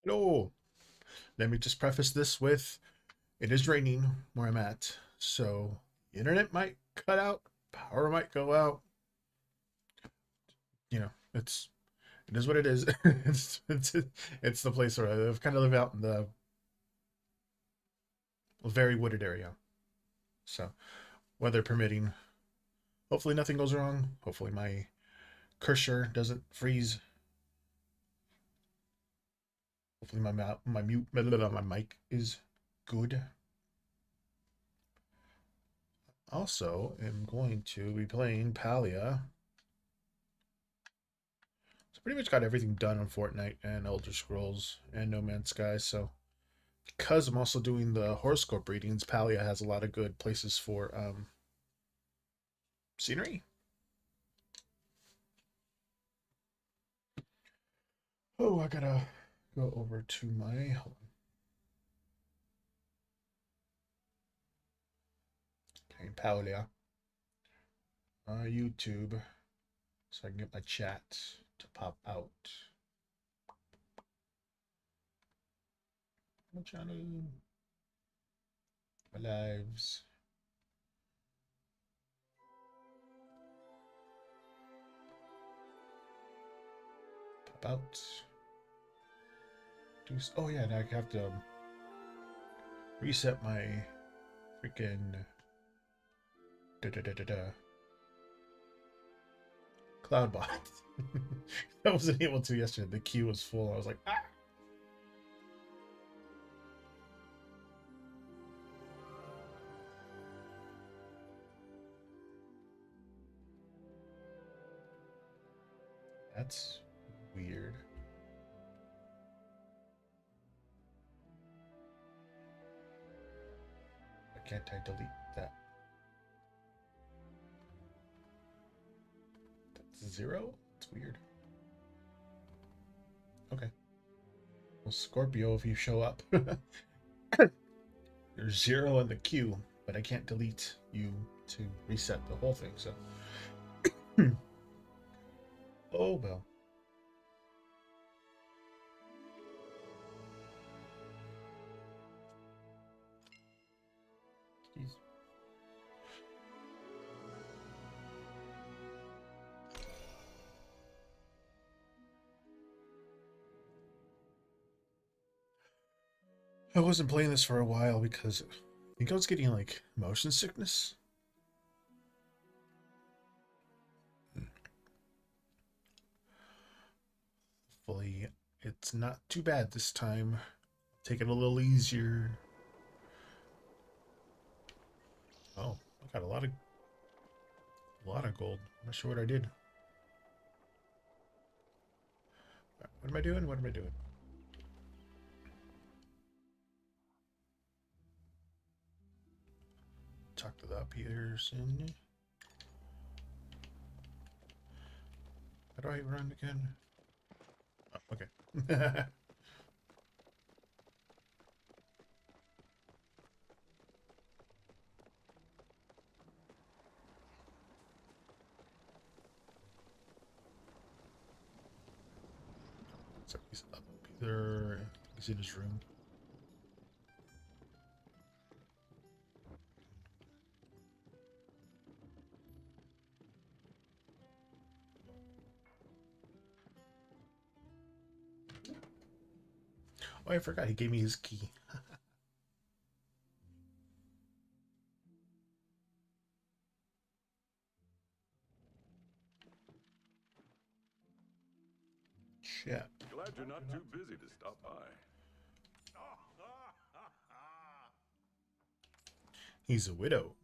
Hello. Let me just preface this with it is raining where I'm at, so internet might cut out, power might go out. You know, it is what it is. It's the place where I live. Kind of live out in the very wooded area, so weather permitting. Hopefully nothing goes wrong. Hopefully my cursor doesn't freeze. Hopefully my mic is good. Also, am going to be playing Palia. So pretty much got everything done on Fortnite and Elder Scrolls and No Man's Sky. So because I'm also doing the horoscope readings, Palia has a lot of good places for scenery. Oh, I gotta go over to my okay, Palia YouTube so I can get my chat to pop out. My channel, my lives. Pop out. Oh yeah, and I have to reset my freaking da da da da da Cloudbot. I wasn't able to yesterday. The queue was full. I was like, ah. That's weird. Why can't I delete that? That's zero? It's weird. Okay. Well, Scorpio, if you show up, there's zero in the queue, but I can't delete you to reset the whole thing, so. Oh, well. Jeez. I wasn't playing this for a while because I think I was getting like motion sickness. Hopefully, it's not too bad this time. Take it a little easier. Oh, I got a lot of gold. I'm not sure what I did. What am I doing? What am I doing? Talk to that Peterson. How do I run again? Oh, okay. So he's up there. He's in his room. Oh, I forgot he gave me his key. Shit. Glad you're not too busy to stop by. He's a widow.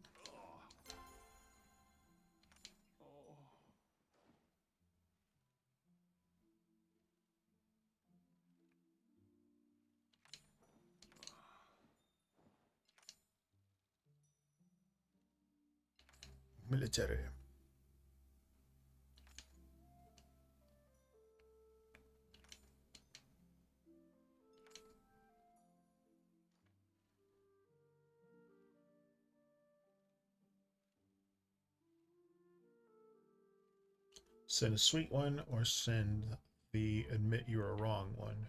Military. Send a sweet one or send the admit you are wrong one.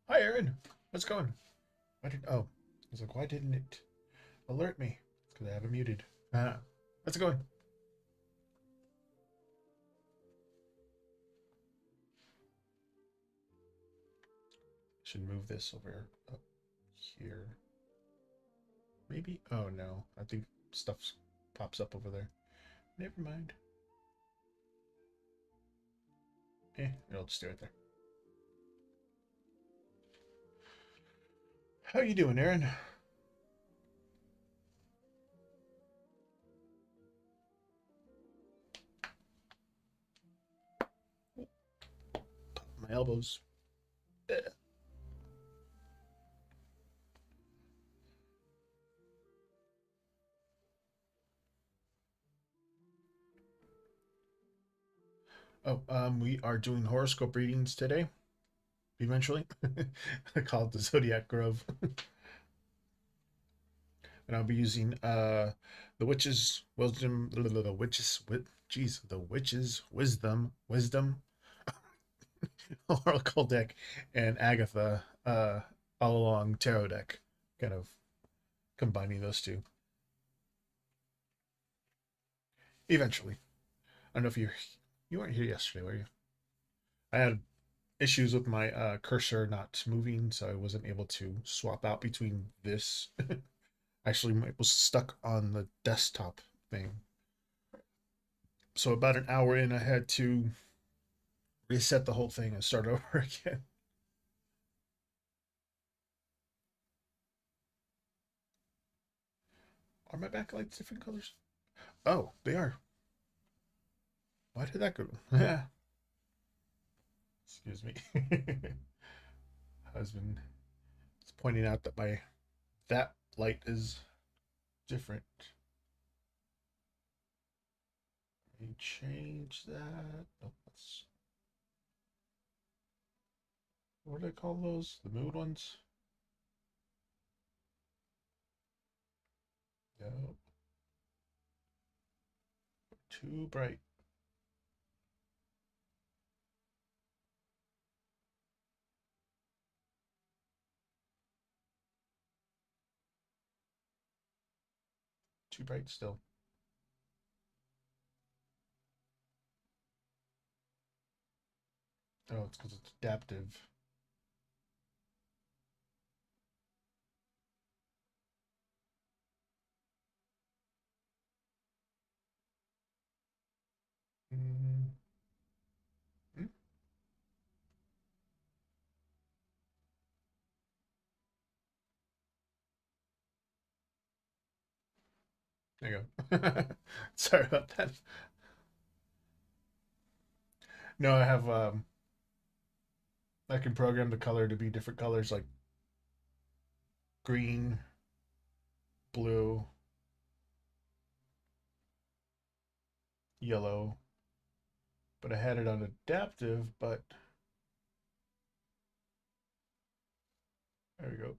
Hi, Aaron. What's going? I was like, why didn't it alert me? It's because I have it muted. How's it going? Should move this over up here. Maybe? Oh no, I think stuff pops up over there. Never mind. It'll just stay right there. How you doing, Aaron? My elbows. Eh. We are doing horoscope readings today. Eventually, I call it the Zodiac Grove, and I'll be using the witch's wisdom, the witch's jeez, the witch's wisdom oracle deck, and Agatha all along tarot deck, kind of combining those two. Eventually, I don't know if you weren't here yesterday, were you? I had issues with my cursor not moving, so I wasn't able to swap out between this. Actually, it was stuck on the desktop thing. So about an hour in, I had to reset the whole thing and start over again. Are my backlights different colors? Oh, they are. Why did that go? Excuse me. Husband is pointing out that my that light is different. Let me change that. Oh, let's, what do they call those? The mood ones? No, too bright. Too bright still. Oh, it's because it's adaptive. Mm, mm, there you go. Sorry about that. No, I have I can program the color to be different colors like green, blue, yellow. But I had it on adaptive, but there we go.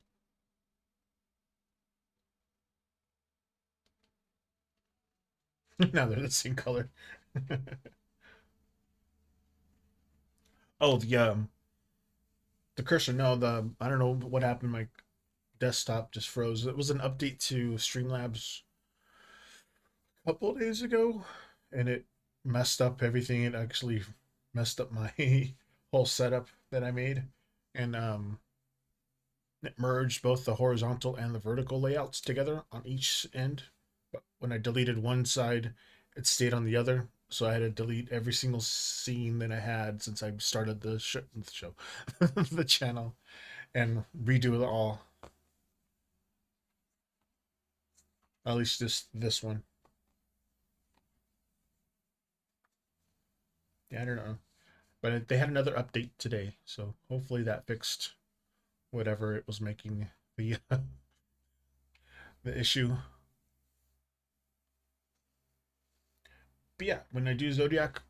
Now they're the same color. Oh, the cursor. No, the I don't know what happened. My desktop just froze. It was an update to Streamlabs a couple of days ago, and it messed up everything. It actually messed up my whole setup that I made, and it merged both the horizontal and the vertical layouts together on each end. But when I deleted one side, it stayed on the other. So I had to delete every single scene that I had since I started the show the channel, and redo it all. At least this one. Yeah, I don't know, but they had another update today, so hopefully that fixed whatever it was making the the issue. But yeah, when I do zodiac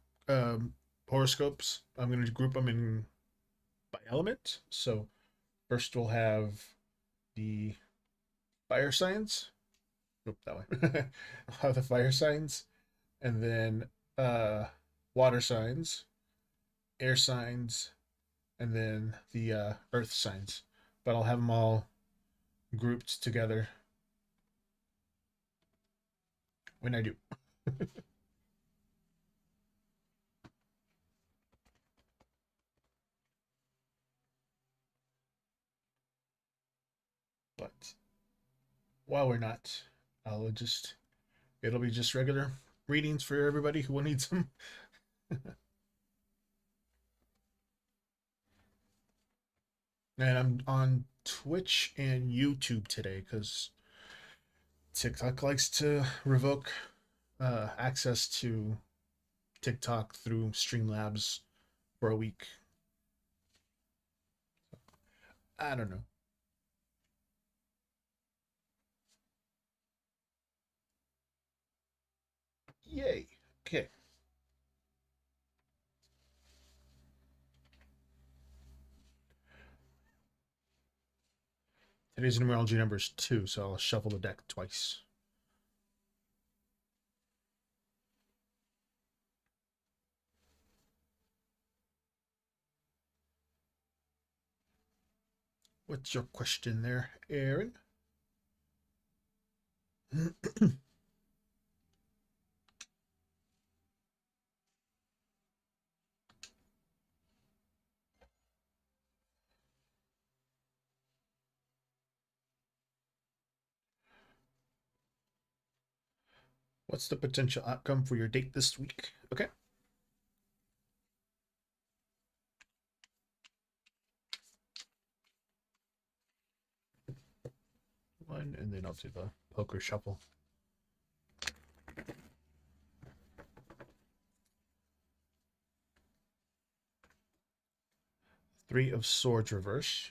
horoscopes, I'm going to group them in by element. So first we'll have the fire signs. Oop, that way. We'll have the fire signs, and then uh, water signs, air signs, and then the earth signs. But I'll have them all grouped together when I do. But while we're not, I'll just it'll be just regular readings for everybody who needs them. And I'm on Twitch and YouTube today because TikTok likes to revoke access to TikTok through Streamlabs for a week. I don't know. Yay. Okay. Today's numerology number is 2, so I'll shuffle the deck twice. What's your question there, Aaron? What's the potential outcome for your date this week? Okay. One, and then I'll do the poker shuffle. Three of Swords reverse.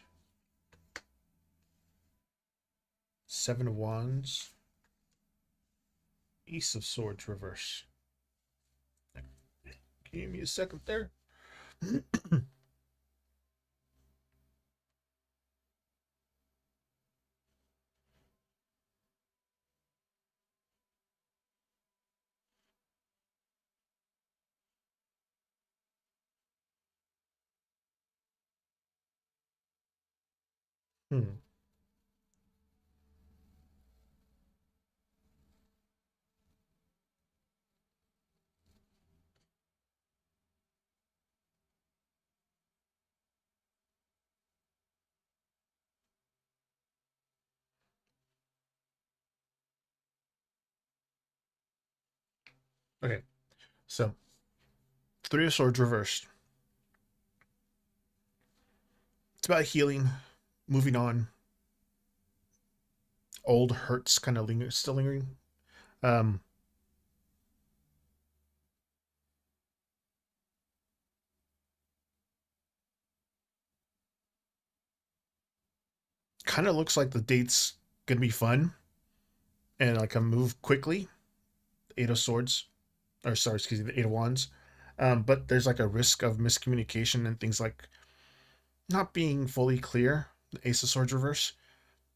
Seven of Wands. Ace of Swords reverse. Give me a second there. Hmm. Okay. So, Three of Swords reversed. It's about healing, moving on. Old hurts kind of still lingering. Um, Kind of looks like the date's gonna be fun and like a move quickly. Eight of Swords, or sorry, excuse me, the Eight of Wands. But there's like a risk of miscommunication and things like not being fully clear. The Ace of Swords reverse.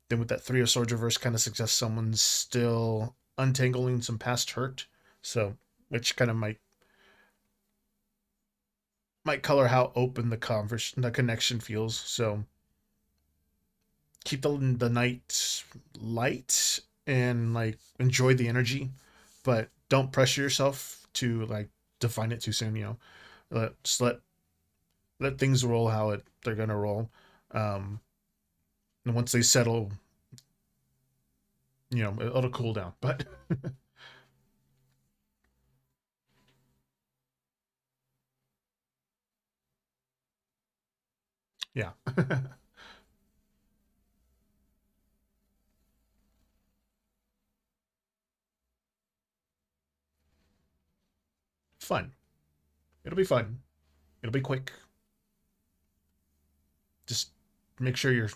Then with that Three of Swords reverse, kind of suggests someone's still untangling some past hurt. So, which kind of might color how open the connection feels. So keep the night light and like enjoy the energy, but don't pressure yourself to like define it too soon. Just let things roll how they're gonna roll. Um, and once they settle, it'll cool down. But yeah, fun. It'll be fun. It'll be quick. Just make sure you're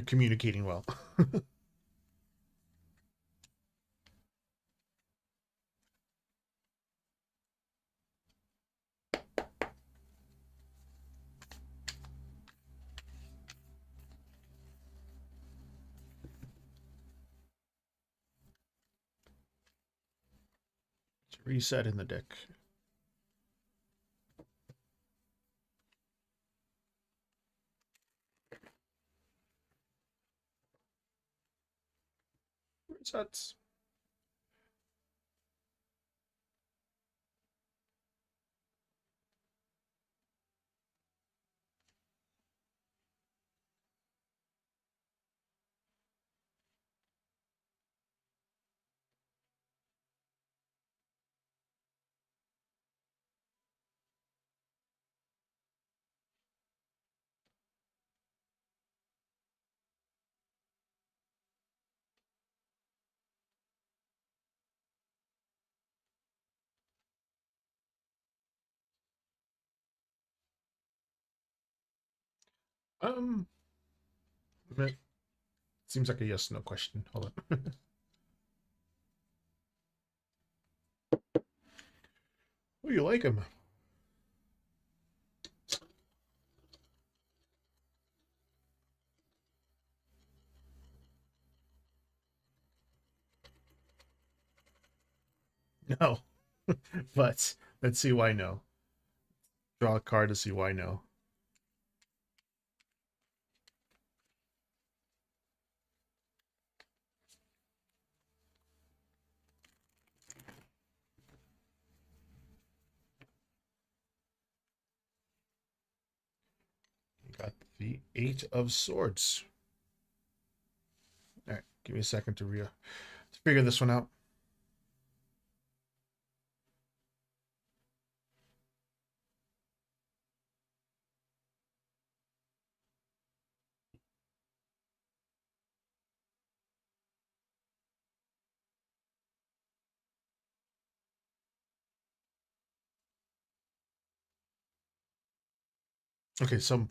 communicating well. Reset in the deck. That's um. It seems like a yes no question. Hold on. Oh, you like him? No, but let's see why no. Draw a card to see why no. You got the Eight of Swords. All right, give me a second to figure this one out. Okay, so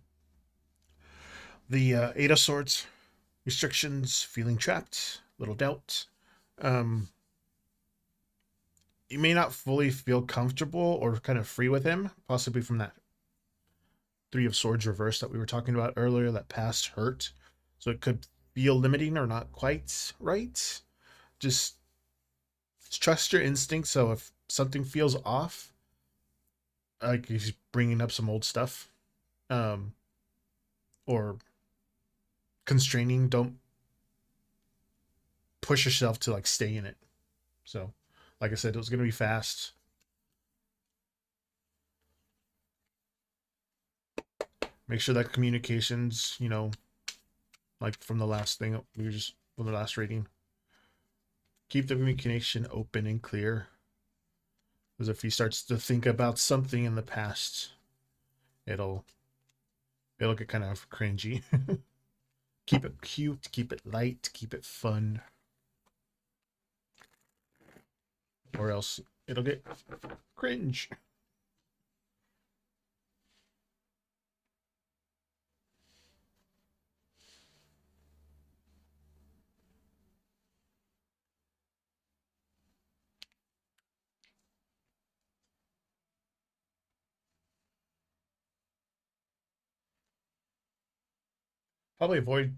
the Eight of Swords, restrictions, feeling trapped, little doubt. Um, you may not fully feel comfortable or kind of free with him, possibly from that Three of Swords reverse that we were talking about earlier, that past hurt. So it could feel limiting or not quite right. Just trust your instincts. So if something feels off, like he's bringing up some old stuff, um, or constraining, don't push yourself to like stay in it. So, like I said, it was going to be fast. Make sure that communications, like from the last thing we were just from the last reading, keep the communication open and clear. Because if he starts to think about something in the past, it'll it'll get kind of cringy. Keep it cute, keep it light, keep it fun, or else it'll get cringe. Probably avoid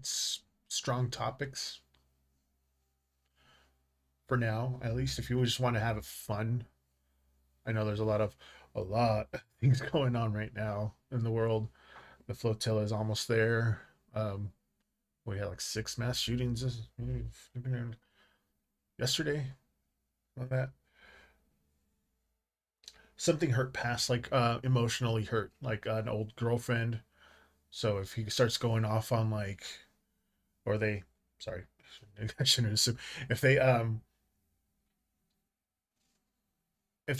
strong topics for now, at least if you just want to have it fun. I know there's a lot of things going on right now in the world. The flotilla is almost there. We had like six mass shootings yesterday on that. Something hurt past, like emotionally hurt, like an old girlfriend. So if he starts going off on like, or they, sorry, I shouldn't assume if they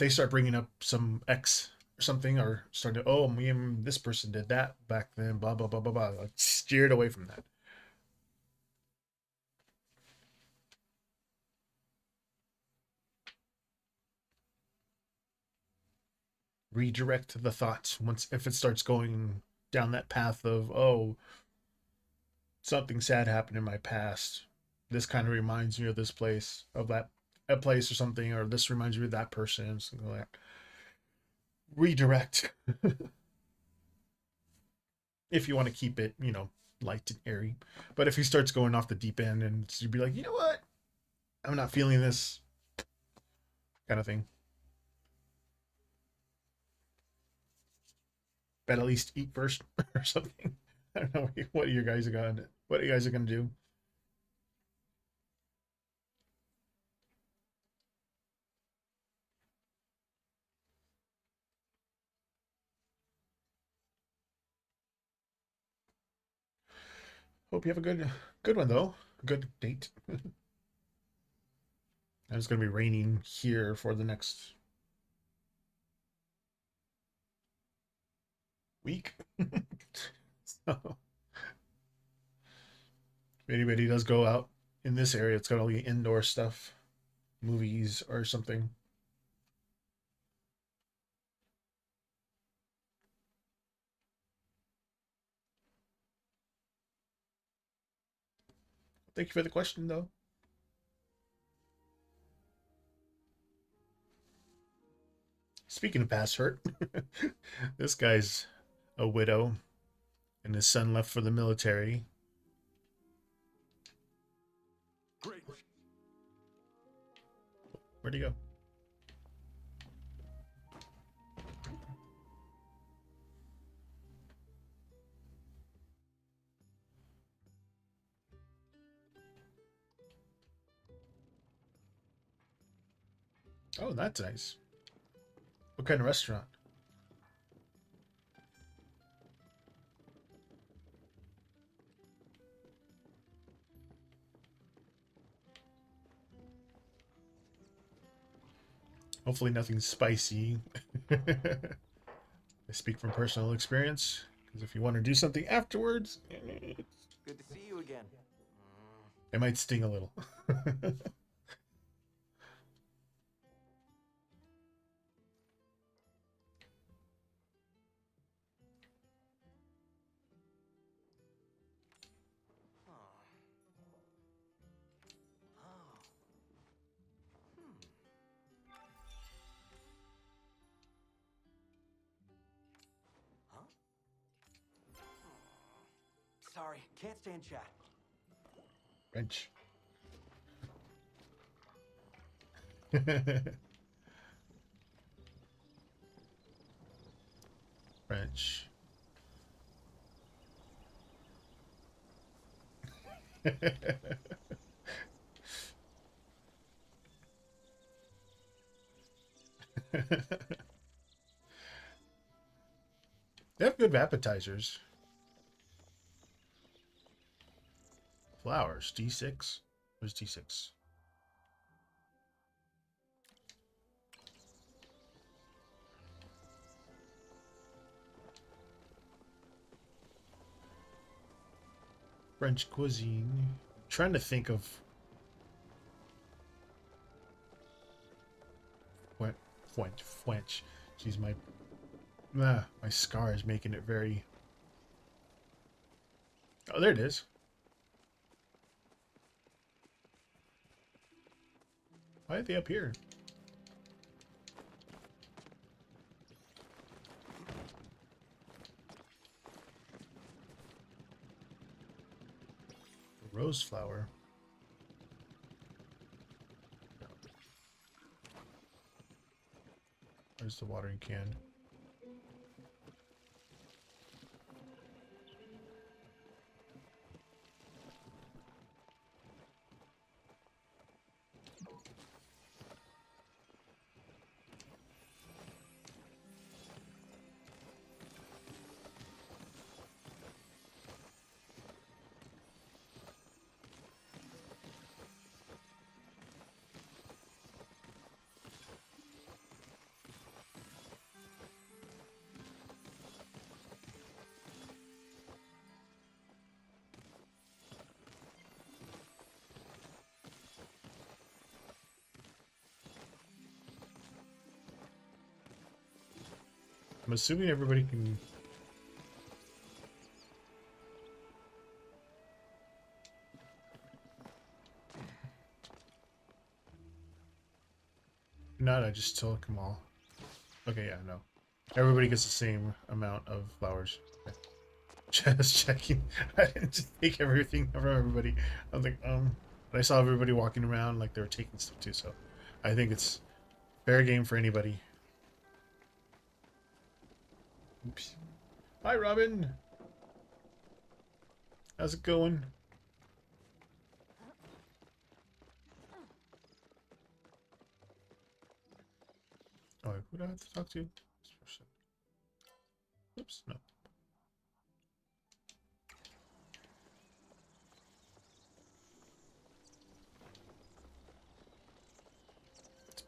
start bringing up some ex or something, or start to, oh, me and this person did that back then, blah blah blah blah blah, like steered away from that. Redirect the thoughts once if it starts going down that path of, oh, something sad happened in my past. This kind of reminds me of this place, of that a place or something, or this reminds me of that person, something like that. Redirect if you want to keep it, light and airy. But if he starts going off the deep end and you'd be like, you know what? I'm not feeling this kind of thing. But at least eat first or something. I don't know what you guys are gonna do. Hope you have a good one though. Good date. And it's gonna be raining here for the next week. So if anybody does go out in this area, it's gonna be indoor stuff, movies or something. Thank you for the question though. Speaking of past hurt, this guy's a widow, and his son left for the military. Great. Where'd he go? Oh, that's nice. What kind of restaurant? Hopefully nothing spicy. I speak from personal experience, because if you want to do something afterwards, Good to see you again. it might sting a little. Huh? Sorry, can't stand chat. Wrench. Wrench. They have good appetizers. Flowers. D6. Where's D6? French cuisine. I'm trying to think of what French. Jeez, my scar is making it very. Oh, there it is. Why are they up here? Rose flower. Where's the watering can? I'm assuming everybody can. Not, I just took them all. Okay, yeah, no. Everybody gets the same amount of flowers. Okay. Just checking. I didn't just take everything from everybody. I was like, but I saw everybody walking around like they were taking stuff too, so I think it's fair game for anybody. Oops. Hi, Robin. How's it going? Oh, who do I have to talk to? This person. Oops, no.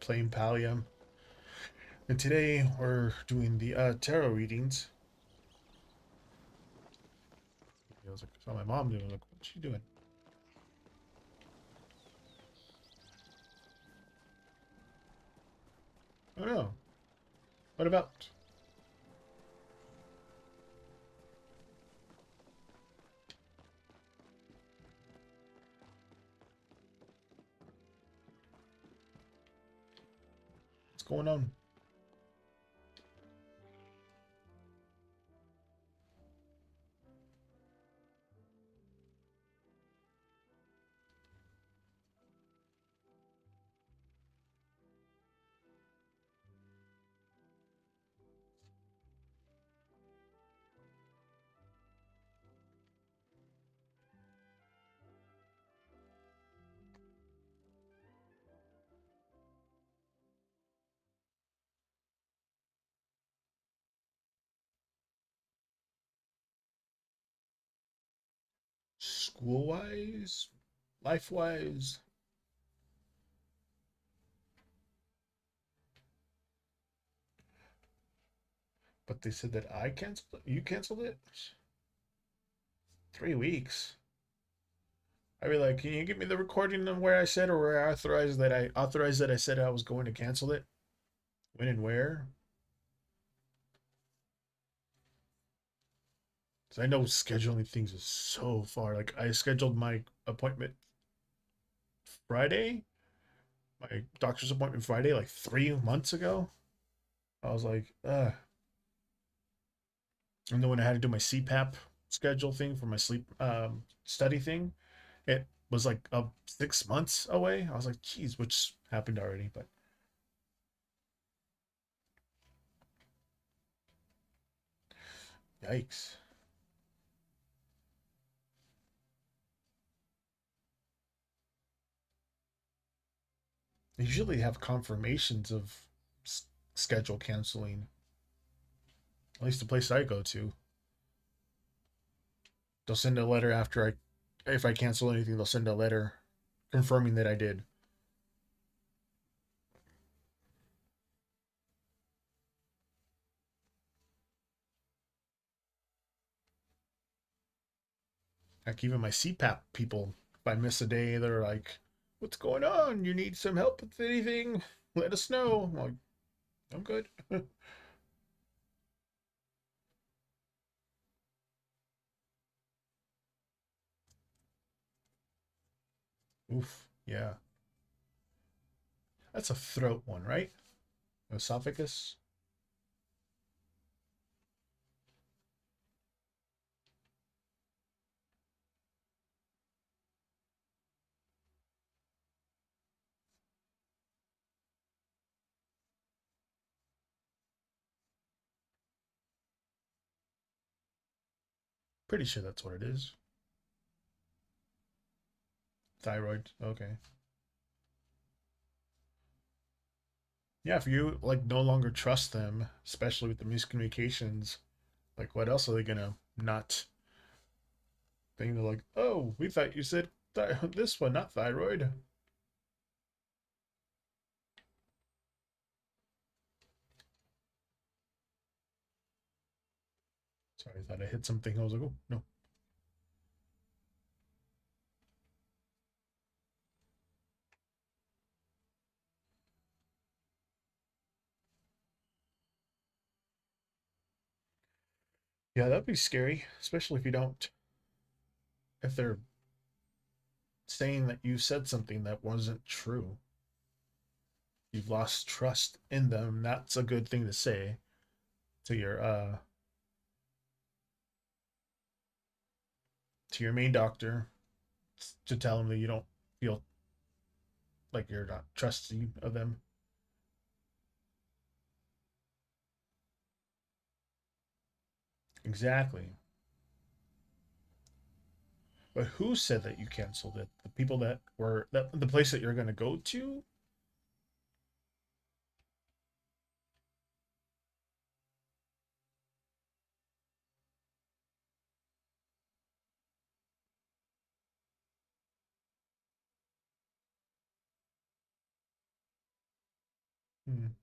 playing Pallium. And today we're doing the tarot readings. I was like, I saw my mom doing. Like, what's she doing? I don't know. What about? What's going on? School wise, life wise. But they said that I canceled it. You canceled it. 3 weeks. I'd be like, can you give me the recording of where I said or where I authorized that I said I was going to cancel it? When and where? Because I know scheduling things is so far. Like I scheduled my appointment Friday, my doctor's appointment Friday, like 3 months ago. I was like, ugh. And then when I had to do my CPAP schedule thing for my sleep study thing, it was like 6 months away. I was like, geez, which happened already, but yikes. They usually have confirmations of schedule canceling. At least the place I go to, they'll send a letter after if I cancel anything, they'll send a letter confirming that I did. Like even my CPAP people, if I miss a day, they're like, "What's going on? You need some help with anything? Let us know." I'm like, "I'm good." Oof, yeah, that's a throat one, right? Esophagus. Pretty sure that's what it is. Thyroid. Okay. Yeah, if you like no longer trust them, especially with the miscommunications, like what else are they gonna not think? They're like, oh, we thought you said this one, not thyroid. Sorry, I thought I hit something. I was like, oh no. Yeah, that'd be scary, especially if you don't, if they're saying that you said something that wasn't true. You've lost trust in them. That's a good thing to say to your main doctor, to tell them that you don't feel like you're not trusting of them. Exactly. But who said that you canceled it? The people that were that the place that you're going to go to? Hmm.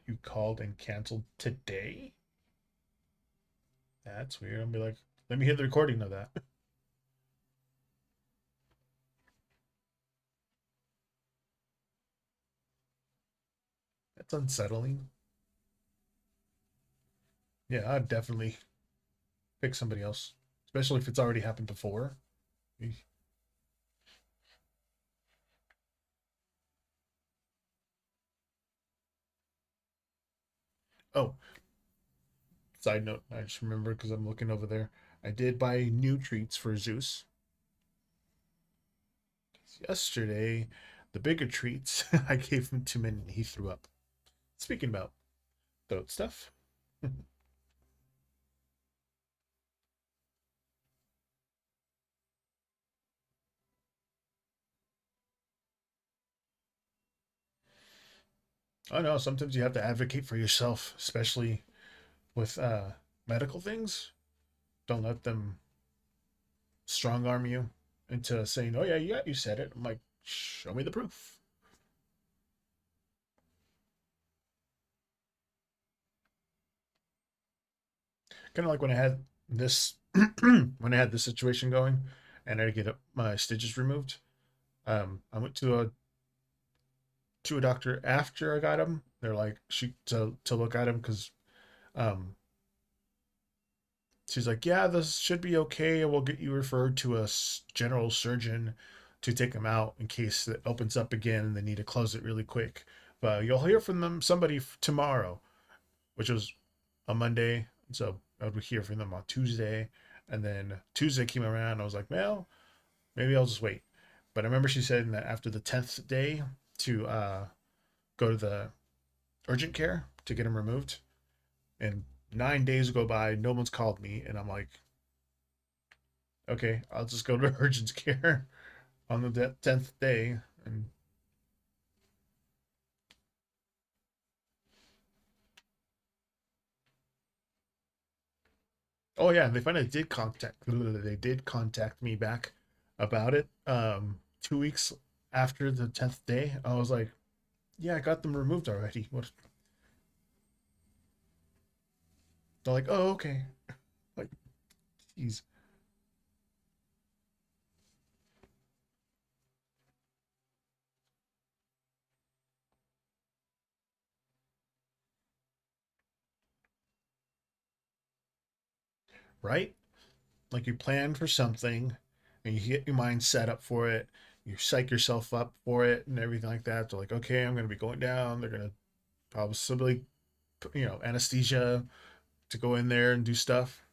You called and canceled today? That's weird. I'll be like, let me hear the recording of that. That's unsettling. Yeah, I'd definitely pick somebody else, especially if it's already happened before. Oh, side note, I just remember because I'm looking over there. I did buy new treats for Zeus yesterday. The bigger treats, I gave him too many and he threw up. Speaking about throat stuff. I know sometimes you have to advocate for yourself, especially with medical things. Don't let them strong arm you into saying, "Oh yeah, yeah, you said it." I'm like, show me the proof. Kind of like when I had this when I had this situation going, and I had to get my stitches removed. I went to a doctor after I got them. They're like she to look at them because um she's like, yeah, this should be okay. We'll get you referred to a general surgeon to take them out in case it opens up again and they need to close it really quick. But you'll hear from them somebody tomorrow, which was a Monday. So I would hear from them on Tuesday. And then Tuesday came around. I was like, well, maybe I'll just wait. But I remember she said that after the 10th day to go to the urgent care to get them removed. And 9 days go by, no one's called me. And I'm like, okay, I'll just go to urgent care on the 10th day. And oh yeah, they did contact me back about it. 2 weeks after the 10th day, I was like, yeah, I got them removed already. What? They're like, oh, okay. Like, geez, right? Like you plan for something and you get your mind set up for it. You psych yourself up for it and everything like that. They're like, okay, I'm going to be going down. They're going to probably, anesthesia to go in there and do stuff.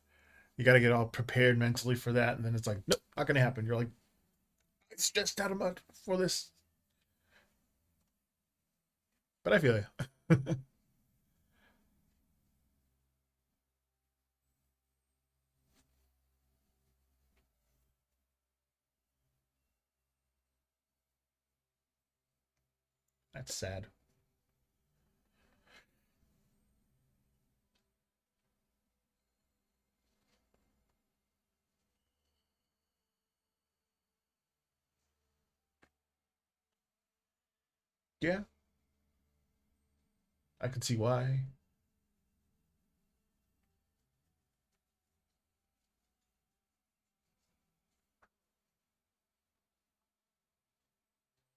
You got to get all prepared mentally for that. And then it's like, nope, not going to happen. You're like, I stressed out about for this. But I feel you. That's sad. Yeah, I can see why.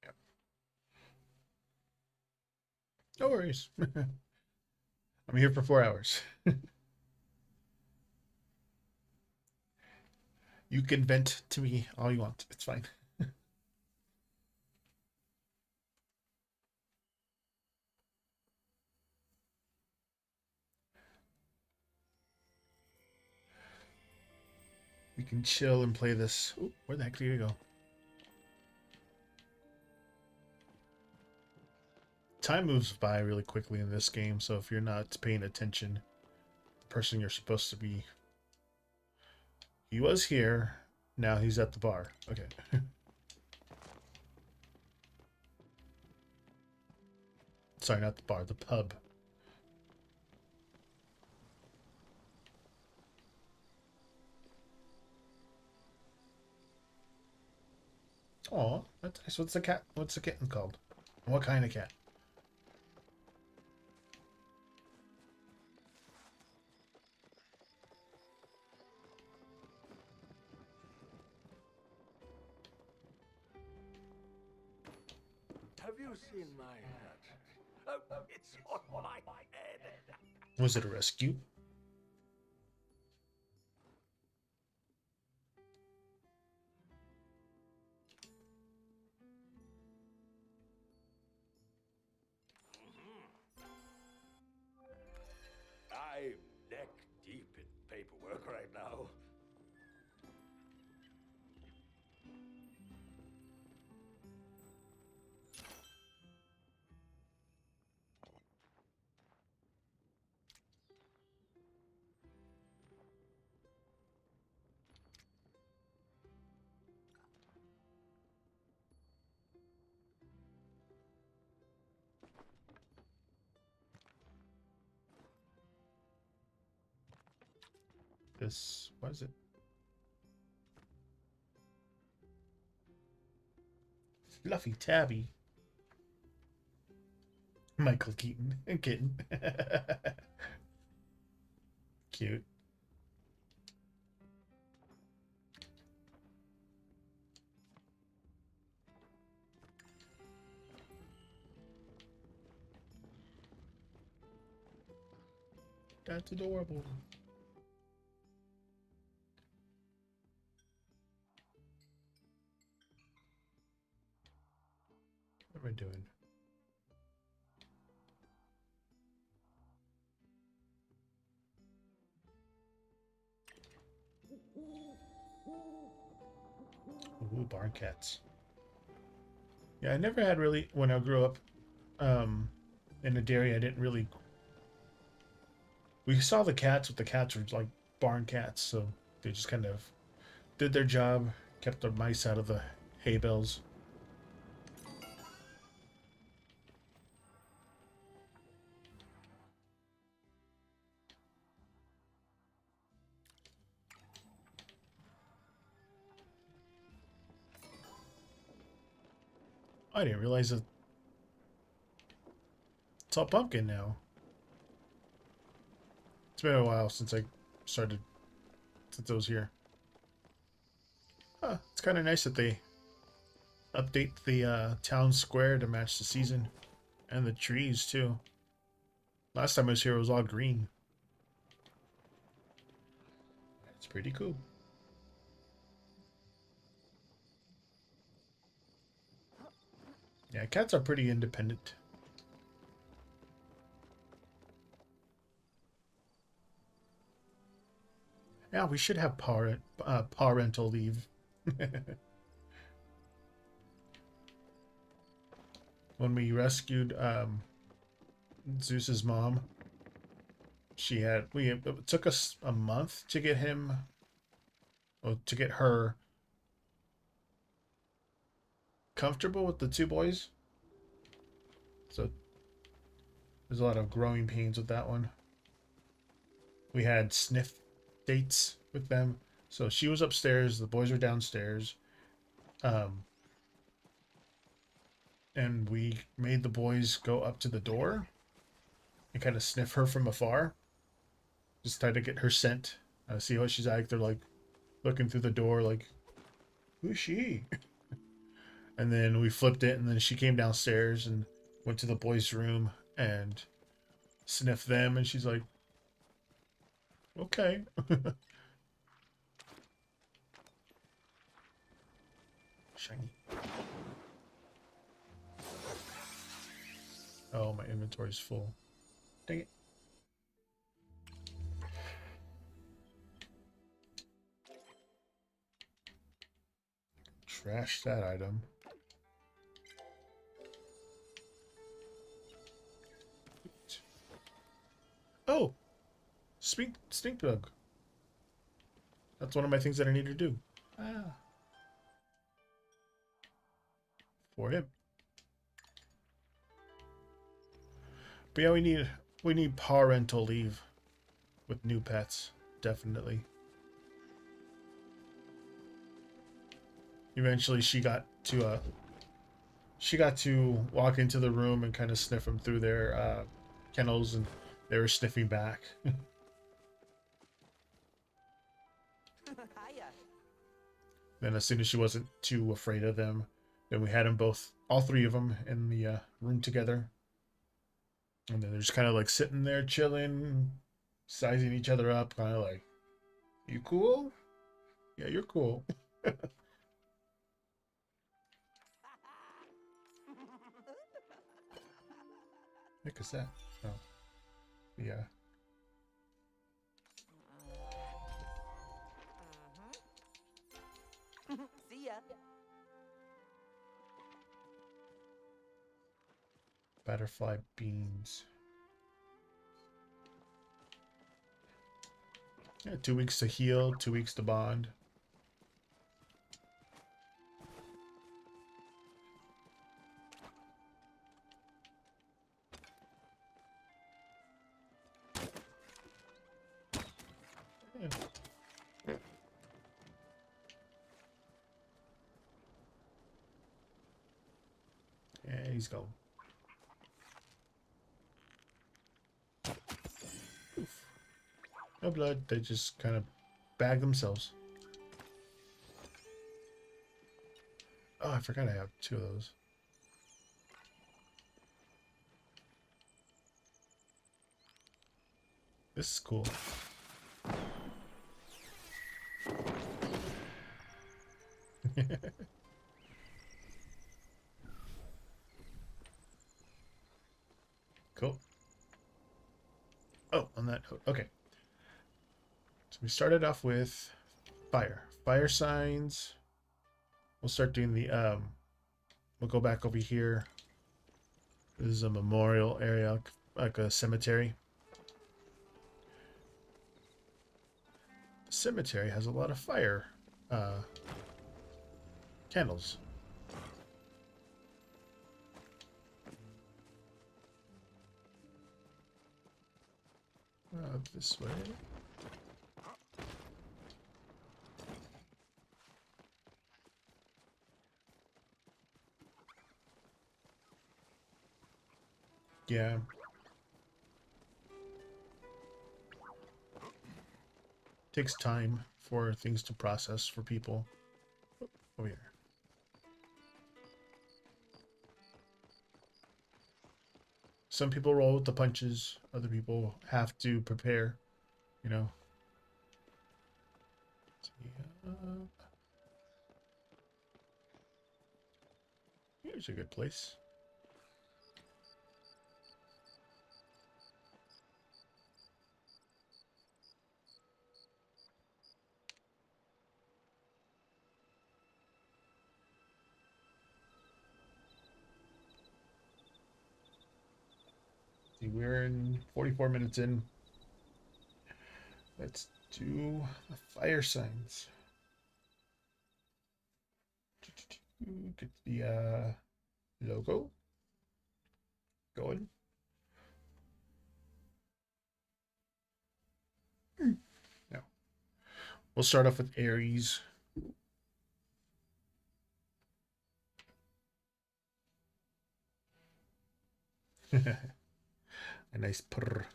Yeah, no worries. I'm here for 4 hours. You can vent to me all you want. It's fine. We can chill and play this. Ooh, where the heck did you go? Time moves by really quickly in this game, so if you're not paying attention, the person you're supposed to be. He was here. Now he's at the bar. Okay. Sorry, not the bar, the pub. Oh, that's nice. What's the cat? What's the kitten called? What kind of cat? Have you seen my hat? Oh, it's on my head. Was it a rescue? I'm neck deep in paperwork right now. This, what is it? Fluffy Tabby. Michael Keaton. Kitten. Cute. That's adorable. What am I doing? Ooh, barn cats. Yeah, I never had really, when I grew up in the dairy, I didn't really, we saw the cats, but the cats were like barn cats, so they just kind of did their job, kept the mice out of the hay bales. I didn't realize that it's all pumpkin now. It's been a while since I started, since I was here. Huh, it's kind of nice that they update the town square to match the season. And the trees, too. Last time I was here, it was all green. It's pretty cool. Yeah, cats are pretty independent. Yeah, we should have parental leave. When we rescued Zeus's mom, it took us a month to get him, or to get her comfortable with the two boys. So there's a lot of growing pains with that one. We had sniff dates with them. So she was upstairs, the boys were downstairs. And we made the boys go up to the door and kind of sniff her from afar. Just try to get her scent. See how she's like. They're like looking through the door like, who's she? And then we flipped it, and then she came downstairs and went to the boys' room and sniffed them, and she's like, okay. Shiny. Oh, my inventory's full. Dang it. Trash that item. Oh! Stink bug. That's one of my things that I need to do. Ah. For him. But yeah, we need parental leave with new pets, definitely. Eventually, she got to walk into the room and kind of sniff them through their kennels, and they were sniffing back. Hiya. Then, as soon as she wasn't too afraid of them, then we had them both, all three of them, in the room together. And then they're just kind of like sitting there chilling, sizing each other up, kind of like, "You cool? Yeah, you're cool." Heck is that? Oh, yeah. See ya. Butterfly beans. Yeah, 2 weeks to heal, 2 weeks to bond. Yeah. Yeah, he's gone. Oof. No blood. They just kind of bag themselves. Oh, I forgot I have 2 of those. This is cool. Cool. Oh, on that note. Okay. So we started off with fire. Fire signs. We'll start doing the we'll go back over here. This is a memorial area, like a cemetery. The cemetery has a lot of fire candles. This way. Yeah. Takes time for things to process for people. Oh, yeah. Some people roll with the punches. Other people have to prepare, you know. Here's a good place. See, we're in 44 minutes in. Let's do the fire signs. Get the logo going. Now, we'll start off with Aries. A nice purr.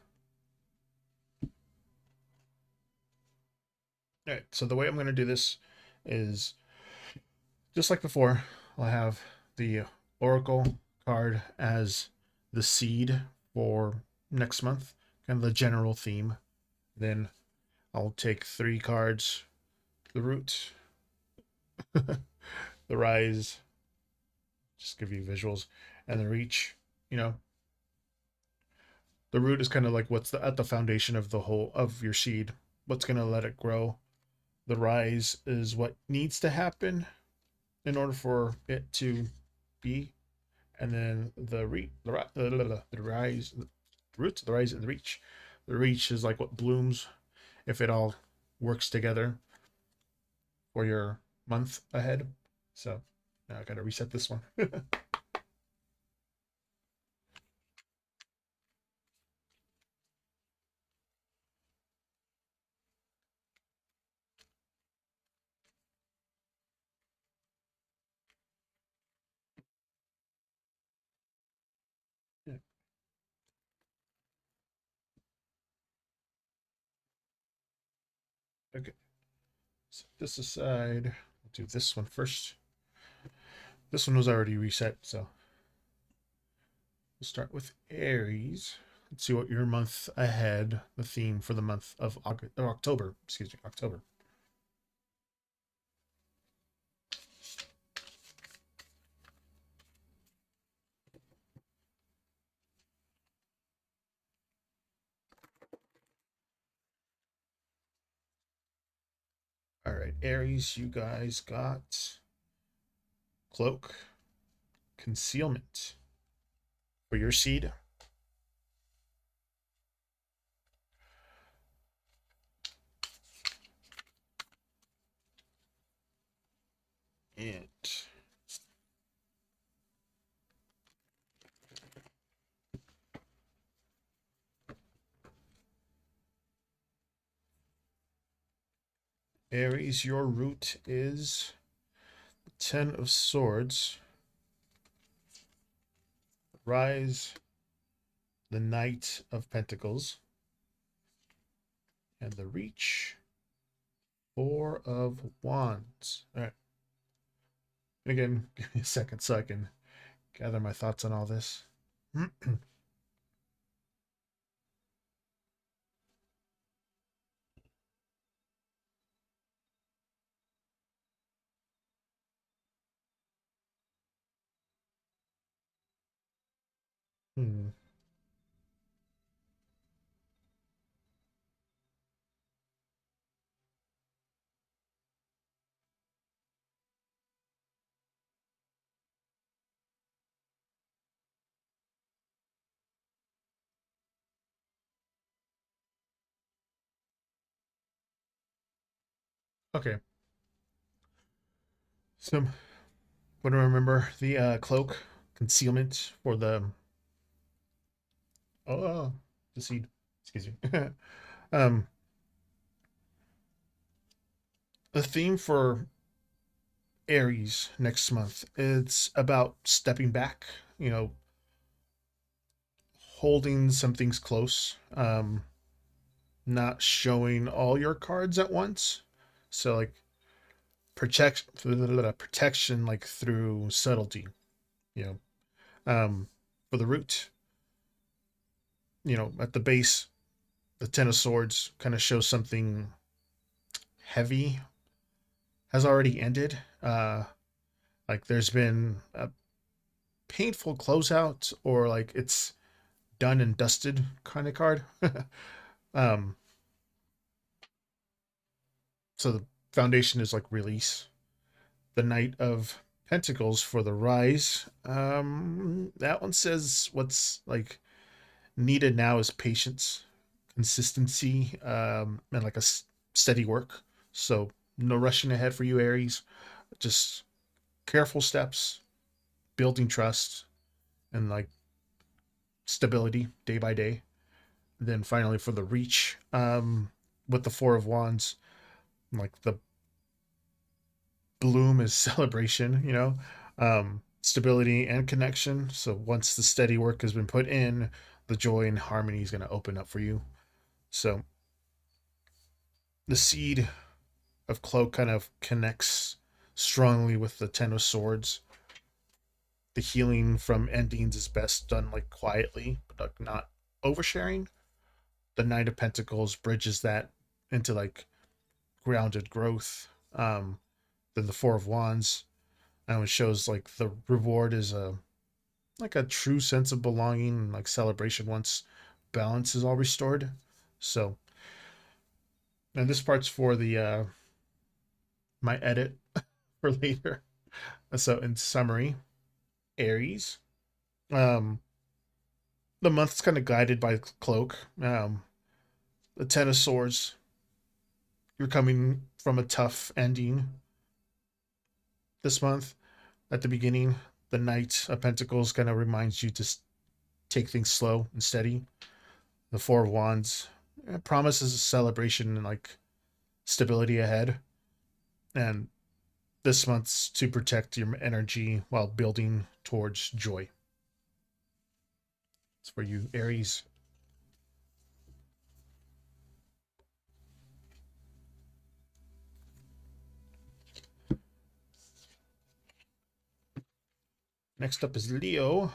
All right, so the way I'm going to do this is just like before. I'll have the Oracle card as the seed for next month, kind of the general theme. Then I'll take 3 cards, the root, the rise, just give you visuals, and the reach. You know, the root is kind of like what's at the foundation of the whole of your seed, what's going to let it grow. The rise is what needs to happen in order for it to be, and then the rise, the roots, the rise, and the reach. The reach is like what blooms if it all works together for your month ahead. So now I gotta reset this one. Okay. Set this aside. I'll do this one first. This one was already reset, so we'll start with Aries. Let's see what your month ahead, the theme for the month of August, or October, excuse me, October. All right, Aries, you guys got cloak, concealment for your seed. And Aries, your root is 10 of Swords. Rise, the Knight of Pentacles. And the Reach, 4 of Wands. All right. And again, give me a second so I can gather my thoughts on all this. Hmm. Okay. So, what do I remember? The cloak, concealment for oh, the seed. Excuse me. um, the theme for Aries next month, it's about stepping back, you know, holding some things close, not showing all your cards at once. So like protection like through subtlety, you know. For the root, you know, at the base, the Ten of Swords kind of shows something heavy has already ended. Like there's been a painful closeout, or like it's done and dusted kind of card. um, so the foundation is like release. The Knight of Pentacles for the Rise. That one says what's like needed now is patience, consistency, and like a steady work. So no rushing ahead for you, Aries. Just careful steps, building trust, and like stability day by day. Then finally for the Reach, with the Four of Wands, like the bloom is celebration, you know, stability and connection. So once the steady work has been put in, the joy and harmony is going to open up for you. So the seed of cloak kind of connects strongly with the Ten of Swords. The healing from endings is best done like quietly, but like not oversharing. The Knight of Pentacles bridges that into like grounded growth. Then the Four of Wands, it shows like the reward is a like a true sense of belonging and like celebration once balance is all restored. So, and this part's for the my edit for later. So, in summary, Aries, um, the month's kind of guided by cloak. The Ten of Swords, you're coming from a tough ending this month. At the beginning, the Knight of Pentacles kind of reminds you to take things slow and steady. The Four of Wands promises a celebration and like stability ahead. And this month's to protect your energy while building towards joy. It's for you, Aries. Next up is Leo.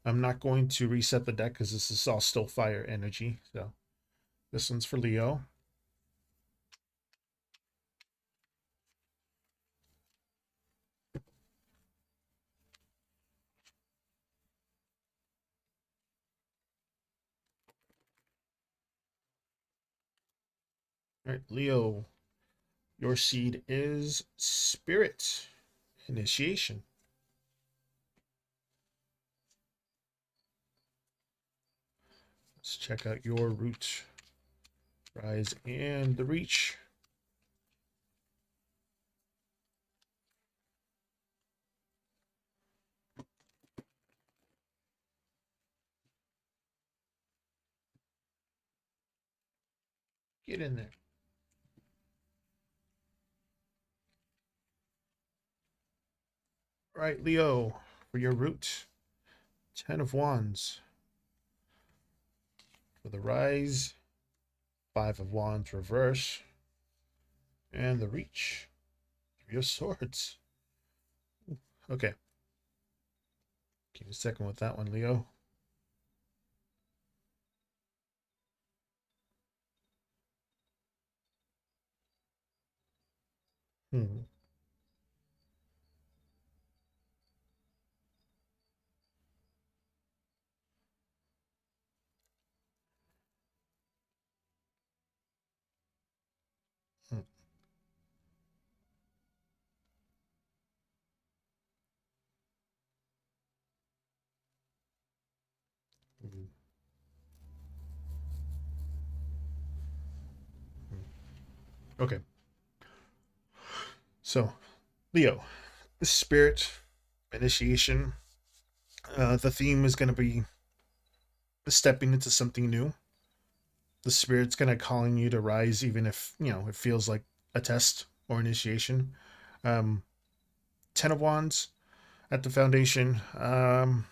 I'm not going to reset the deck because this is all still fire energy. So this one's for Leo. All right, Leo, your seed is Spirit Initiation. Let's check out your root, rise, and the reach. Get in there. All right, Leo, for your root, 10 of Wands. For the rise, 5 of Wands reverse. And the reach, 3 of Swords. Okay. Give me a second with that one, Leo. Hmm. Hmm. Hmm. Okay. So, Leo, the spirit initiation. The theme is going to be stepping into something new. The spirit's kind of calling you to rise, even if it feels like a test or initiation. Um, 10 of Wands at the foundation. Kind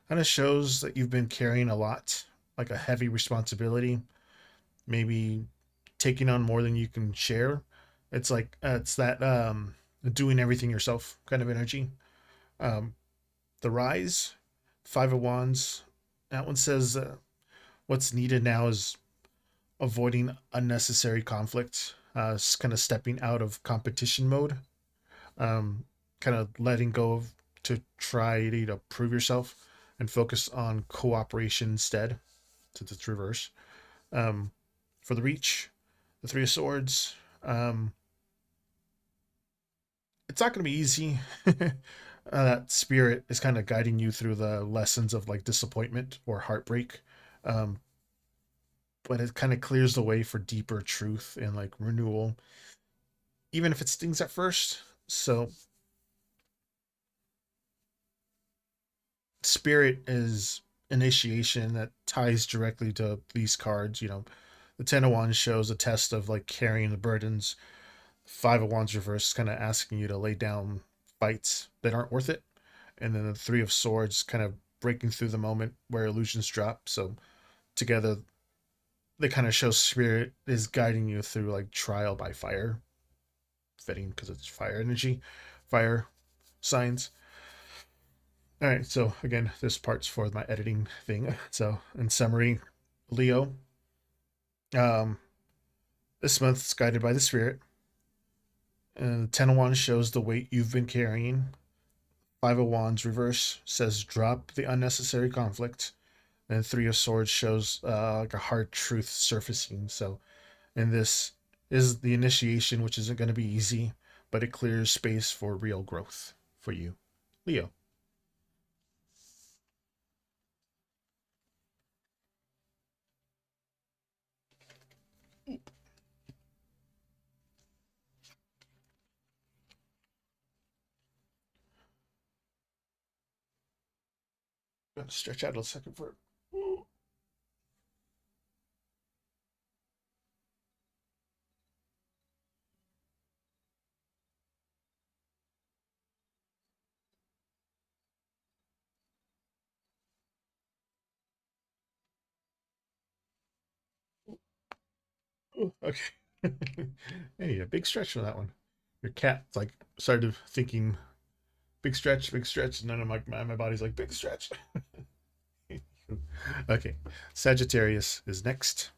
of shows that you've been carrying a lot, like a heavy responsibility, maybe taking on more than you can share. It's that doing everything yourself kind of energy. Um, the rise, 5 of Wands. That one says what's needed now is avoiding unnecessary conflict, kind of stepping out of competition mode, um, kind of letting go of to try to prove yourself and focus on cooperation instead, since it's reverse. Um, for the reach, the 3 of Swords. It's not going to be easy. That spirit is kind of guiding you through the lessons of like disappointment or heartbreak. Um, but it kind of clears the way for deeper truth and like renewal, even if it stings at first. So, spirit is initiation that ties directly to these cards. The 10 of Wands shows a test of like carrying the burdens. 5 of Wands reverse kind of asking you to lay down fights that aren't worth it. And then the 3 of Swords kind of breaking through the moment where illusions drop. So together, they kind of show spirit is guiding you through like trial by fire. Fitting because it's fire energy, fire signs. All right, so again, this part's for my editing thing. So in summary, Leo, um, this month's guided by the spirit. And 10 of Wands shows the weight you've been carrying. 5 of Wands reverse says drop the unnecessary conflict. And 3 of Swords shows like a hard truth surfacing. So, and this is the initiation, which isn't going to be easy, but it clears space for real growth for you, Leo. Gotta stretch out a second for it. Okay. Hey, a big stretch for that one. Your cat like started thinking big stretch, big stretch. And then I'm like, my body's like, big stretch. Okay. Sagittarius is next.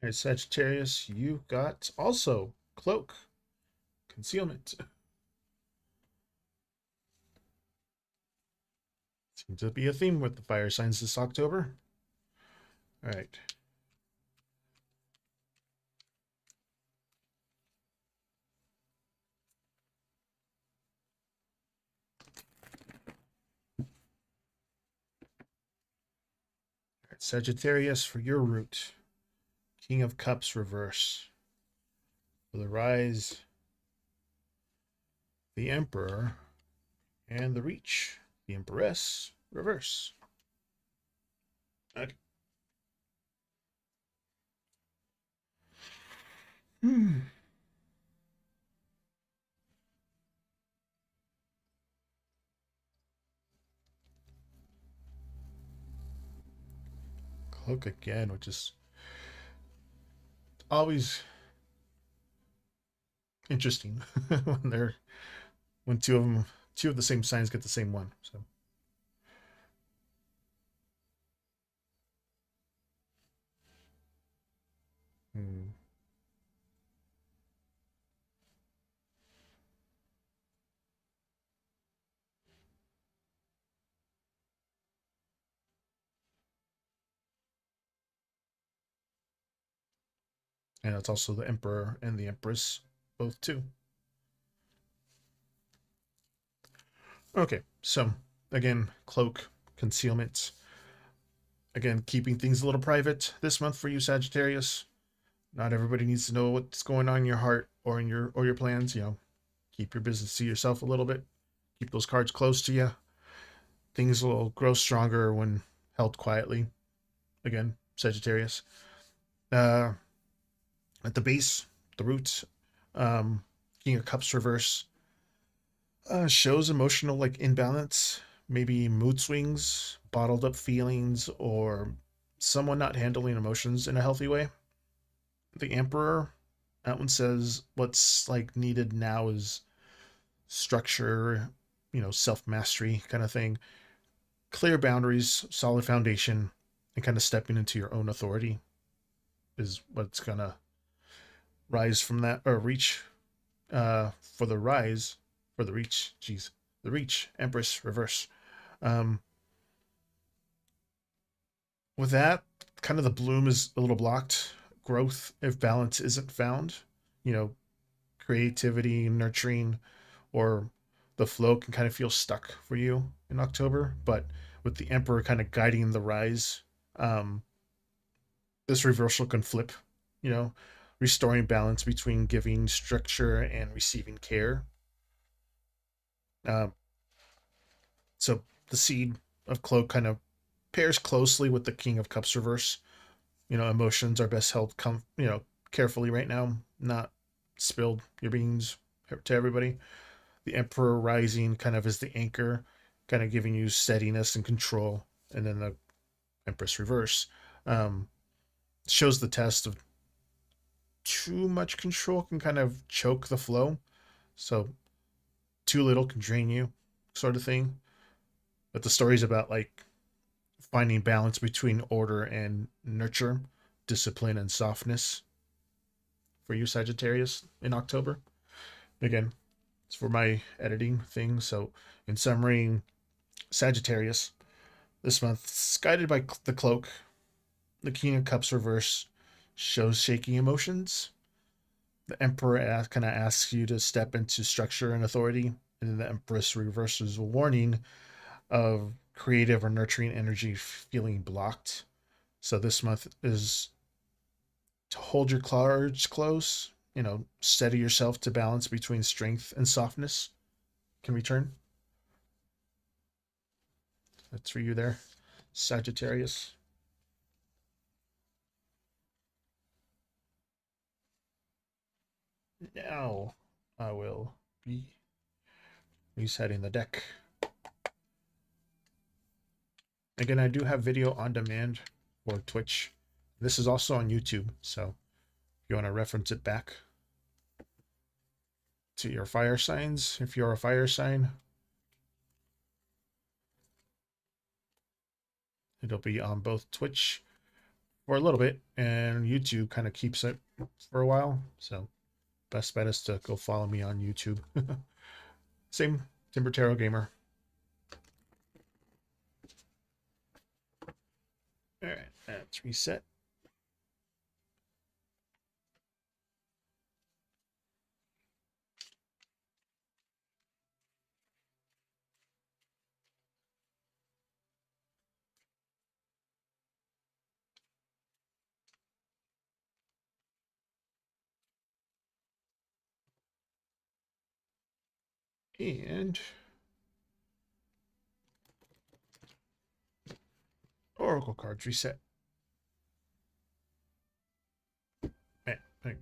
All right, Sagittarius, you got also cloak, concealment. Seems to be a theme with the fire signs this October. All right. All right, Sagittarius, for your root, King of Cups reverse. For the rise, the Emperor, and the reach, the Empress reverse. Okay. Hmm. Cloak again, which is always interesting when two of the same signs get the same one. So hmm. And it's also the Emperor and the Empress, both two. Okay, so again, cloak, concealment. Again, keeping things a little private this month for you, Sagittarius. Not everybody needs to know what's going on in your heart or in your plans. Keep your business to yourself a little bit. Keep those cards close to you. Things will grow stronger when held quietly. Again, Sagittarius. Uh, at the base, the root, um, King of Cups reverse shows emotional like imbalance, maybe mood swings, bottled up feelings, or someone not handling emotions in a healthy way. The Emperor, that one says what's like needed now is structure, self mastery kind of thing, clear boundaries, solid foundation, and kind of stepping into your own authority is what's gonna rise from that or reach for the rise for the reach. Jeez, the reach Empress reverse. Um, with that, kind of the bloom is a little blocked. Growth, if balance isn't found, you know, creativity, nurturing, or the flow can kind of feel stuck for you in October. But with the Emperor kind of guiding the rise, um, this reversal can flip, you know, restoring balance between giving structure and receiving care. Uh, so the seed of cloak kind of pairs closely with the King of Cups reverse. Emotions are best held carefully right now, not spilled your beans to everybody. The Emperor rising kind of is the anchor, kind of giving you steadiness and control, and then the Empress reverse um, shows the test of too much control can kind of choke the flow. So too little can drain you, sort of thing. But the story's about like finding balance between order and nurture, discipline and softness for you, Sagittarius, in October. Again, it's for my editing thing. So, in summary, Sagittarius, this month, it's guided by the cloak, the King of Cups reverse shows shaky emotions. The Emperor kind of asks you to step into structure and authority. And then the Empress reverses a warning of creative or nurturing energy feeling blocked. So this month is to hold your cards close, steady yourself to balance between strength and softness can return. That's for you there, Sagittarius. Now I will be Resetting the deck. Again, I do have video on demand for Twitch. This is also on YouTube, so if you want to reference it back to your fire signs, if you're a fire sign, it'll be on both Twitch for a little bit, and YouTube kind of keeps it for a while. So best bet is to go follow me on YouTube. Same, Timber Tarot Gamer. All right, let's reset. And Oracle cards reset. Man,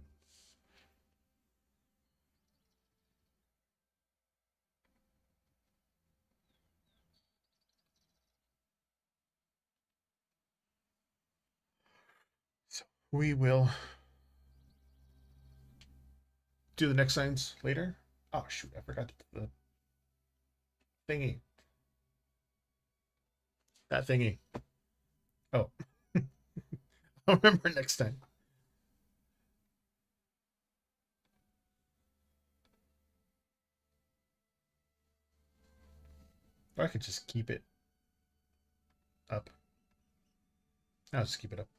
so we will do the next signs later. Oh shoot, I forgot to put the thingy. That thingy. Oh. I'll remember next time. Or I could just keep it up. I'll just keep it up.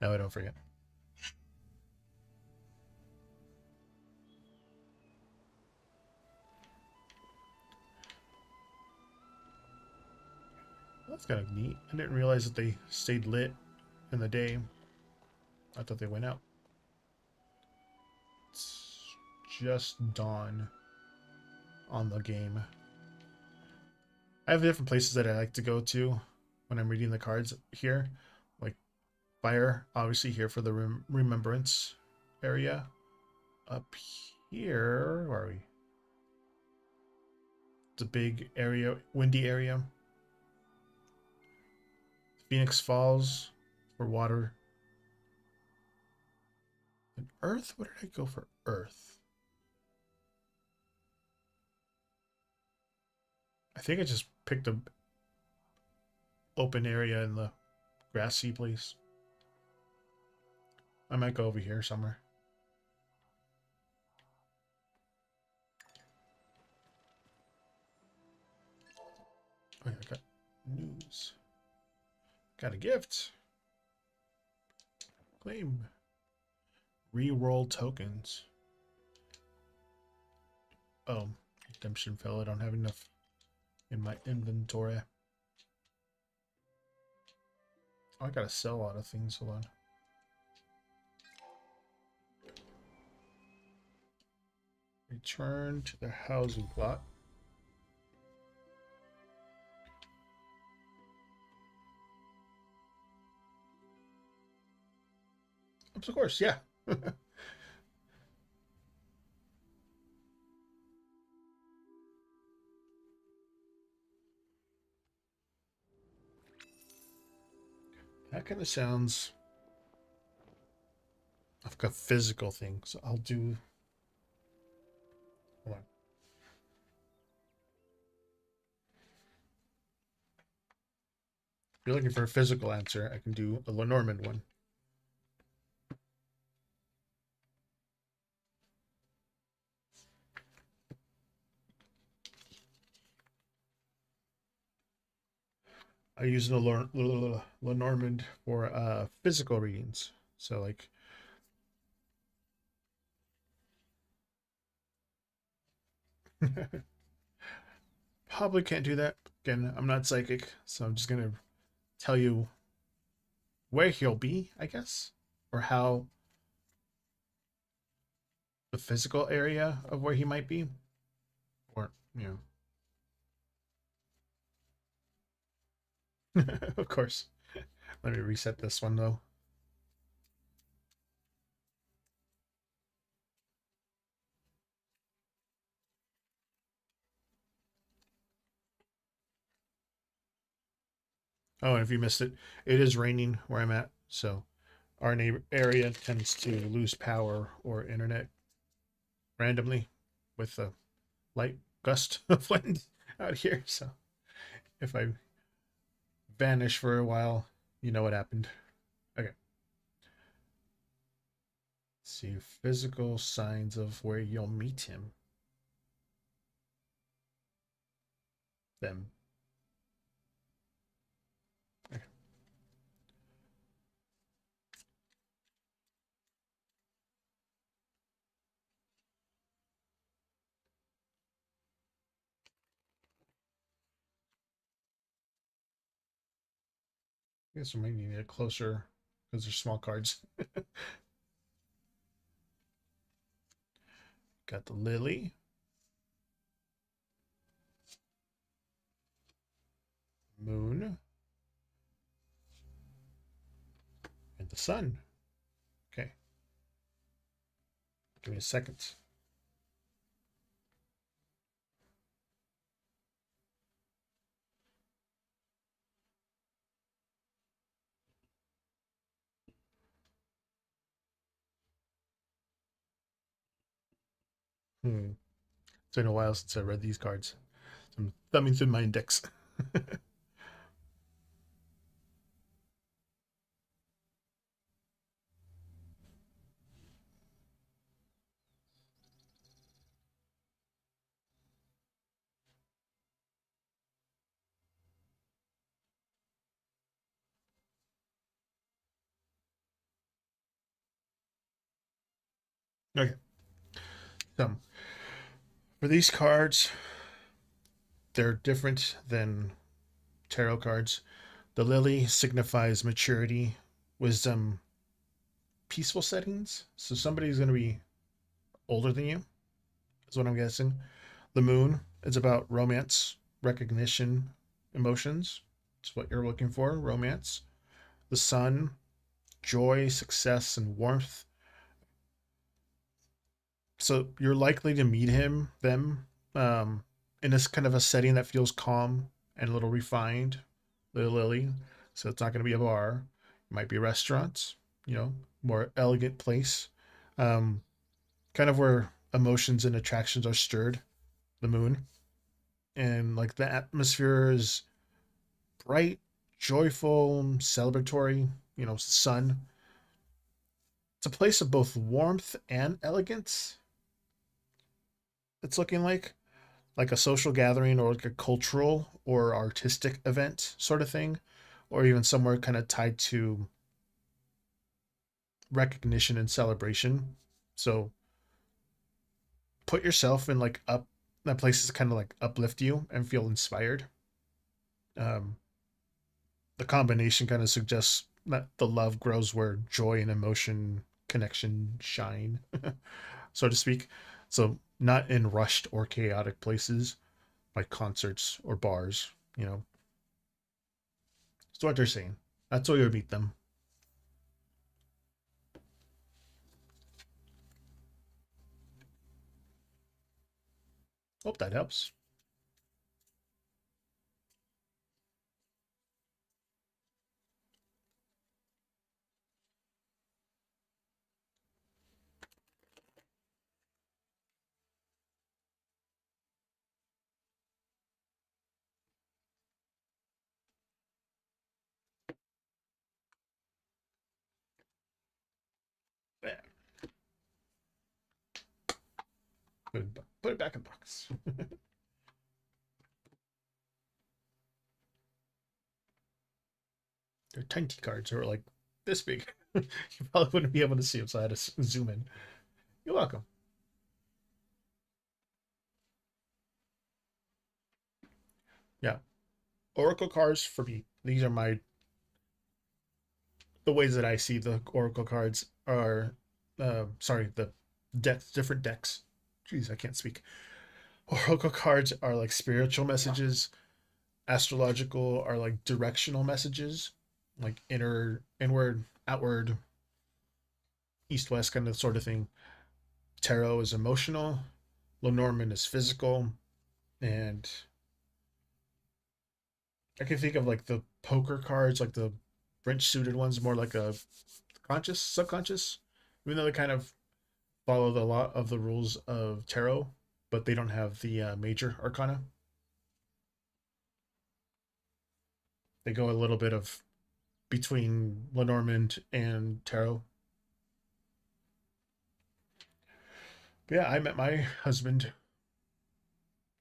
That way I don't forget. That's kind of neat. I didn't realize that they stayed lit in the day. I thought they went out. It's just dawn on the game. I have different places that I like to go to when I'm reading the cards here. Like fire, obviously here for the remembrance area. Up here, where are we? It's a big area, windy area. Phoenix Falls for water. And Earth? What did I go for Earth? I think I just picked a open area in the grassy place. I might go over here somewhere. Oh, yeah, I got news. Got a gift. Claim. Reroll tokens. Oh, redemption fell. I don't have enough in my inventory. Oh, I gotta sell a lot of things. Hold on. Return to the housing plot. Of course, yeah. That kind of sounds like a physical thing. So I'll do. Hold on. If you're looking for a physical answer, I can do a Lenormand one. I use the Lenormand for physical readings. So like probably can't do that. Again, I'm not psychic, so I'm just gonna tell you where he'll be, I guess, or how the physical area of where he might be, or of course. Let me reset this one though. Oh, and if you missed it, it is raining where I'm at, so our neighbor area tends to lose power or internet randomly with a light gust of wind out here. So if I vanish for a while, you know what happened. Okay. Let's see physical signs of where you'll meet him. Them. Okay. I guess we might need it closer because they're small cards. Got the lily, moon, and the sun. Okay. Give me a second. It's been a while since I read these cards. So I'm thumbing through my index. Okay. So for these cards, they're different than tarot cards. The lily signifies maturity, wisdom, peaceful settings. So somebody's going to be older than you, is what I'm guessing. The moon is about romance, recognition, emotions. It's what you're looking for, romance. The sun, joy, success, and warmth. So you're likely to meet um, in this kind of a setting that feels calm and a little refined, little Lily. So it's not going to be a bar. It might be a restaurant, more elegant place, um, kind of where emotions and attractions are stirred. The moon and like the atmosphere is bright, joyful, celebratory. Sun. It's a place of both warmth and elegance. It's looking like a social gathering or like a cultural or artistic event sort of thing, or even somewhere kind of tied to recognition and celebration. So put yourself in like up that place is kind of like uplift you and feel inspired. Um, the combination kind of suggests that the love grows where joy and emotion connection shine, so to speak. So not in rushed or chaotic places like concerts or bars, you know. That's what they're saying. That's where you would meet them. Hope that helps. Yeah. Put it back in the box. They're tiny cards, or like this big. You probably wouldn't be able to see them, so I had to zoom in. You're welcome. Yeah, Oracle cards for me. These are the ways that I see the Oracle cards are. Sorry, the decks, different decks. Jeez, I can't speak. Oracle cards are like spiritual messages. Astrological are like directional messages, like inward, outward, east, west kind of sort of thing. Tarot is emotional. Lenormand is physical, and I can think of like poker cards, like the French suited ones, more like a conscious, subconscious, even though they kind of follow the lot of the rules of tarot, but they don't have the major arcana. They go a little bit of between Lenormand and tarot. But yeah, I met my husband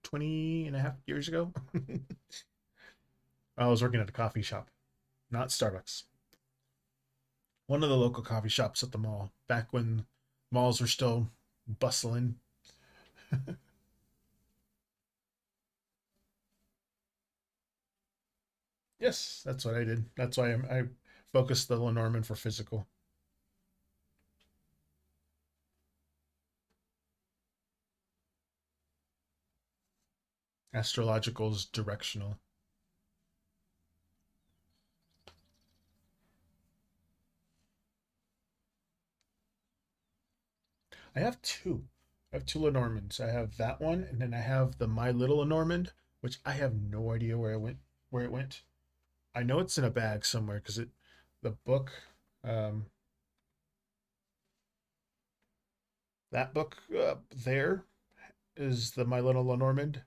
20 and a half years ago. I was working at a coffee shop, not Starbucks. One of the local coffee shops at the mall, back when malls were still bustling. Yes, that's what I did. That's why I focused the Lenormand for physical. Astrological is directional. I have two. I have two Lenormands. I have that one, and then I have the My Little Lenormand, which I have no idea where it went. Where it went. I know it's in a bag somewhere because the book, um, that book there is the My Little Lenormand.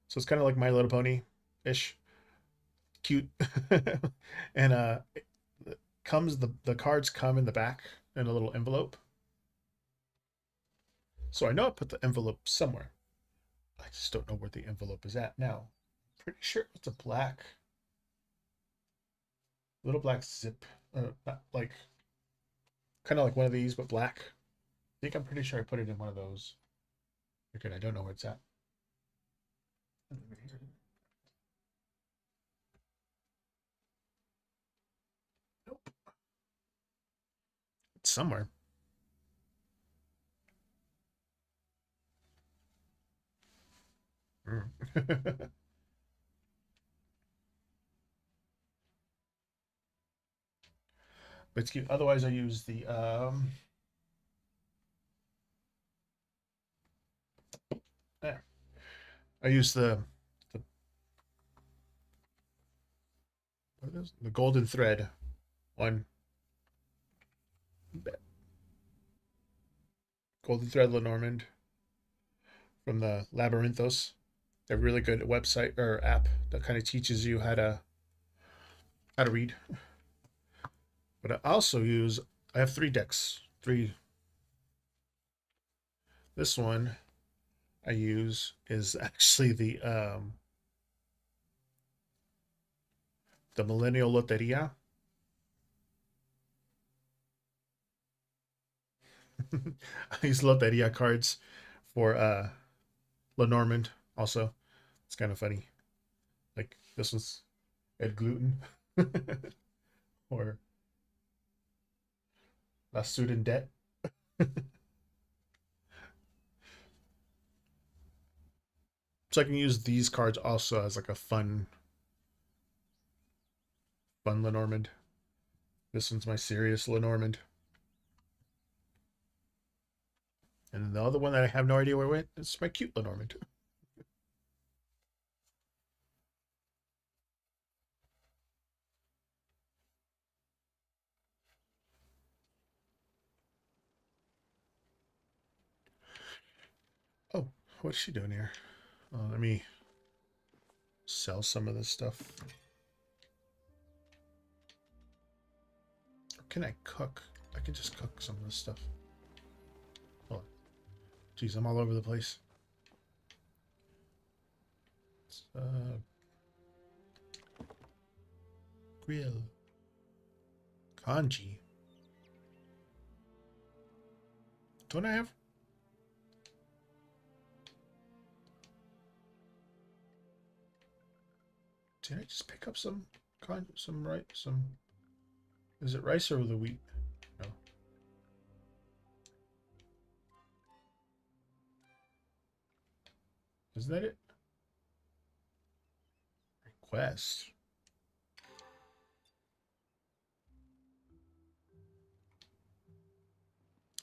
So it's kind of like My Little Pony ish, cute, and comes the cards come in the back in a little envelope. So I know I put the envelope somewhere. I just don't know where the envelope is at now. Pretty sure it's a black, little black zip, like kind of like one of these, but black. I think I'm pretty sure I put it in one of those. Okay, I don't know where it's at. Nope, it's somewhere. Mm. But it's cute. Otherwise, I use the there. I use the what is the golden thread one, golden thread Lenormand from the Labyrinthos. They're a really good website or app that kind of teaches you how to read. But I also use I have three decks. Three. This one I use is actually the Millennial Loteria. I use Loteria cards for Lenormand also. It's kind of funny. Like this one's Ed Gluten or La Student Debt. So I can use these cards also as like a fun Lenormand. This one's my serious Lenormand. And then the other one that I have no idea where it went is my cute Lenormand. Oh, what's she doing here? Let me sell some of this stuff. Or can I cook? I can just cook some of this stuff. Oh, geez, I'm all over the place. Grill. Kanji. Don't I have? Did I just pick up some right some? Is it rice or the wheat? No. Isn't that it? Request.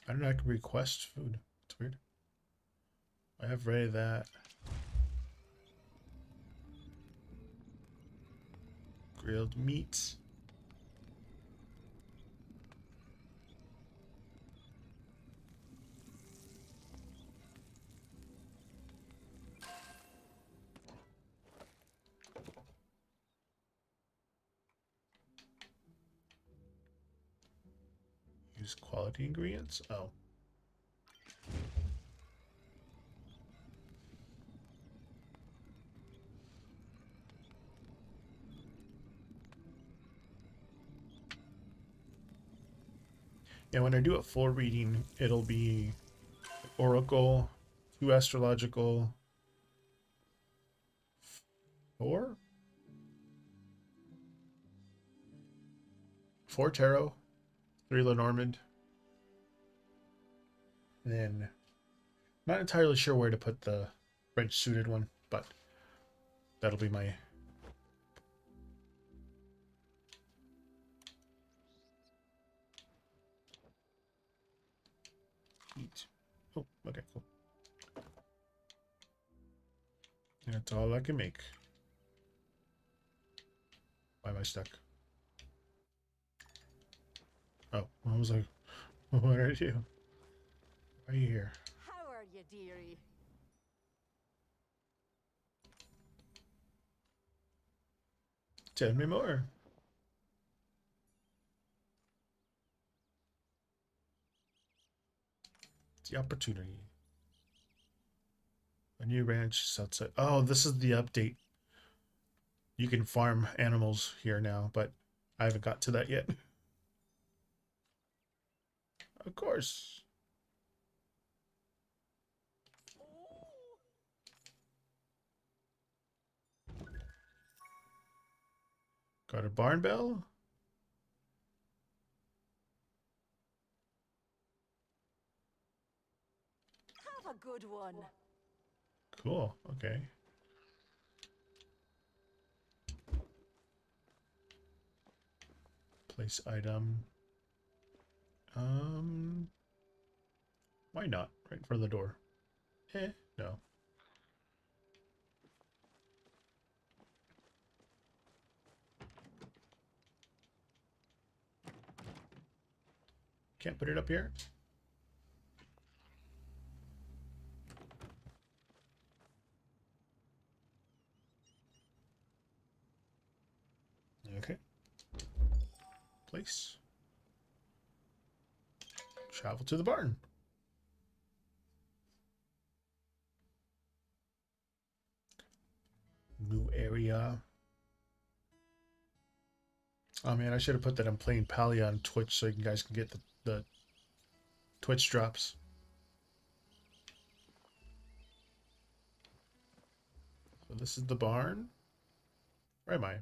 I don't know. I can request food. It's weird. I have ready that. Grilled meat. Use quality ingredients. Oh. Yeah, when I do a full reading, it'll be Oracle, 2 Astrological, 4? 4 Tarot, 3 Lenormand. And then, not entirely sure where to put the red suited one, but that'll be my... Eat. Oh, okay, cool. That's all I can make. Why am I stuck? Oh, I was like, what are you? Why are you here? How are you, dearie? Tell me more. It's the opportunity. A new ranch is outside. Oh, this is the update. You can farm animals here now, but I haven't got to that yet. Of course. Got a barn bell. Have a good one. Cool. Okay. Place item. Why not? Right in front of the door. No. Can't put it up here. Okay. Place. Travel to the barn. New area. Oh man, I should have put that I'm playing Palia on Twitch so you guys can get the Twitch drops. So this is the barn. Where am I?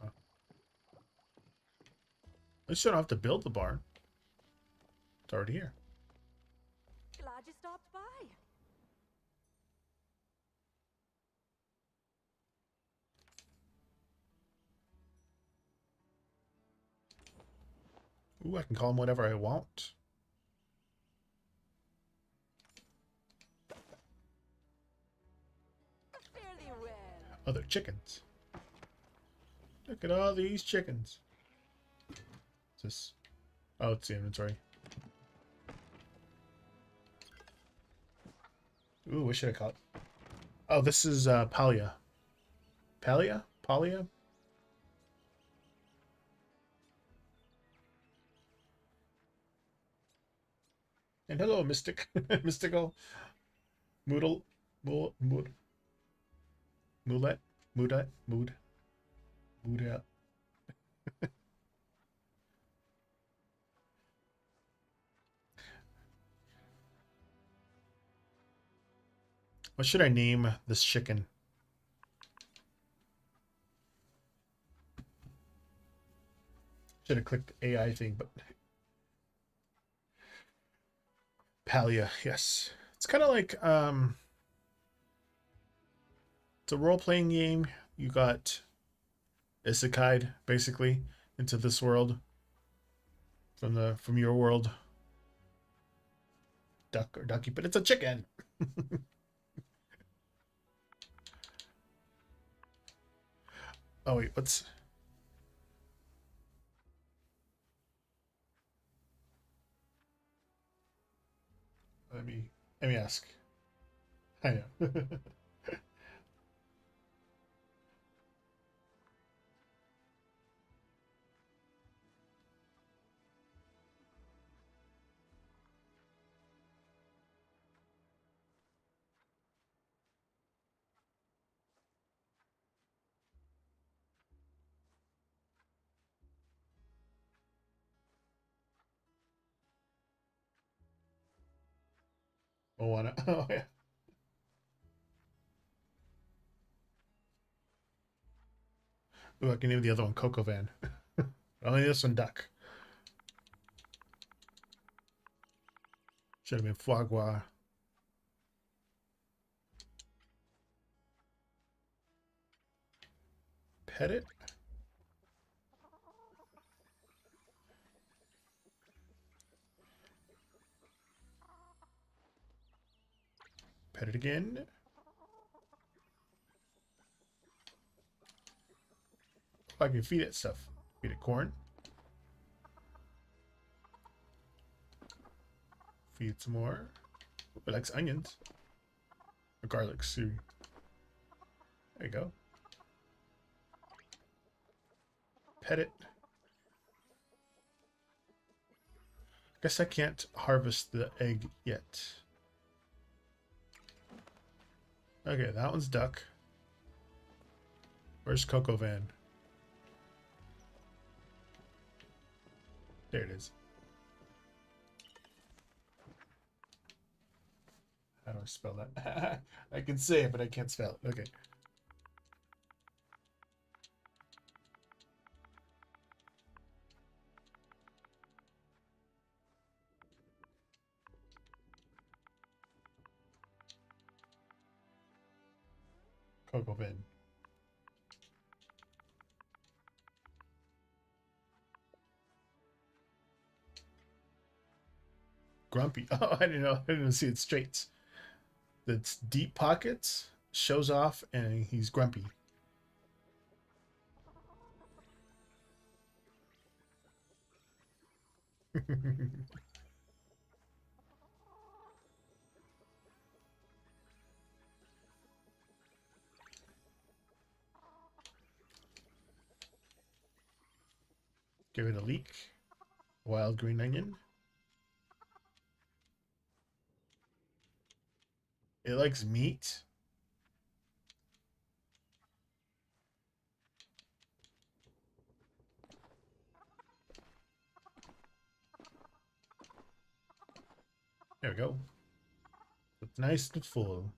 Oh. At least you don't have to build the barn. It's already here. Glad you stopped by. Ooh, I can call them whatever I want. Fairly well. Oh, they're chickens. Look at all these chickens. Is this? Oh, it's the inventory. Ooh, what should I call it? Oh, this is Palia. Palia? Palia? And hello, Mystic. Mystical. Moodle. Mood. Moolet. Moodet. Mood. Moodet. What should I name this chicken? Should have clicked the AI thing, but Palia, yes. It's kind of like it's a role-playing game. You got isekai basically into this world from your world. duck or ducky, but it's a chicken. Oh wait, what's? Let me ask. I know. Moana. Oh yeah. Ooh, I can name the other one Coco Van. Only this one duck. Should have been foie gras. Pet it. Pet it again. Oh, I can feed it stuff. Feed it corn. Feed some more. It likes onions. Or garlic stew. There you go. Pet it. Guess I can't harvest the egg yet. Okay, that one's duck. Where's Coco Van? There it is. How do I spell that? I can say it, but I can't spell it. Okay. Coco Van. Grumpy. Oh, I didn't know. I didn't see it straight. That's deep pockets, shows off, and he's grumpy. Give it a leek. Wild green onion. It likes meat. There we go. It's nice and full.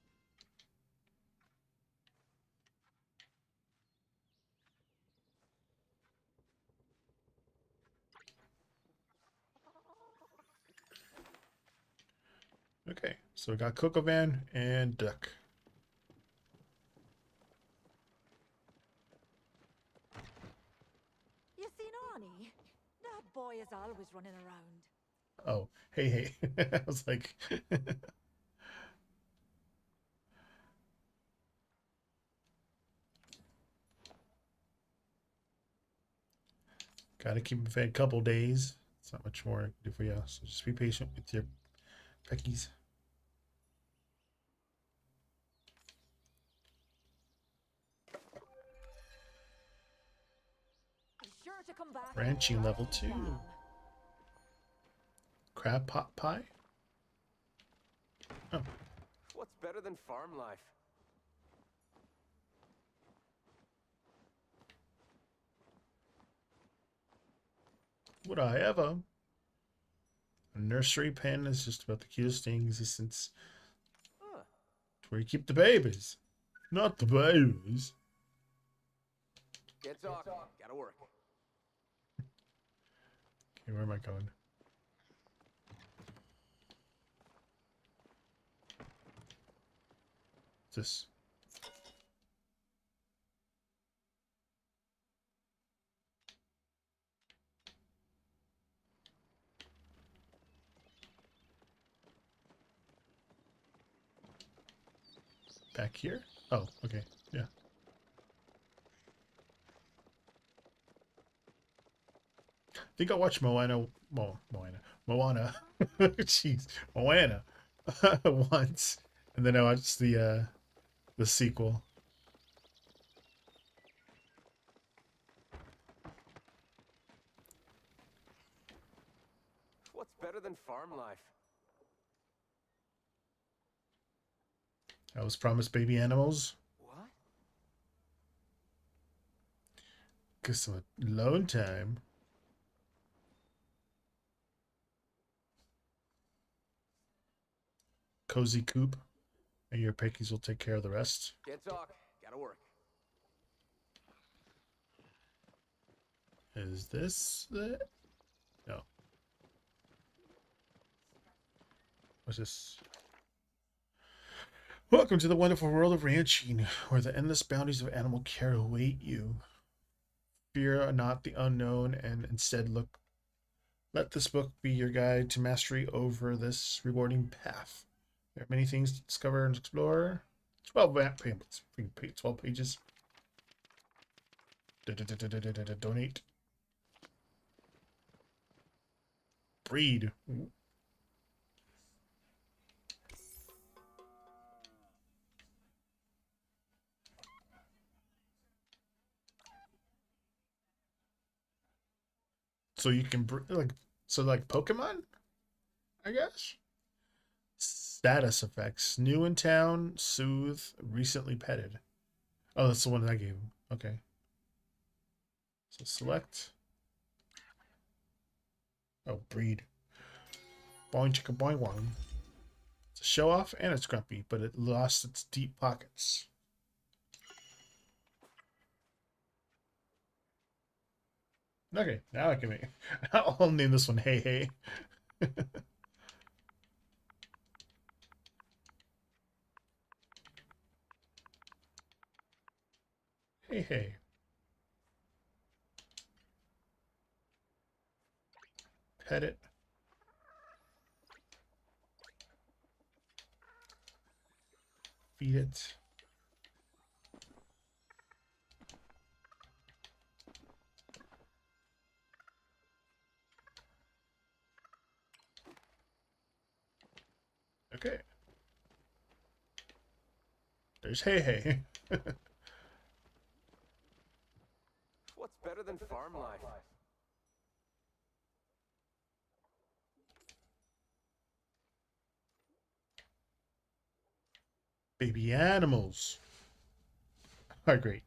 Okay, so we got Coco Van and duck. You seen Arnie? That boy is always running around. Oh, hey, hey. I was like, gotta keep them fed a couple days. It's not much more I can do for you. So just be patient with your peckies. Be sure to come back. Ranching level 2. Now. Crab pot pie. Oh, What's better than farm life? would I ever? A nursery pen is just about the cutest thing in existence. Huh. It's where you keep the babies. Not the babies. Get talking. Gotta work. Okay, where am I going? This. Back here? Oh, okay. Yeah. I think I watched Moana. Jeez. Moana. Once. And then I watched the sequel. What's better than farm life? I was promised baby animals. What? Cause some alone time. Cozy coop. And your pickies will take care of the rest. Can't talk. Gotta work. Is this the... No. What's this? Welcome to the wonderful world of ranching, where the endless bounties of animal care await you. Fear not the unknown, and instead let this book be your guide to mastery over this rewarding path. There are many things to discover and explore. 12 pamphlets. 12 pages. Donate. Breed. So you can like Pokemon, I guess. Status effects: new in town, soothe, recently petted. Oh, that's the one that I gave him. Okay. So select. Oh, breed. Boing chicka boing boing. It's a show off and it's grumpy, but it lost its deep pockets. Okay, now I can make. I'll name this one Hey Hey. Hey Hey. Pet it. Feed it. Okay. There's Hey Hey. What's better than farm life? Baby animals are great.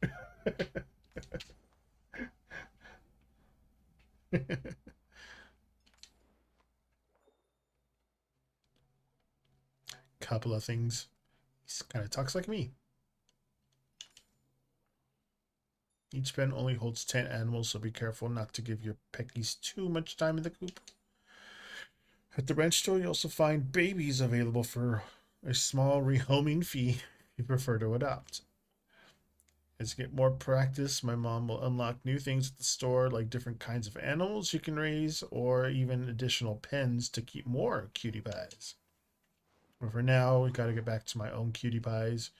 Couple of things. He kind of talks like me. Each pen only holds 10 animals, so be careful not to give your peckies too much time in the coop. At the ranch store, you also find babies available for a small rehoming fee if you prefer to adopt. As you get more practice, my mom will unlock new things at the store, like different kinds of animals you can raise, or even additional pens to keep more cutie pies. But for now, we gotta get back to my own cutie pies.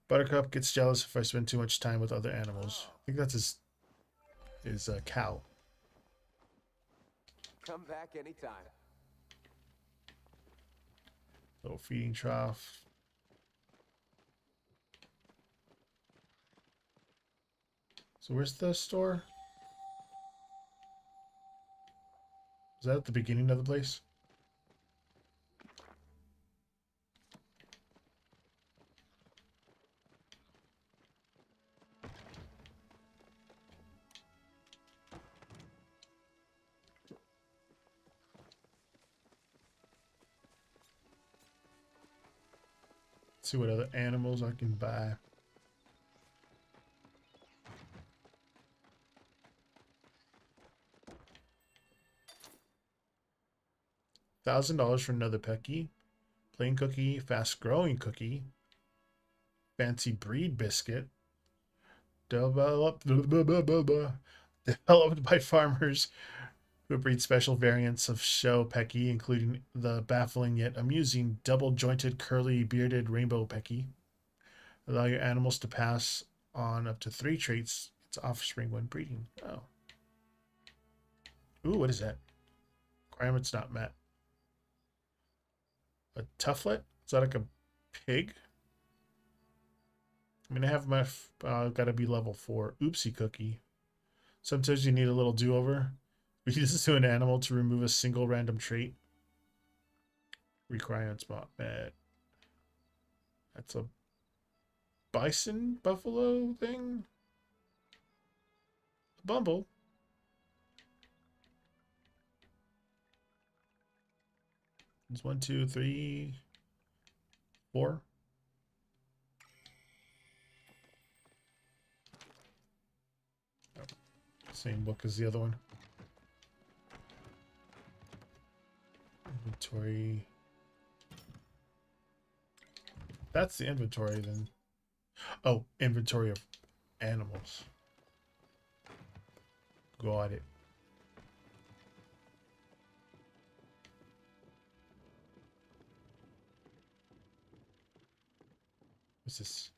Buttercup gets jealous if I spend too much time with other animals. I think that's his cow. Come back anytime. Little feeding trough. So where's the store? Is that at the beginning of the place? Let's see what other animals I can buy. $1,000 for another Pecky. Plain cookie, fast growing cookie. Fancy breed biscuit. Developed by farmers who breed special variants of show Pecky, including the baffling yet amusing double jointed curly bearded rainbow Pecky. Allow your animals to pass on up to 3 traits its offspring when breeding. Oh. Ooh, what is that? Requirements not met. A tufflet? Is that like a pig? I'm gonna have my gotta be level 4. Oopsie cookie. Sometimes you need a little do-over. We use this to an animal to remove a single random trait. Requirements not met. That's a bison buffalo thing. A bumble. It's 1, 2, 3, 4. Oh, same book as the other one. Inventory. That's the inventory then. Oh, inventory of animals. Got it. What's this?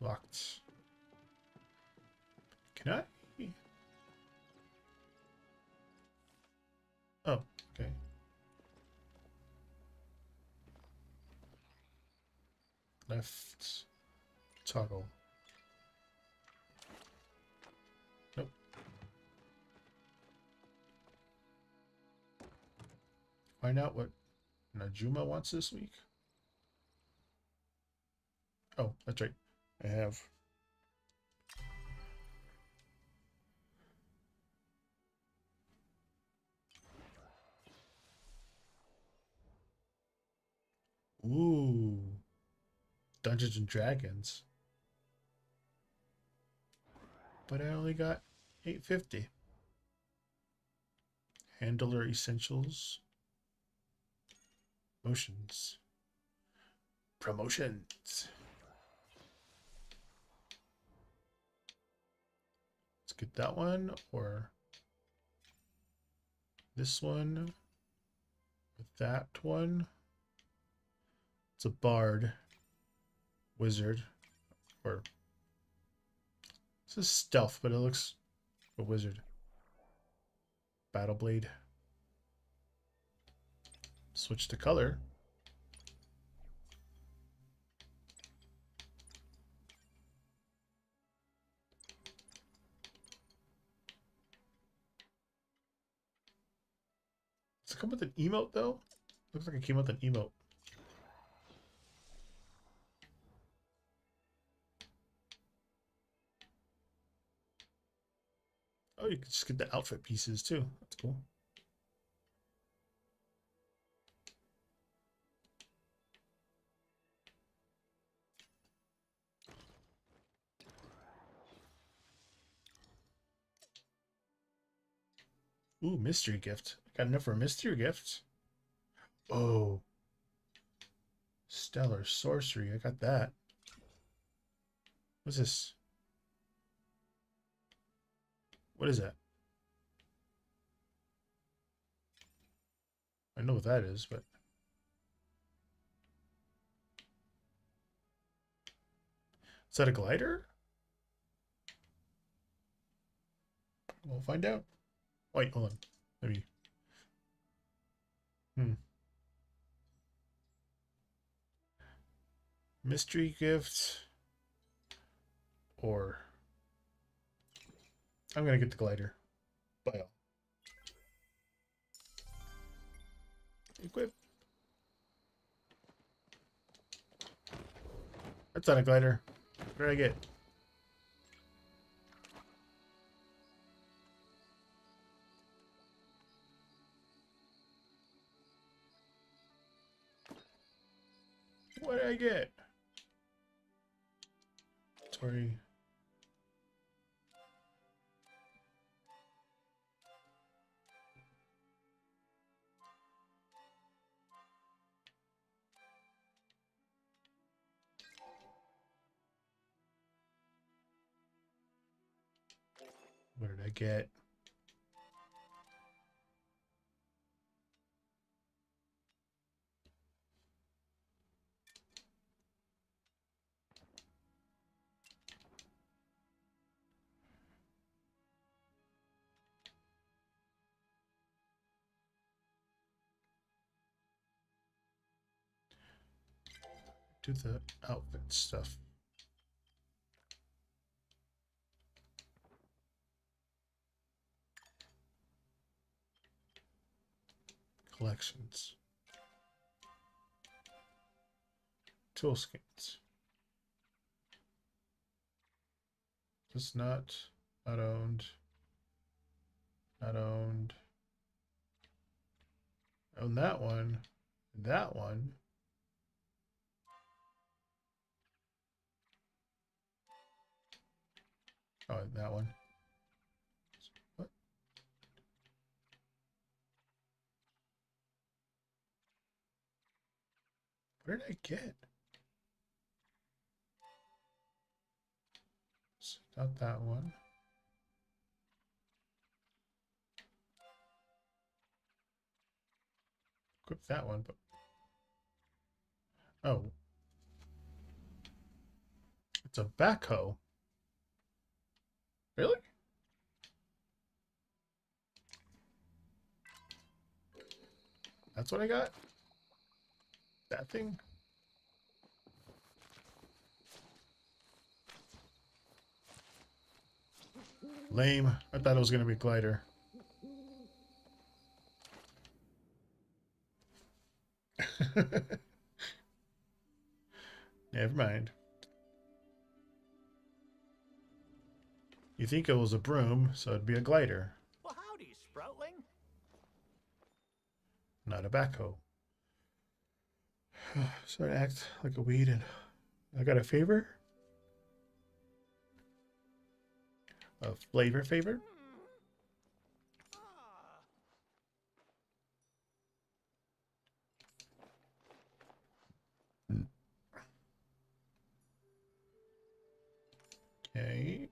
Locked. Can I? Oh, okay. Left toggle. Nope. Find out what Najuma wants this week. Oh, that's right. I have. Ooh. Dungeons and Dragons. But I only got 850. Handler Essentials. Motions. Promotions. Let's get that one or this one with that one. It's a bard, wizard, or this is stealth, but it looks a wizard. Battle blade. Switch to color. Does it come with an emote though? Looks like it came with an emote. Oh, you can just get the outfit pieces too. That's cool. Ooh, mystery gift. Got enough for a mystery gift. Oh, stellar sorcery. I got that. What's this? What is that? I know what that is, but is that a glider? We'll find out. Wait, hold on. Maybe. Mystery gift. Or I'm gonna get the glider. Bye all. Equip. That's not a glider. What did I get? What did I get? Sorry. What did I get? do the outfit stuff. Collections. Tool skins. This not owned. Not owned. Own that one. That one. Oh, that one. What? What did I get? It's not that one. Equip that one, but oh, it's a backhoe. Really? That's what I got? That thing? Lame. I thought it was going to be a glider. Never mind. You think it was a broom, so it'd be a glider, Well, howdy, Sproutling. not a backhoe. So I act like a weed and I got a favor? A flavor favor? Okay.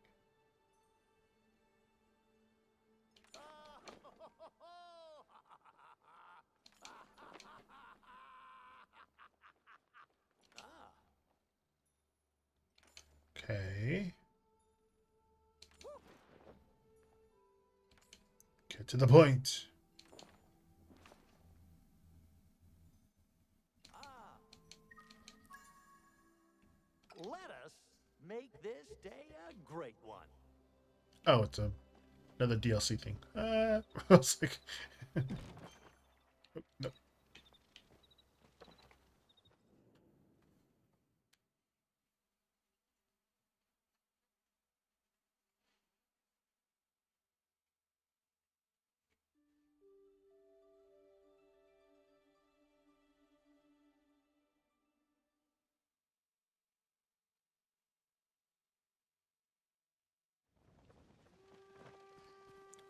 Okay. Get to the point. Let us make this day a great one. Oh, it's another DLC thing. I was like, no.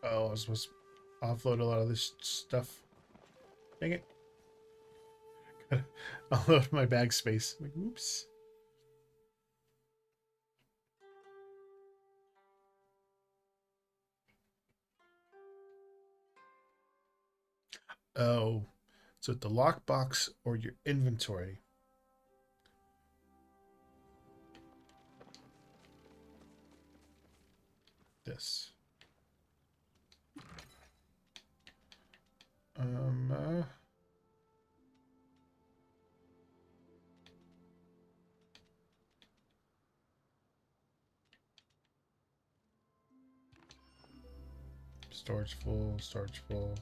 Oh, I was supposed to offload a lot of this stuff. Dang it. Gotta offload my bag space. Like, oops. Oh, so the lockbox or your inventory. This. Um, uh, Storage full, storage full.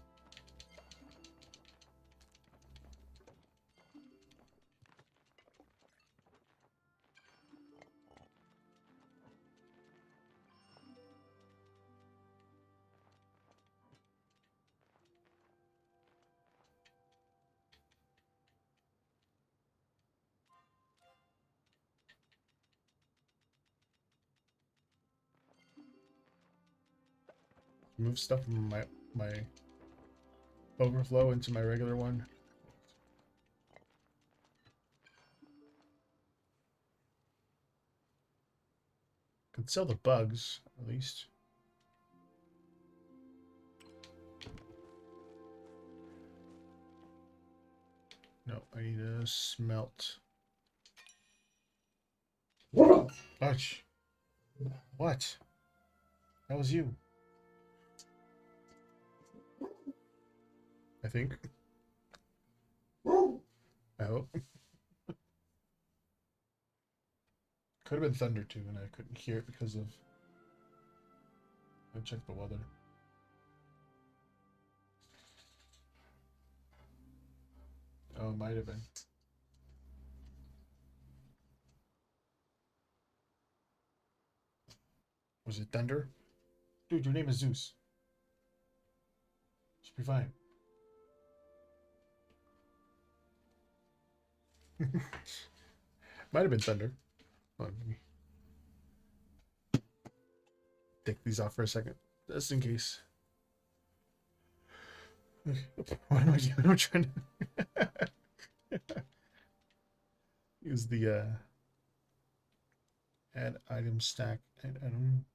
Move stuff from my overflow into my regular one. Could sell the bugs, at least. No, I need to smelt. Ouch. What? That was you. I think. I hope. Could have been thunder too, and I couldn't hear it because of. I checked the weather. Oh, it might have been. Was it thunder? Dude, your name is Zeus. Should be fine. Might have been thunder. Hold on, let me take these off for a second, just in case. What am I doing? I'm trying to use the add item stack. Add item.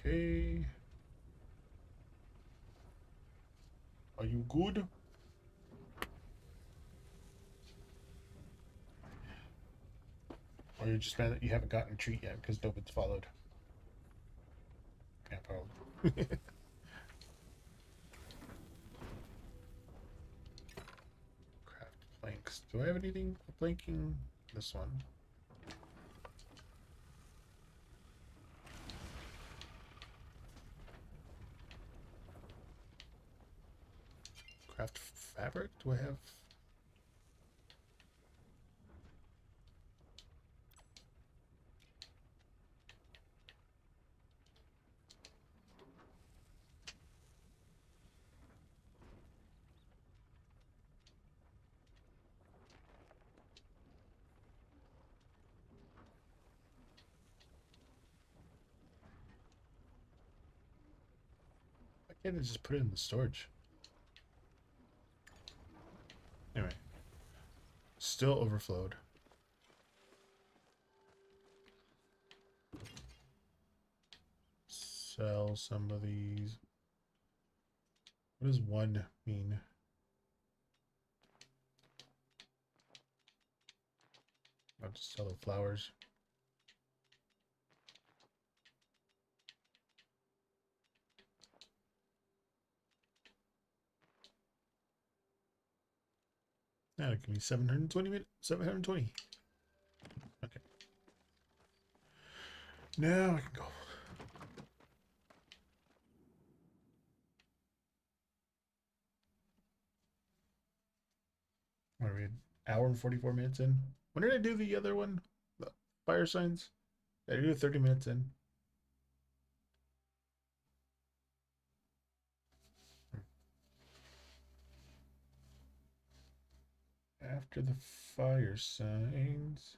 Okay. Are you good? Or you're just mad that you haven't gotten a treat yet because nobody's followed? Yeah, probably. Craft planks. Do I have anything for planking? This one. Craft fabric? Do I have? Why can't I just put it in the storage? Anyway. Still overflowed. Sell some of these. What does one mean? I'll just sell the flowers. That'll give me 720 minutes. 720. Okay. Now I can go. What are we? An hour and 44 minutes in. When did I do the other one? The fire signs? Did I do it 30 minutes in? After the fire signs.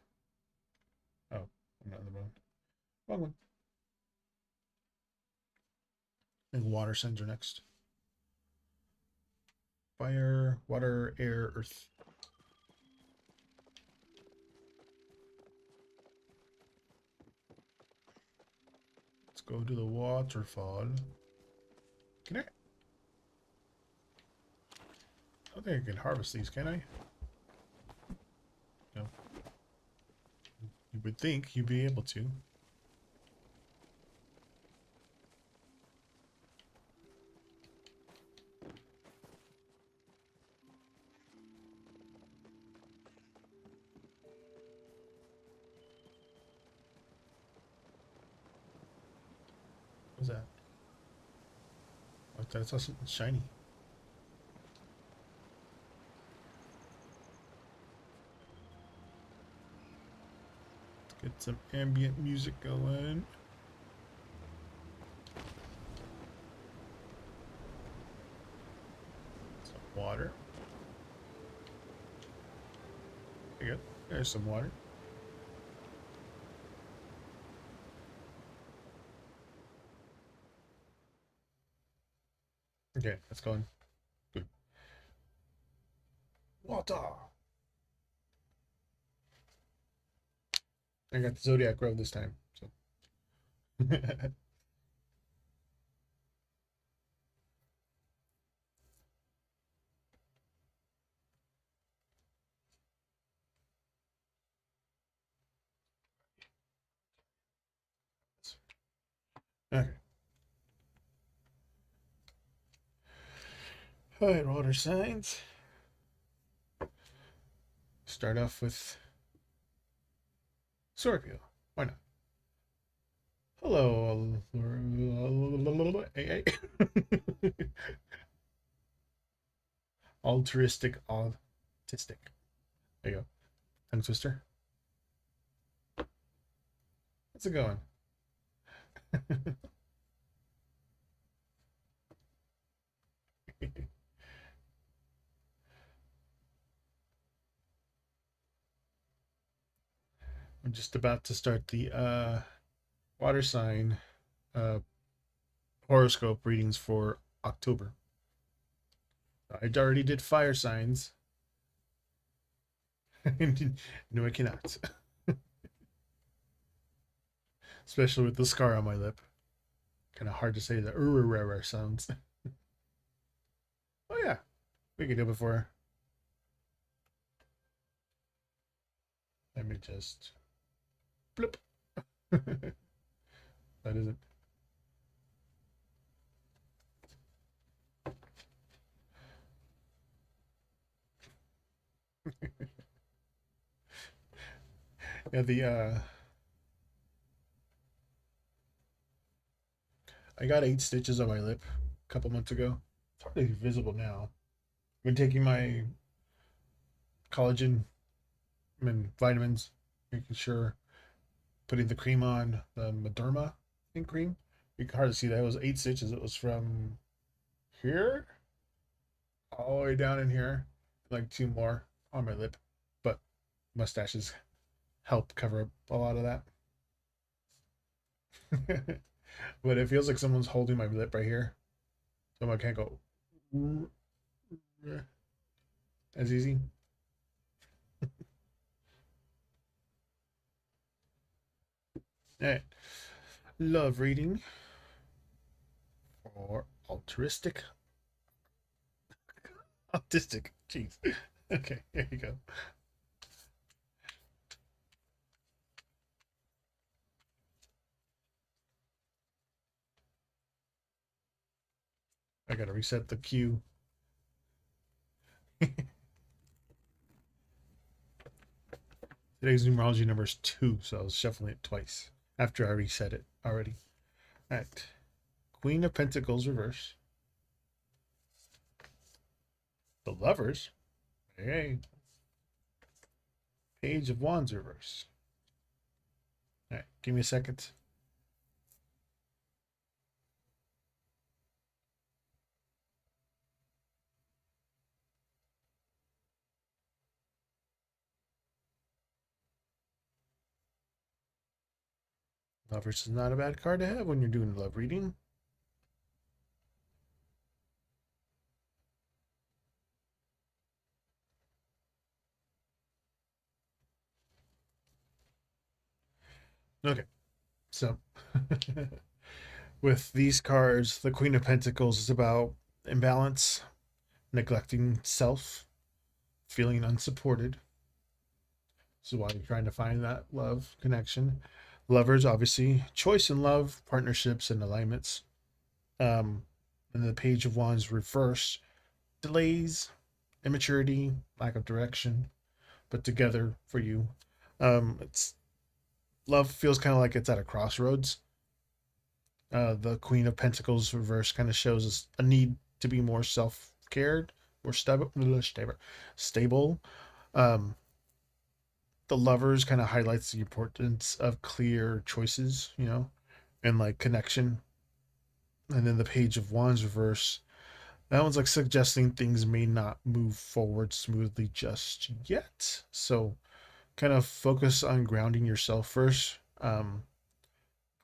Oh, I'm not in the wrong. Wrong one. I think water signs are next. Fire, water, air, earth. Let's go to the waterfall. Can I? I don't think I can harvest these, can I? No. You would think you'd be able to. What's that? Oh, I saw something shiny. Let's get some ambient music going. Some water. There you go. There's some water. Okay, that's going. Good. Water. I got the Zodiac Grove this time. So. Okay. All right, water signs. Start off with Scorpio. Why not? Hello, AA. Altruistic, autistic. There you go. Tongue twister. How's it going? I'm just about to start the water sign uh horoscope readings for October. I already did fire signs. No, I cannot. Especially with the scar on my lip. Kind of hard to say the sounds. Oh yeah, we can do it before. Let me just blip. That isn't. Yeah, the I got 8 stitches on my lip a couple months ago. It's hardly visible now. I've been taking my collagen and vitamins, making sure putting the cream on, the Mederma ink cream. You can hardly see that. It was 8 stitches. It was from here all the way down in here, like 2 more on my lip. But mustaches help cover up a lot of that. But it feels like someone's holding my lip right here. So I can't go as easy. All right. Love reading for altruistic autistic. Jeez. Okay, here you go. I gotta reset the queue. Today's numerology number is 2, so I was shuffling it twice after I reset it already. All right. Queen of Pentacles reverse. The Lovers. Okay. Page of Wands reverse. All right, give me a second. Lovers is not a bad card to have when you're doing love reading. Okay, so with these cards, the Queen of Pentacles is about imbalance, neglecting self, feeling unsupported. This is why you're trying to find that love connection. Lovers, obviously, choice in love, partnerships, and alignments. And the Page of Wands reverse, delays, immaturity, lack of direction, but together for you. It's love feels kind of like it's at a crossroads. The Queen of Pentacles reverse kind of shows us a need to be more self-cared, more stable. Um, the Lovers kind of highlights the importance of clear choices, and like connection. And then the Page of Wands reverse, that one's like suggesting things may not move forward smoothly just yet. So kind of focus on grounding yourself first.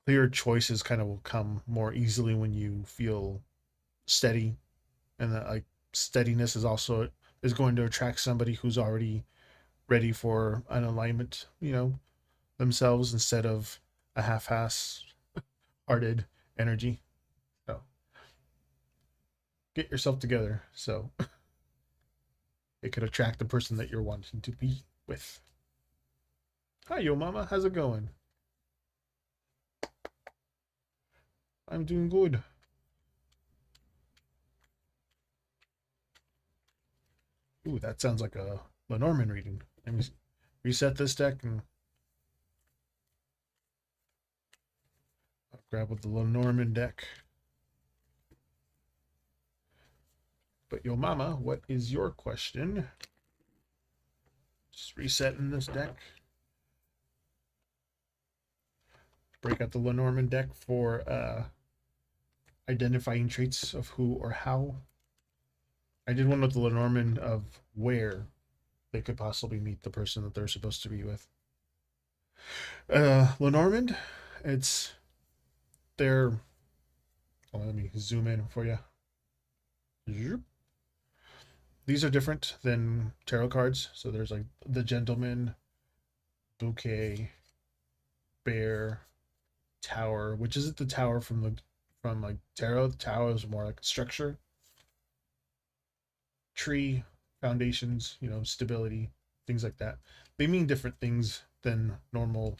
Clear choices kind of will come more easily when you feel steady, and that like steadiness is going to attract somebody who's already ready for an alignment, themselves, instead of a half-ass hearted energy. So get yourself together so it could attract the person that you're wanting to be with. Hi, yo mama, how's it going? I'm doing good. Ooh, that sounds like a Lenormand reading. Let me reset this deck and I'll grab with the Lenormand deck. But yo mama, what is your question? Just resetting this deck. Break out the Lenormand deck for identifying traits of who or how. I did one with the Lenormand of where they could possibly meet the person that they're supposed to be with. Lenormand, it's their. Oh, let me zoom in for you. These are different than tarot cards. So there's like the Gentleman, Bouquet, Bear, Tower, which isn't the tower from like tarot. The tower is more like structure, tree, foundations, stability, things like that. They mean different things than normal,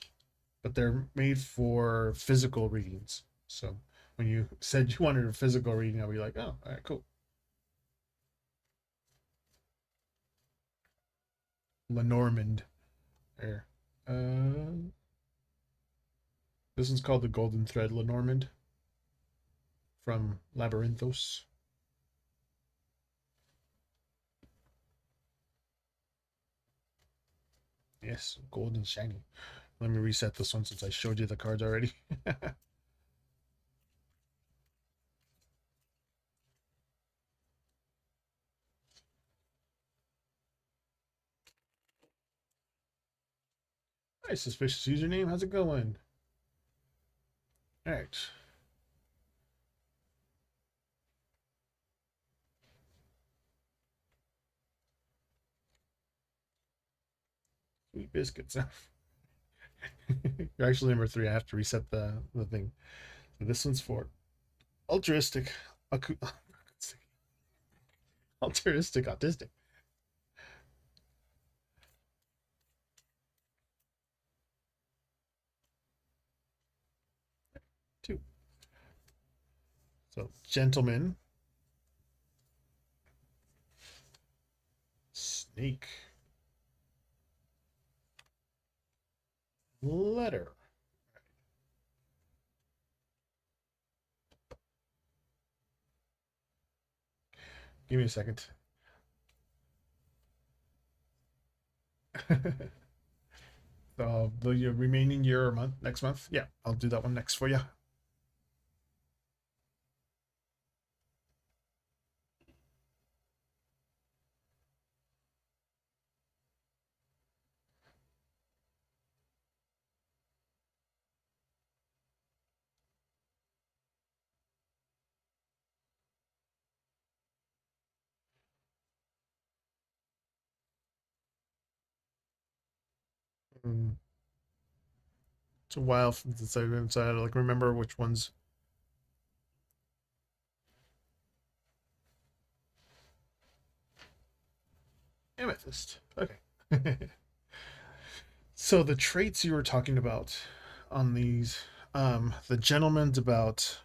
but they're made for physical readings. So when you said you wanted a physical reading, I'll be like, oh, all right, cool. Lenormand. There. This one's called the Golden Thread Lenormand from Labyrinthos. Yes, gold and shiny. Let me reset this one since I showed you the cards already. Hi, suspicious username. How's it going? All right. Sweet biscuits. You're actually number 3. I have to reset the thing. So this one's for altruistic, altruistic autistic. 2. So gentleman, snake, letter. Give me a second. The remaining year or month next month. Yeah, I'll do that one next for you. Mm, it's a while since I've been inside. I like remember which ones. Amethyst. Okay. So the traits you were talking about on these, the gentleman's about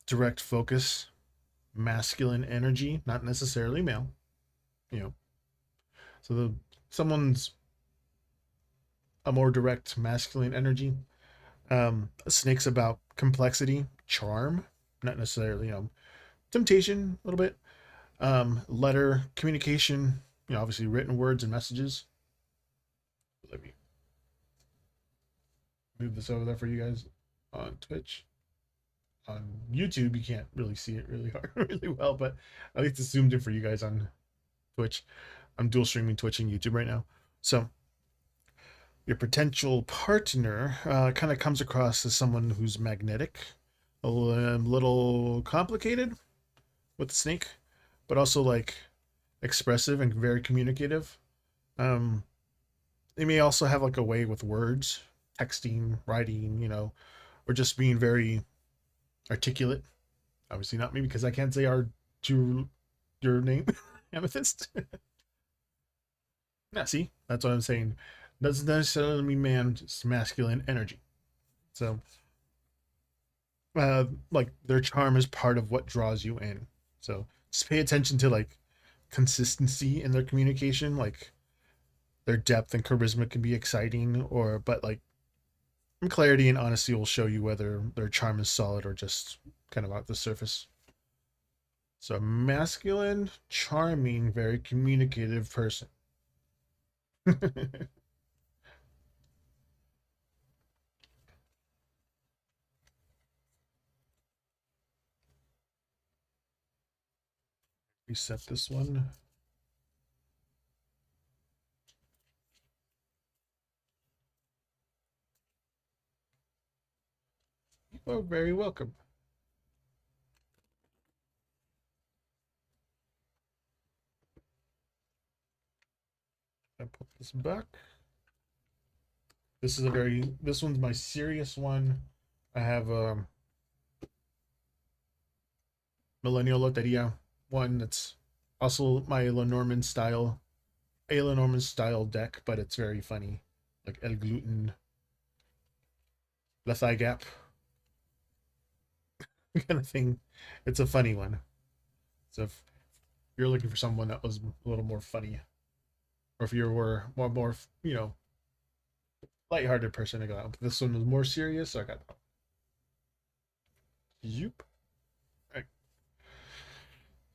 direct focus, masculine energy, not necessarily male. You know, so the someone's a more direct masculine energy. A snake's about complexity, charm, not necessarily temptation a little bit. Letter communication, obviously written words and messages. Let me move this over there for you guys on Twitch. On YouTube, you can't really see it really hard, really well, but at least it's zoomed in for you guys on Twitch. I'm dual streaming Twitch and YouTube right now. So your potential partner kind of comes across as someone who's magnetic, a little complicated with the snake, but also like expressive and very communicative. Um, they may also have like a way with words, texting, writing, or just being very articulate. Obviously not me because I can't say your name, Amethyst. Yeah, see, that's what I'm saying. Doesn't necessarily mean man, just masculine energy. So, like their charm is part of what draws you in. So just pay attention to like consistency in their communication. Like their depth and charisma can be exciting, or but like clarity and honesty will show you whether their charm is solid or just kind of out the surface. So masculine, charming, very communicative person. Reset this one. You are very welcome. I put this back. This one's my serious one. I have Millennial Loteria one that's also my Lenormand style deck, but it's very funny. Like El Gluten, La Thigh Gap kind of thing. It's a funny one. So if you're looking for someone that was a little more funny, or if you were more lighthearted person, I got this one was more serious, so I got that. Yoop. Right.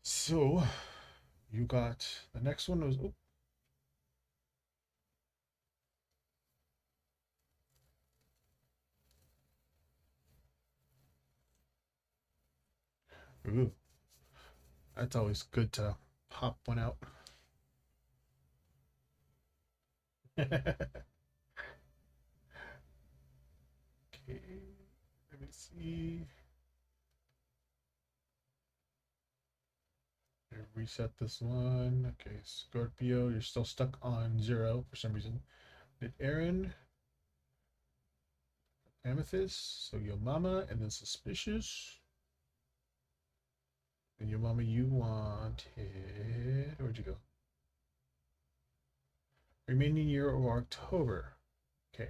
So you got the next one was ooh, that's always good to pop one out. Okay, let me see. Reset this one. Okay, Scorpio, you're still stuck on 0 for some reason. Did Aaron Amethyst? So your mama and then suspicious. And your mama, you wanted. Where'd you go? Remaining year of October. Okay.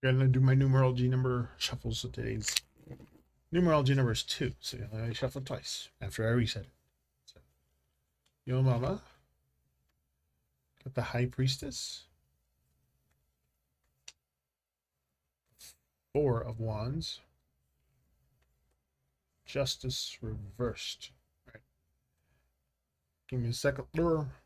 I'm gonna do my numerology number shuffles. So today's numerology number is 2. So I shuffle twice after I reset it. So, yo mama. Got the High Priestess. 4 of Wands. Justice reversed. All right. Give me a second. 4.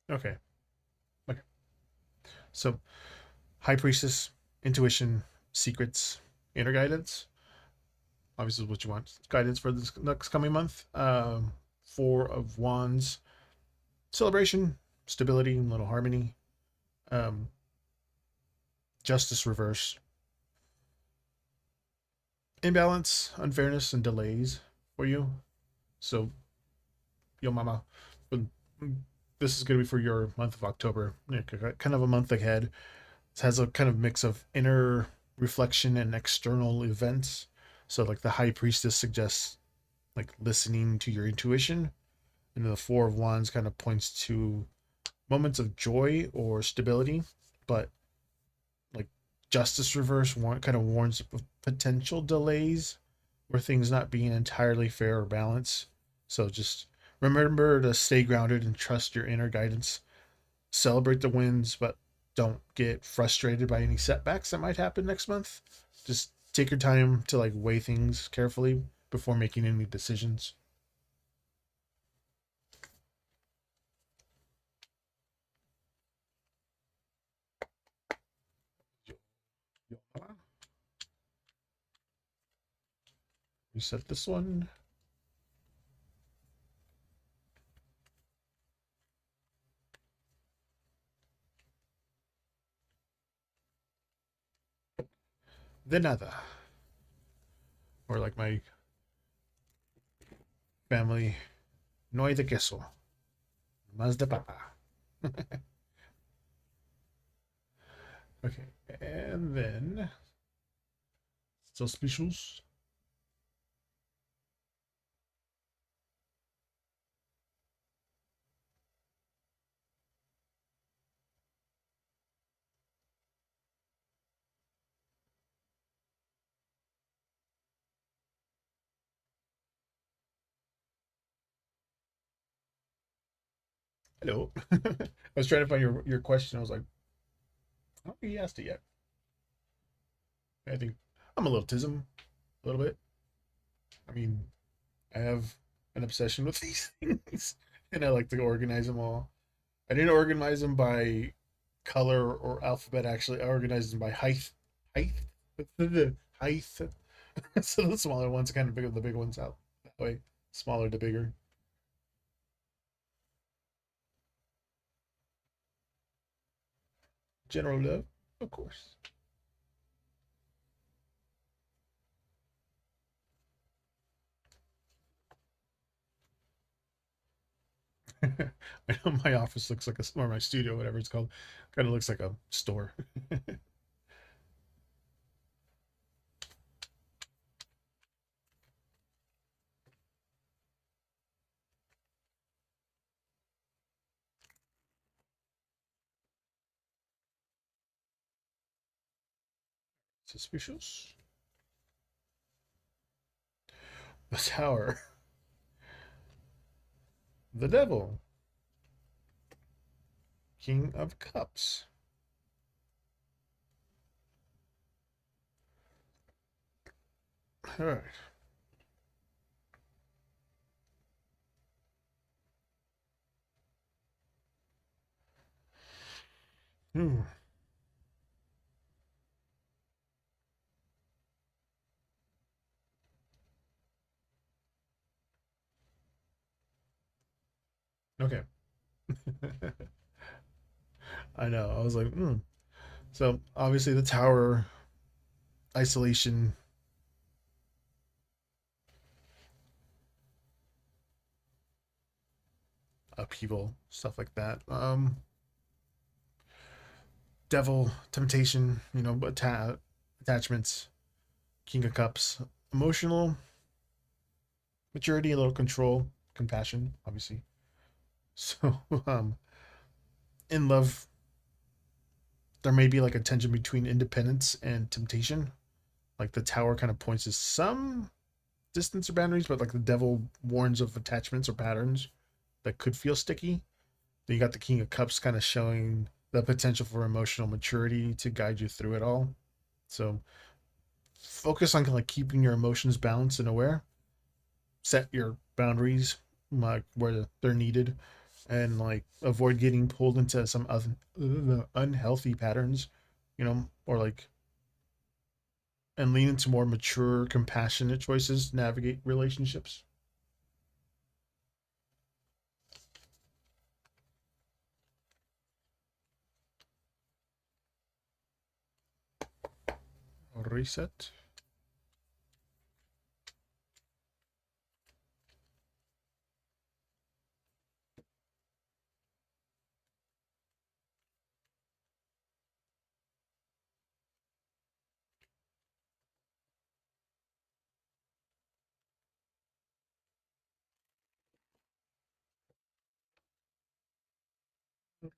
Okay. Okay. So, High Priestess, intuition, secrets, inner guidance. Obviously, is what you want. Guidance for this next coming month. 4 of Wands, celebration, stability, little harmony. Um, Justice reverse, imbalance, unfairness, and delays for you. So, yo, mama, this is going to be for your month of October, kind of a month ahead. It has a kind of mix of inner reflection and external events. So, like the High Priestess suggests, like listening to your intuition, and the 4 of Wands kind of points to moments of joy or stability, but like Justice reverse kind of warns of potential delays or things not being entirely fair or balanced. So just remember to stay grounded and trust your inner guidance. Celebrate the wins, but don't get frustrated by any setbacks that might happen next month. Just take your time to like weigh things carefully before making any decisions. Reset this one. De nada. Or like my family, no hay de queso, más de papa. Okay, and then still specials. Hello. I was trying to find your question. I was like, I don't think he asked it yet. I think I'm a little tism, a little bit. I mean, I have an obsession with these things, and I like to organize them all. I didn't organize them by color or alphabet. Actually, I organized them by height. Height. Height. So the smaller ones kind of bigger, the big ones out that way. Smaller to bigger. General love, of course. I know my office looks like or my studio, whatever it's called, kind of looks like a store. Suspicious. The tower. The devil. King of Cups. All right. Hmm. Okay. I know. I was like, hmm. So obviously the tower, isolation, upheaval, stuff like that. Devil, temptation, attachments, King of Cups, emotional maturity, a little control, compassion, obviously. So, in love, there may be like a tension between independence and temptation. Like the tower kind of points to some distance or boundaries, but like the devil warns of attachments or patterns that could feel sticky. Then you got the King of Cups kind of showing the potential for emotional maturity to guide you through it all. So focus on like keeping your emotions balanced and aware. Set your boundaries like where they're needed, and like avoid getting pulled into some unhealthy patterns, or like and lean into more mature, compassionate choices to navigate relationships. Reset.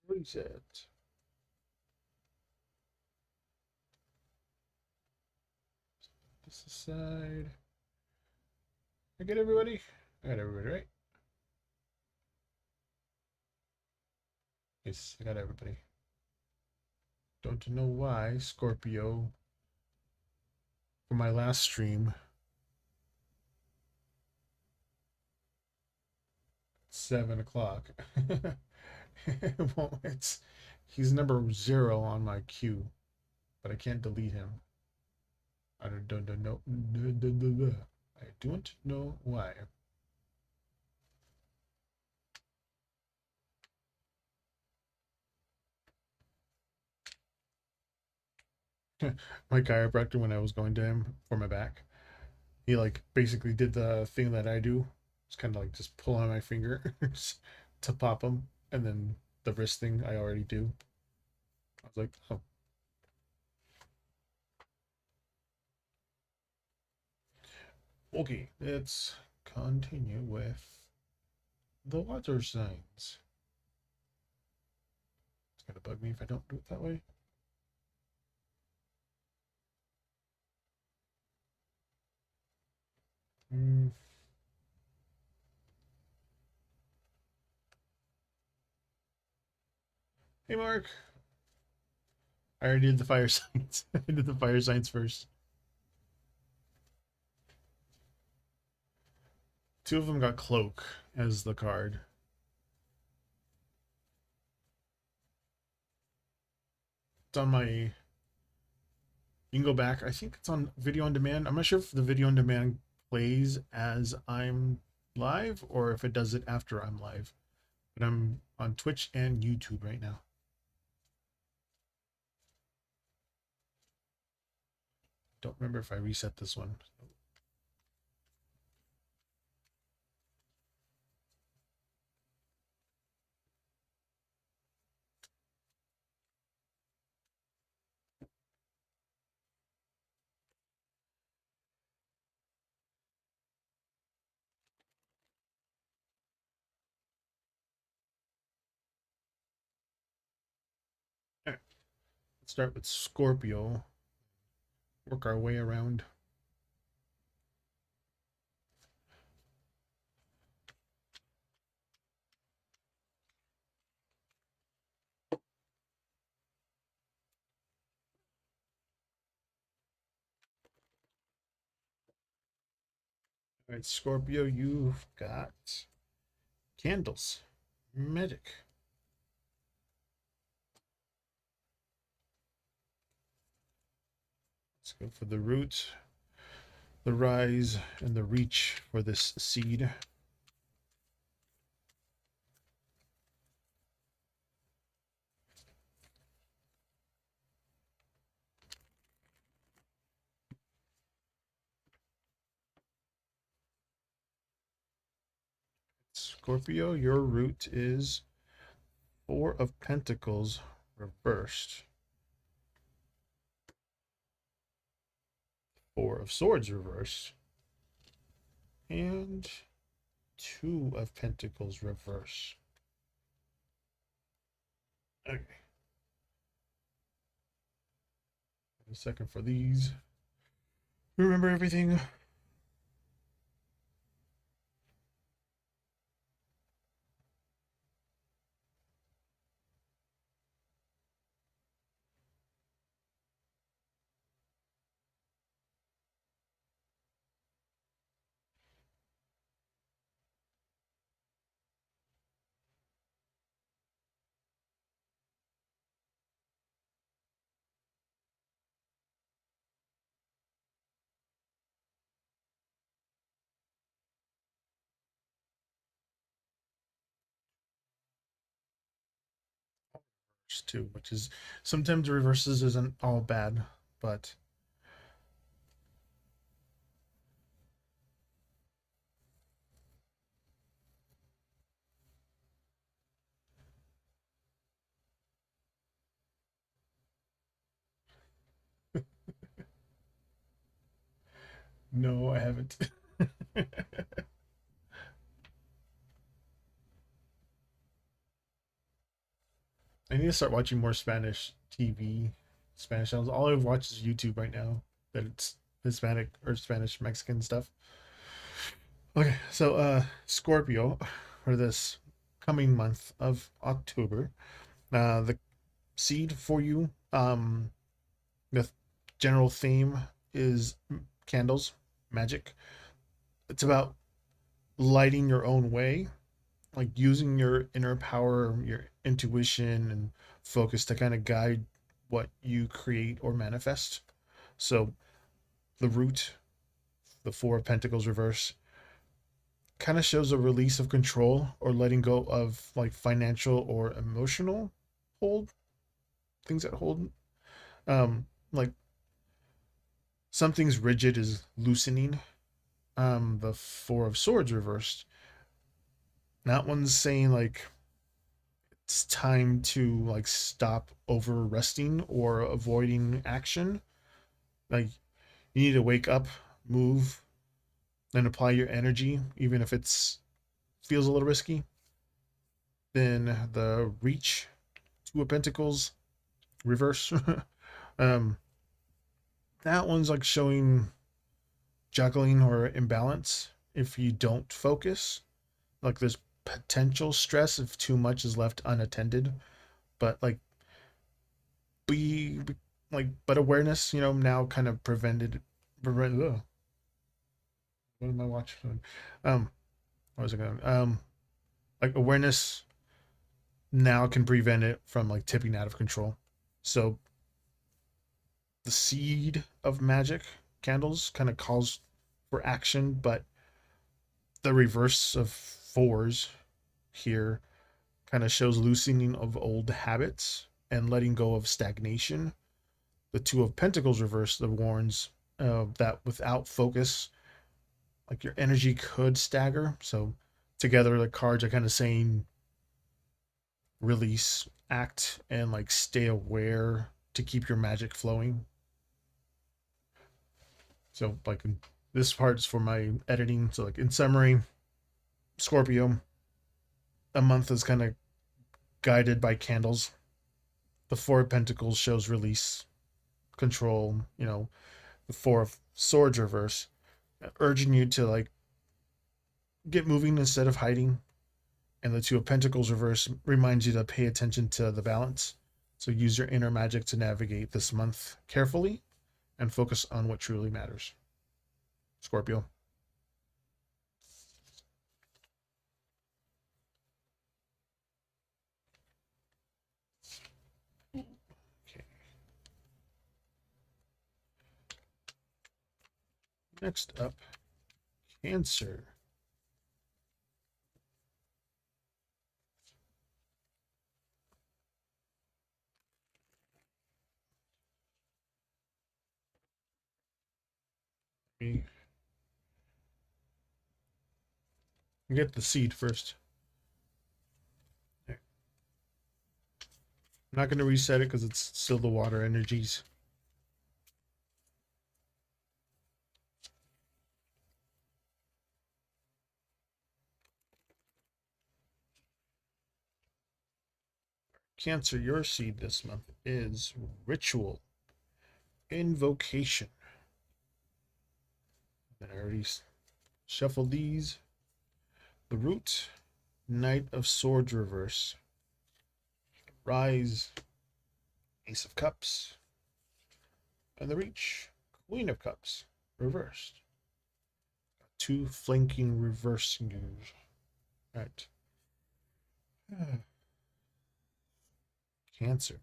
Reset. This aside. I get everybody. I got everybody right. Yes, I got everybody. Don't know why Scorpio for my last stream 7 o'clock. Well, he's number 0 on my queue, but I can't delete him. I don't know. I don't know why. My chiropractor, when I was going to him for my back, he like basically did the thing that I do. It's kind of like just pull on my finger to pop them, and then the wrist thing I already do. I was like, oh, okay. Let's continue with the water signs. It's gonna bug me if I don't do it that way. Mm. Hey, Mark. I already did the fire signs. I did the fire signs first. Two of them got cloak as the card. It's on my. You can go back. I think it's on video on demand. I'm not sure if the video on demand plays as I'm live or if it does it after I'm live. But I'm on Twitch and YouTube right now. Don't remember if I reset this one. All right, let's start with Scorpio. Work our way around. All right, Scorpio, you've got candles, magic. Let's go for the root, the rise, and the reach for this seed. Scorpio, your root is Four of Pentacles reversed. Four of Swords reversed. And Two of Pentacles reversed. Okay. A second for these. Remember everything. Too, which is sometimes reverses isn't all bad, but no, I haven't. I need to start watching more Spanish TV, Spanish channels. All I watch is YouTube right now. That it's Hispanic or Spanish Mexican stuff. Okay, so Scorpio for this coming month of October. The seed for you, the general theme is candles, magic. It's about lighting your own way, like using your inner power, your intuition and focus to kind of guide what you create or manifest. So the root the Four of Pentacles reverse kind of shows a release of control or letting go of like financial or emotional hold things that hold. Like something's rigid is loosening. The Four of Swords reversed. That one's saying like it's time to like stop over resting or avoiding action. Like you need to wake up, move, and apply your energy, even if it's feels a little risky. Then the Reach, Two of Pentacles, reverse. um, that one's like showing juggling or imbalance if you don't focus. Like there's potential stress if too much is left unattended, but like be like but awareness, now kind of ugh, what am I watching? What was it going? Like awareness now can prevent it from like tipping out of control. So the seed of magic candles kind of calls for action, but the reverse of fours here kind of shows loosening of old habits and letting go of stagnation. The Two of Pentacles reverse that warns that without focus, like your energy could stagger. So together, the cards are kind of saying release, act, and like stay aware to keep your magic flowing. So like this part's for my editing. So like in summary, Scorpio, a month is kind of guided by candles. The Four of Pentacles shows release, control. The Four of Swords reverse, urging you to like get moving instead of hiding. And the Two of Pentacles reverse reminds you to pay attention to the balance. So use your inner magic to navigate this month carefully and focus on what truly matters. Scorpio. Okay. Next up, Cancer. We get the seed first. Okay. I'm not going to reset it because it's still the water energies. Cancer, your seed this month is Ritual, Invocation. And I already shuffled these. The Root, Knight of Swords reverse. Rise, Ace of Cups. And the Reach, Queen of Cups, reversed. Two flanking reverse news. All right. Cancer.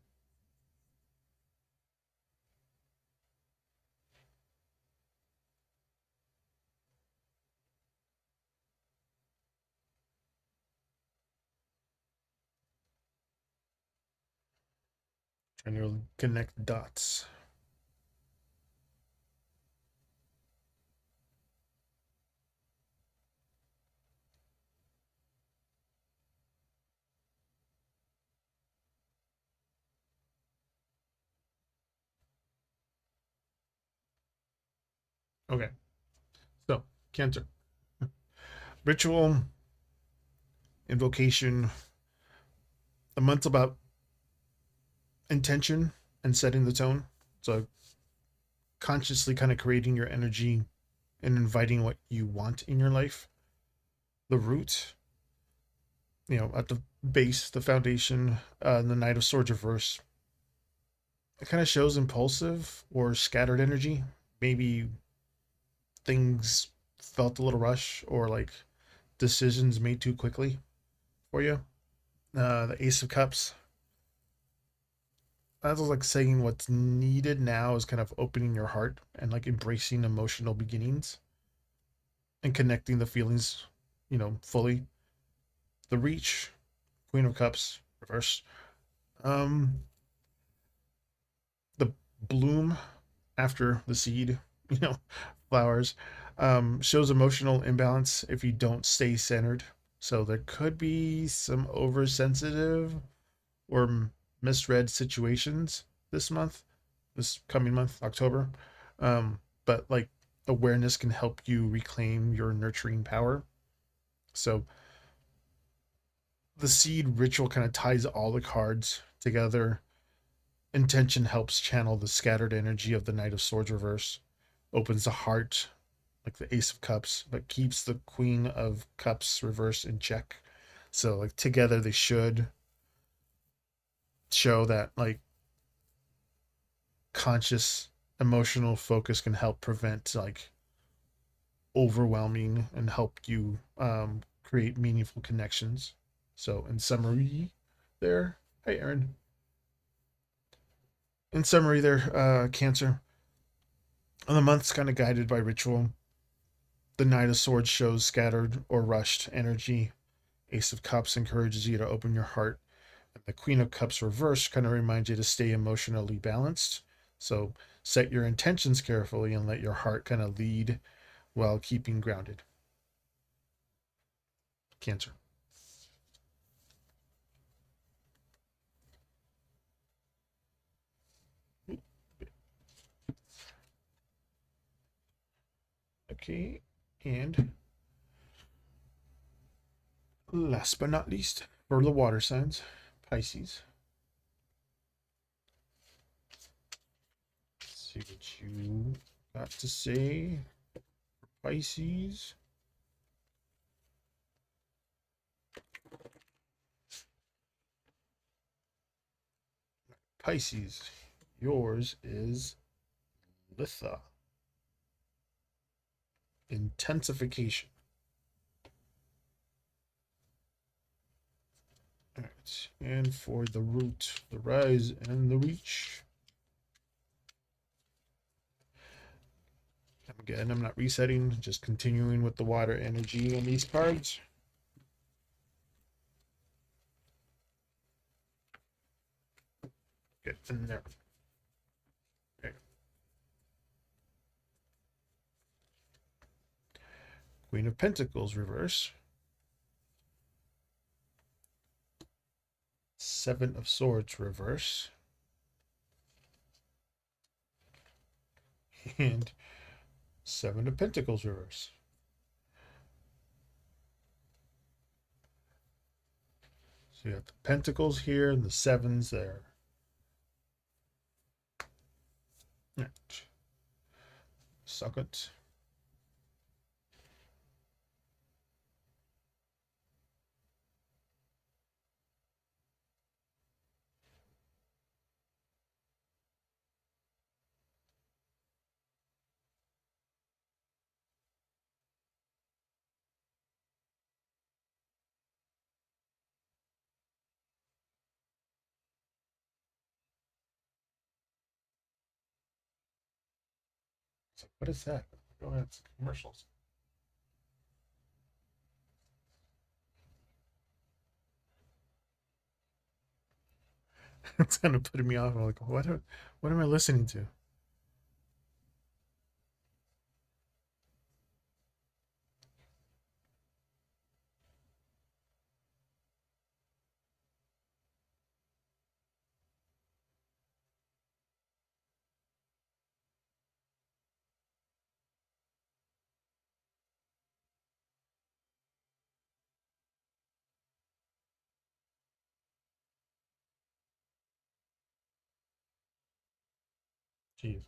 Trying to connect dots. Okay. So, Cancer. Ritual, Invocation. The month's about intention and setting the tone. So, consciously kind of creating your energy and inviting what you want in your life. The Root, at the base, the foundation, the Knight of Swords reverse. It kind of shows impulsive or scattered energy. Maybe things felt a little rush or like decisions made too quickly for you. The Ace of Cups. That's like saying what's needed now is kind of opening your heart and like embracing emotional beginnings. and connecting the feelings, fully. The Reach, Queen of Cups, reverse. Um, the bloom after the seed, you know, flowers, shows emotional imbalance if you don't stay centered. So there could be some oversensitive or misread situations this month, this coming month, October. But like awareness can help you reclaim your nurturing power. So the seed ritual kind of ties all the cards together. Intention helps channel the scattered energy of the Knight of Swords reverse, opens the heart, like the Ace of Cups, but keeps the Queen of Cups reverse in check. So, like, together they should show that, like, conscious emotional focus can help prevent, like, overwhelming and help you create meaningful connections. So, in summary, there. Hi, Aaron. In summary, there, Cancer. The month's kind of guided by ritual. The Knight of Swords shows scattered or rushed energy. Ace of Cups encourages you to open your heart. And the Queen of Cups reverse kind of reminds you to stay emotionally balanced. So set your intentions carefully and let your heart kind of lead while keeping grounded. Cancer. Okay, and last but not least, for the water signs, Pisces. Let's see what you got to say, Pisces. Pisces, yours is Litha. Intensification. All right, and for the root, the rise, and the reach. Again, I'm not resetting, just continuing with the water energy on these cards. Get in there. Okay. Queen of Pentacles reverse. Seven of Swords reverse. And Seven of Pentacles reverse. So you got the Pentacles here and the Sevens there. Right. Second. So what is that? Oh, that's commercials. It's kind of putting me off. I'm like, what am I listening to? Jeez.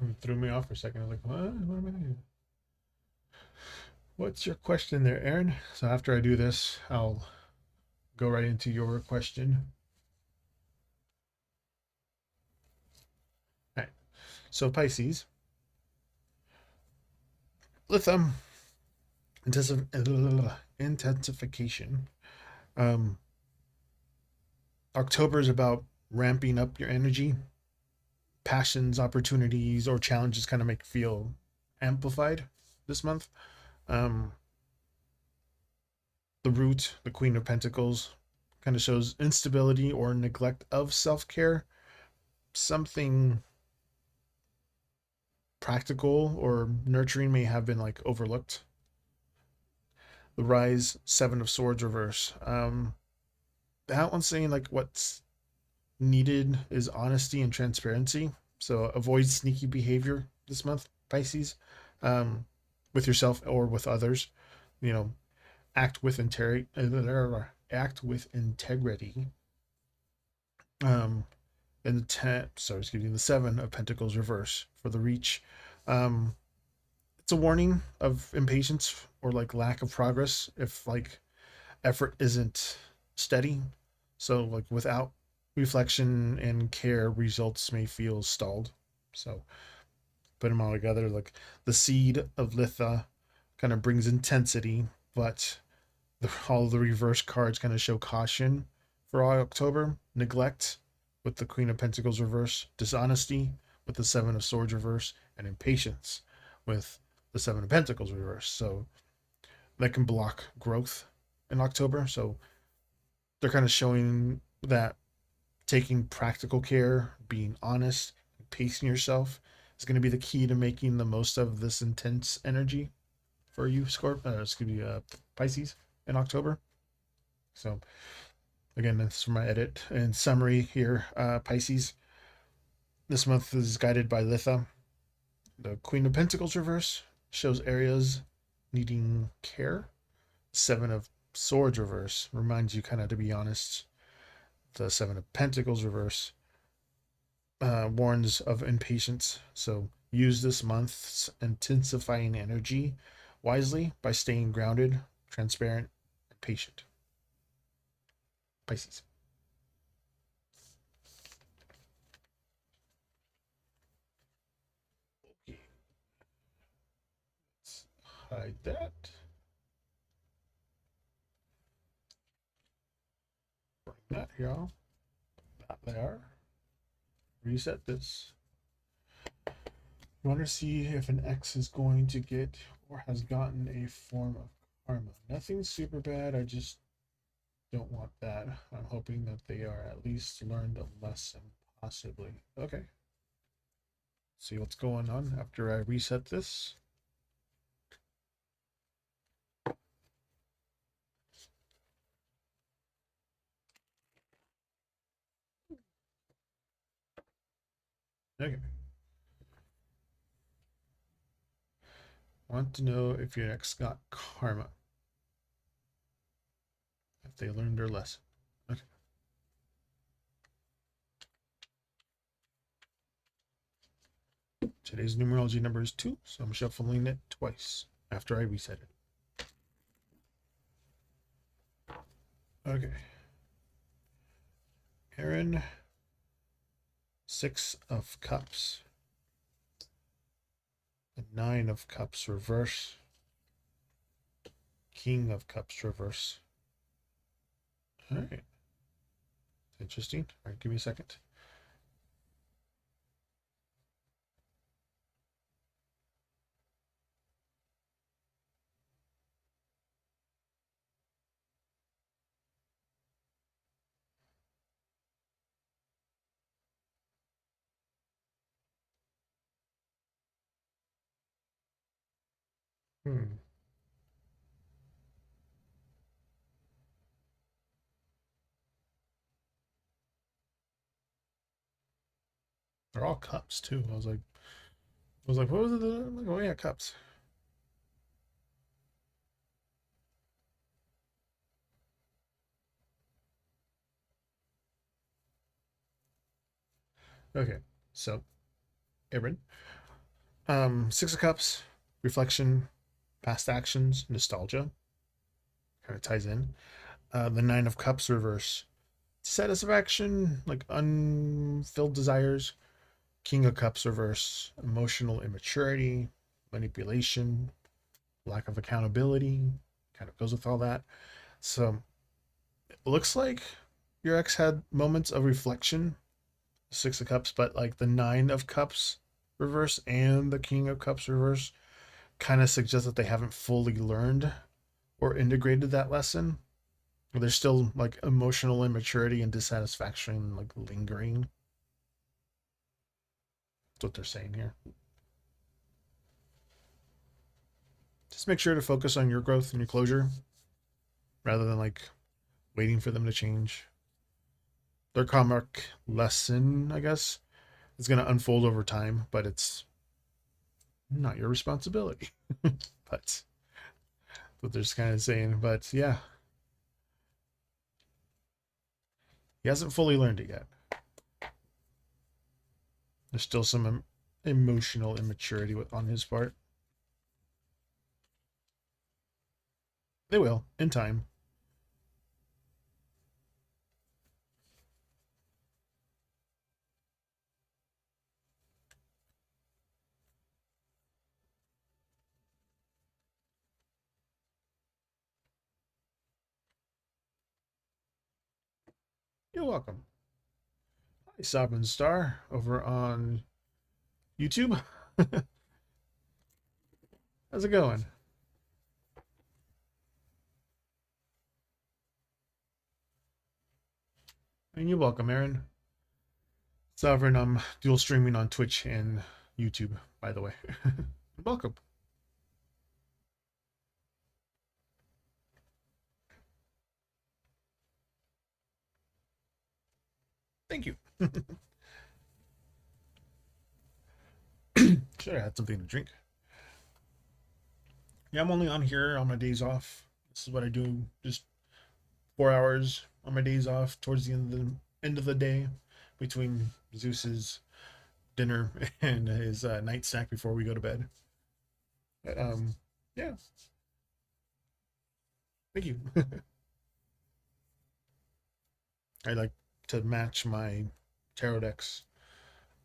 It threw me off for a second. I was like, what am I doing? What's your question there, Aaron? So after I do this, I'll go right into your question. All right. So Pisces, lithium intensification. Um, October is about ramping up your energy, passions, opportunities, or challenges kind of make you feel amplified this month. Um, the root, the Queen of Pentacles, kind of shows instability or neglect of self care. Something practical or nurturing may have been like overlooked. The Rise, Seven of Swords reverse. That one's saying like what's needed is honesty and transparency. So avoid sneaky behavior this month, Pisces, with yourself or with others. You know, act with integrity. Act with integrity. Um, and the the Seven of Pentacles reverse for the Reach. Um, it's a warning of impatience or like lack of progress if like effort isn't steady. So like without reflection and care, results may feel stalled. So put them all together, like the seed of Litha kind of brings intensity, but all the reverse cards kind of show caution for all October. Neglect with the Queen of Pentacles reverse, dishonesty with the Seven of Swords reverse, and impatience with the Seven of Pentacles reverse. So that can block growth in October. So they're kind of showing that taking practical care, being honest, pacing yourself is going to be the key to making the most of this intense energy for you, Pisces in October. So again, that's from my edit and summary here. Pisces, this month is guided by Litha. The Queen of Pentacles reverse shows areas needing care. Seven of Swords reverse reminds you kind of to be honest. The Seven of Pentacles reverse warns of impatience. So use this month's intensifying energy wisely by staying grounded, transparent, and patient. Pisces. Okay. Let's hide that. Bring that here. That there. Reset this. You want to see if an X is going to get or has gotten a form of karma. Nothing super bad. I just don't want that. I'm hoping that they are at least learned a lesson, possibly. Okay. See what's going on after I reset this. Okay. Want to know if your ex got karma. If they learned their lesson. Okay. Today's numerology number is 2, so I'm shuffling it twice after I reset it. Okay. Aaron, 6 of Cups. The 9 of Cups reverse. King of Cups reverse. All right. Interesting. All right, give me a second. Hmm. They're all cups too. I was like, what was it? I'm like, oh yeah, cups. Okay, so Aaron, 6 of Cups, reflection, past actions, nostalgia, kind of ties in. The 9 of Cups reverse, satisfaction, like unfilled desires. King of Cups reverse, emotional immaturity, manipulation, lack of accountability, kind of goes with all that. So it looks like your ex had moments of reflection, 6 of Cups, but like the 9 of Cups reverse and the King of Cups reverse kind of suggests that they haven't fully learned or integrated that lesson. There's still like emotional immaturity and dissatisfaction like lingering. That's what they're saying here. Just make sure to focus on your growth and your closure rather than like waiting for them to change. Their karmic lesson, I guess, is going to unfold over time, but it's not your responsibility. But what they're just kind of saying. But yeah, he hasn't fully learned it yet. There's still some emotional immaturity on his part. They will in time. You're welcome. Hi, Sovereign Star over on YouTube. How's it going? And you're welcome, Aaron. Sovereign, I'm dual streaming on Twitch and YouTube, by the way. Welcome. Thank you. Should have had something to drink. Yeah, I'm only on here on my days off. This is what I do. Just 4 hours on my days off towards the end of the day, between Zeus's dinner and his night snack before we go to bed. But, yeah. Thank you. I like to match my tarot decks.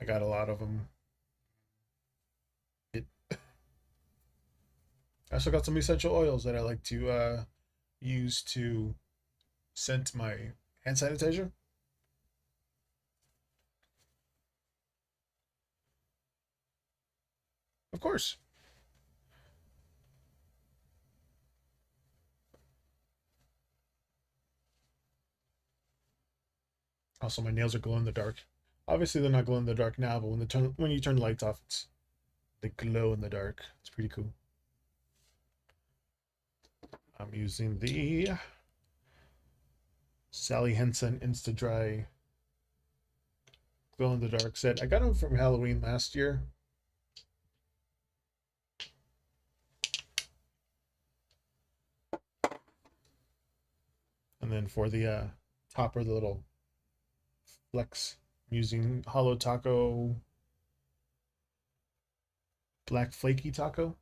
I got a lot of them. I also got some essential oils that I like to use to scent my hand sanitizer. Of course. Also, my nails are glow in the dark. Obviously, they're not glow in the dark now, but when you turn the lights off, they glow in the dark. It's pretty cool. I'm using the Sally Henson Insta Dry glow in the dark set. I got them from Halloween last year. And then for the topper, the little flex, I'm using Hollow Taco Black Flaky Taco.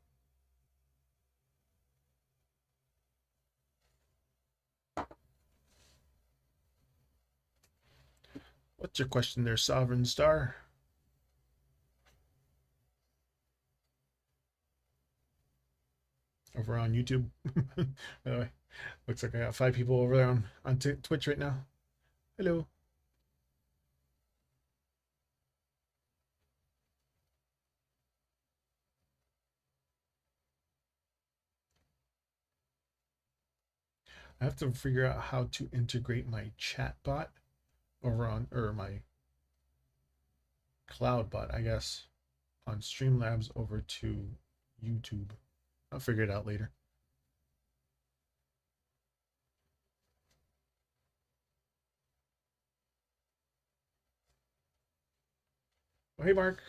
What's your question there, Sovereign Star? Over on YouTube. By the way, looks like I got 5 people over there on Twitch right now. Hello. I have to figure out how to integrate my chat bot over on, or my cloud bot, I guess, on Streamlabs over to YouTube. I'll figure it out later. Oh, hey, Mark.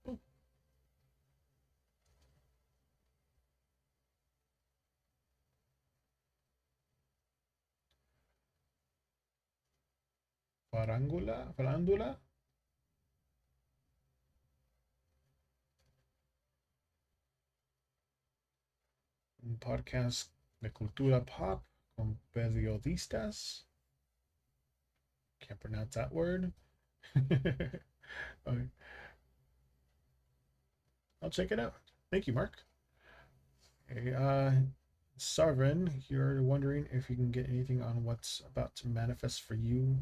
Oh, Farándula. Un podcast de cultura pop con periodistas. Can't pronounce that word. Okay. I'll check it out. Thank you, Mark. Hey, Sovereign, you're wondering if you can get anything on what's about to manifest for you.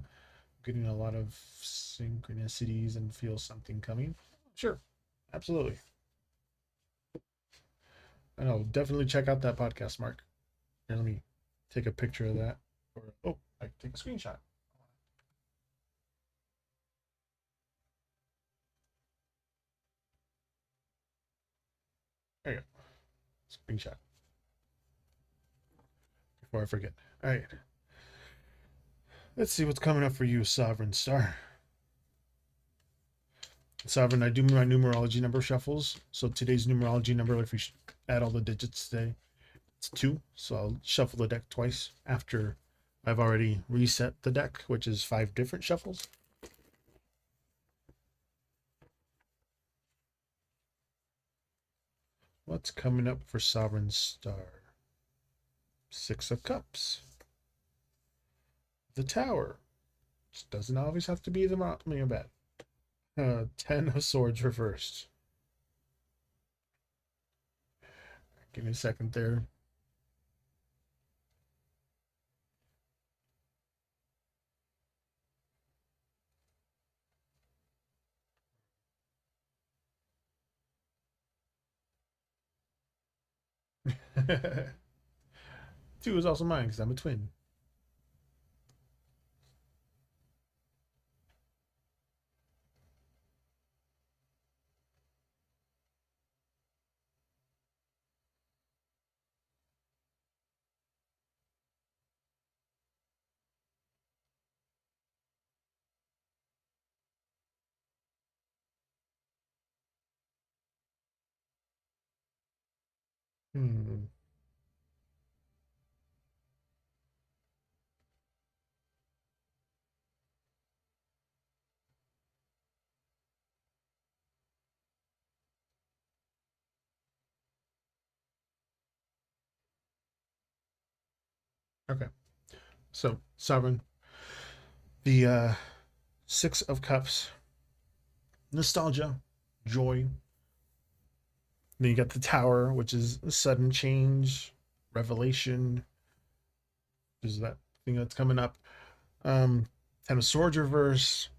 Getting a lot of synchronicities and feel something coming. Sure, absolutely. I know. Definitely check out that podcast, Mark. Here, let me take a picture of that. Or, oh, I can take a screenshot. There you go. Screenshot. Before I forget. All right. Let's see what's coming up for you, Sovereign Star. Sovereign, I do my numerology number shuffles. So today's numerology number, if we add all the digits today, it's 2. So I'll shuffle the deck twice after I've already reset the deck, which is 5 different shuffles. What's coming up for Sovereign Star? 6 of Cups. The Tower. Just doesn't always have to be the mountain of bad. 10 of Swords reversed. Give me a second there. Two is also mine because I'm a twin. Hmm. Okay. So, Sovereign. The 6 of Cups. Nostalgia. Joy. Then you got the Tower, which is sudden change, revelation. Is that thing that's coming up? 10 of Swords reverse,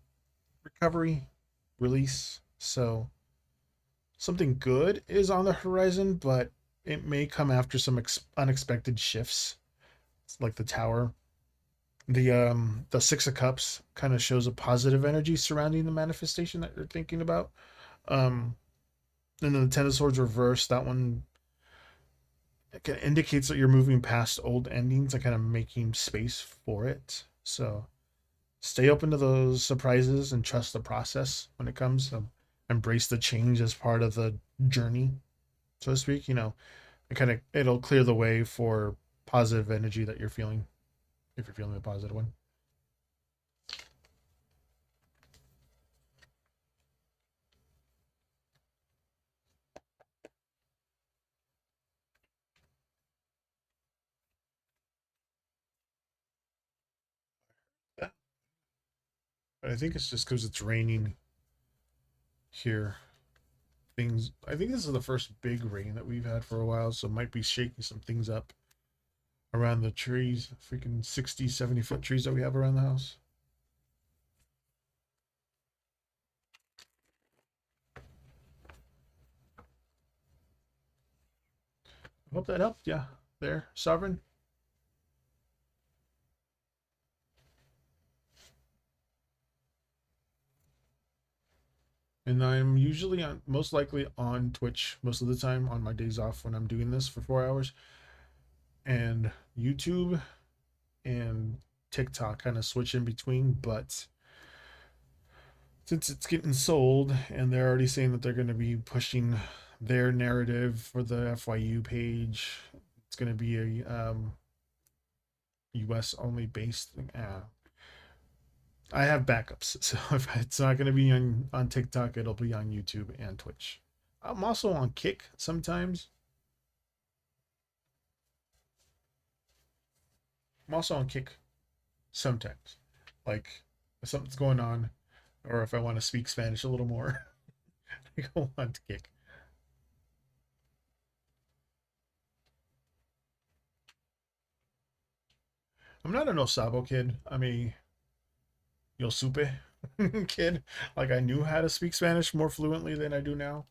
recovery, release. So something good is on the horizon, but it may come after some unexpected shifts, like the Tower. The 6 of Cups kind of shows a positive energy surrounding the manifestation that you're thinking about. Um, and then the 10 of Swords reverse, that one, it kind of indicates that you're moving past old endings and kind of making space for it. So stay open to those surprises and trust the process when it comes. Embrace the change as part of the journey, so to speak. It'll clear the way for positive energy that you're feeling, if you're feeling a positive one. Yeah. But I think it's just because it's raining here. Things. I think this is the first big rain that we've had for a while, so it might be shaking some things up around the trees. Freaking 60, 70 foot trees that we have around the house. I hope that helped. Yeah. There, Sovereign. And I'm usually on, most likely on Twitch most of the time on my days off when I'm doing this for 4 hours, and YouTube and TikTok kind of switch in between. But since it's getting sold and they're already saying that they're going to be pushing their narrative for the FYU page, it's going to be a US only based thing. I have backups, so if it's not going to be on TikTok, it'll be on YouTube and Twitch. I'm also on Kick sometimes. I'm also on Kick sometimes. Like if something's going on, or if I want to speak Spanish a little more, I go on to Kick. I'm not an Osabo kid. I'm a Yosupe kid. Like I knew how to speak Spanish more fluently than I do now.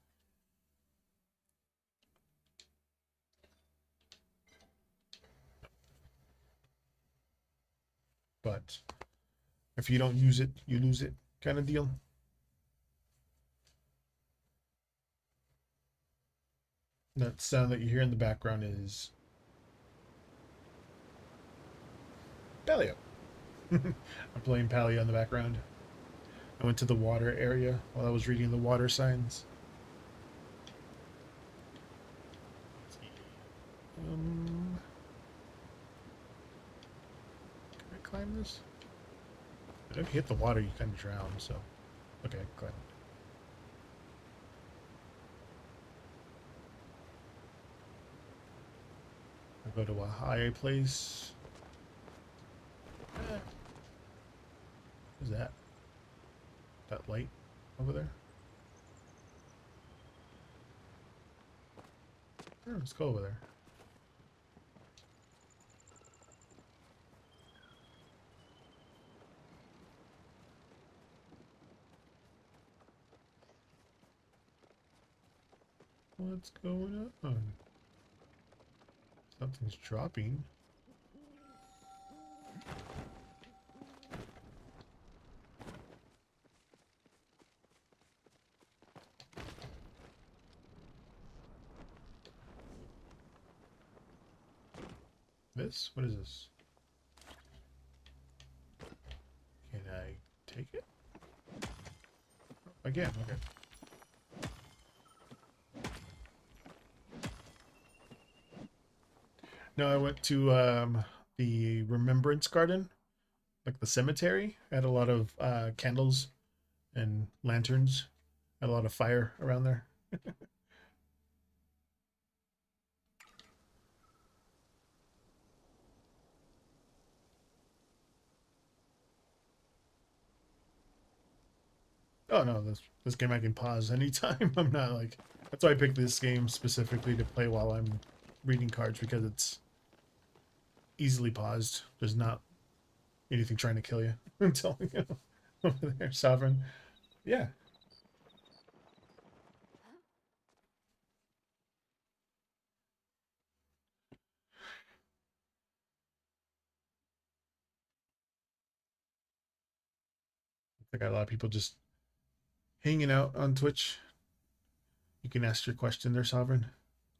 but if you don't use it, you lose it kind of deal. That sound that you hear in the background is Paleo. I'm playing Paleo in the background. I went to the water area while I was reading the water signs. Um, can I climb this? If you hit the water, you kind of drown, so... Okay, climb it. I'll go to a high place. What's that? That light over there? Oh, let's go over there. What's going on? Something's dropping. This? What is this? Can I take it? Again, okay. No, I went to the Remembrance Garden, like the cemetery. Had a lot of candles and lanterns. Had a lot of fire around there. Oh no, this game I can pause anytime. I'm not like that's why I picked this game specifically to play while I'm reading cards because it's easily paused. There's not anything trying to kill you. I'm telling you. Over there, Sovereign. Yeah. I got a lot of people just hanging out on Twitch. You can ask your question there, Sovereign,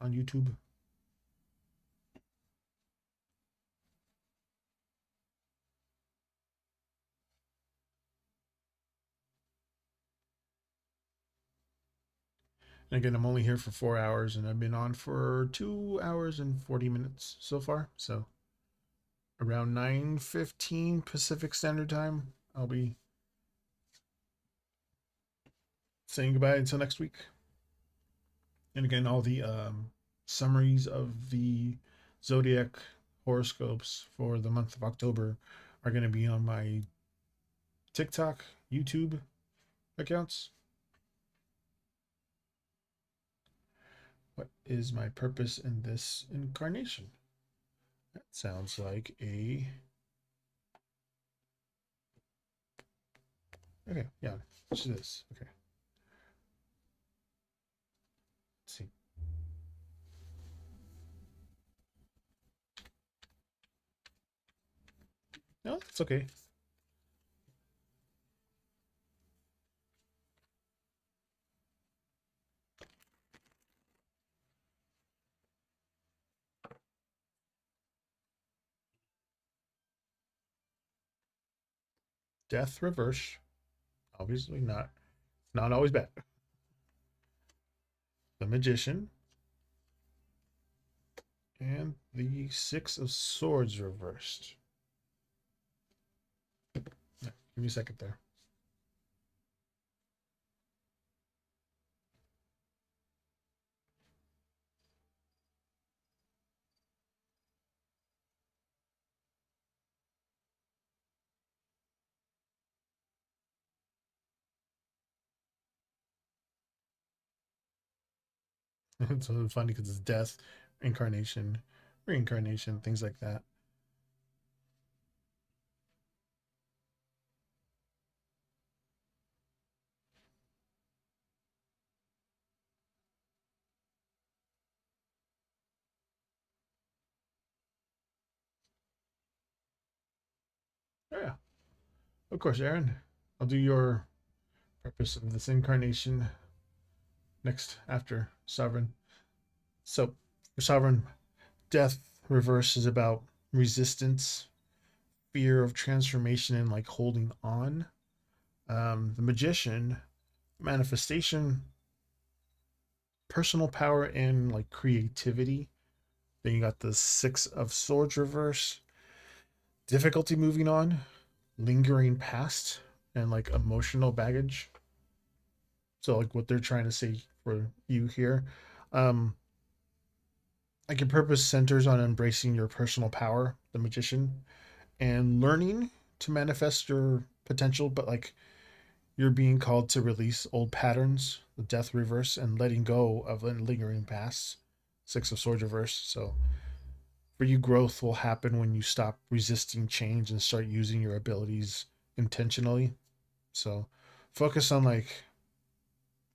on YouTube. And again, I'm only here for 4 hours, and I've been on for 2 hours and 40 minutes so far. So around 9:15 Pacific Standard Time, I'll be saying goodbye until next week. And again, all the summaries of the zodiac horoscopes for the month of October are going to be on my TikTok, YouTube accounts. What is my purpose in this incarnation? That sounds like a... Okay, yeah, let's do this. Okay. Let's see. No, it's okay. Death reverse. Obviously not always bad. The Magician. And the Six of Swords reversed. Yeah, give me a second there. It's so funny because it's death, incarnation, reincarnation, things like that. Oh, yeah, of course, Aaron. I'll do your purpose of this incarnation next after Sovereign. So, for Sovereign, death reverse is about resistance, fear of transformation, and like holding on. The Magician, manifestation, personal power, and like creativity. Then you got the Six of Swords reverse, difficulty moving on, lingering past, and like emotional baggage. So like what they're trying to say for you here. Um, like your purpose centers on embracing your personal power, the Magician, and learning to manifest your potential, but like you're being called to release old patterns, the death reverse, and letting go of lingering past, Six of Swords reverse. So for you, growth will happen when you stop resisting change and start using your abilities intentionally. So focus on like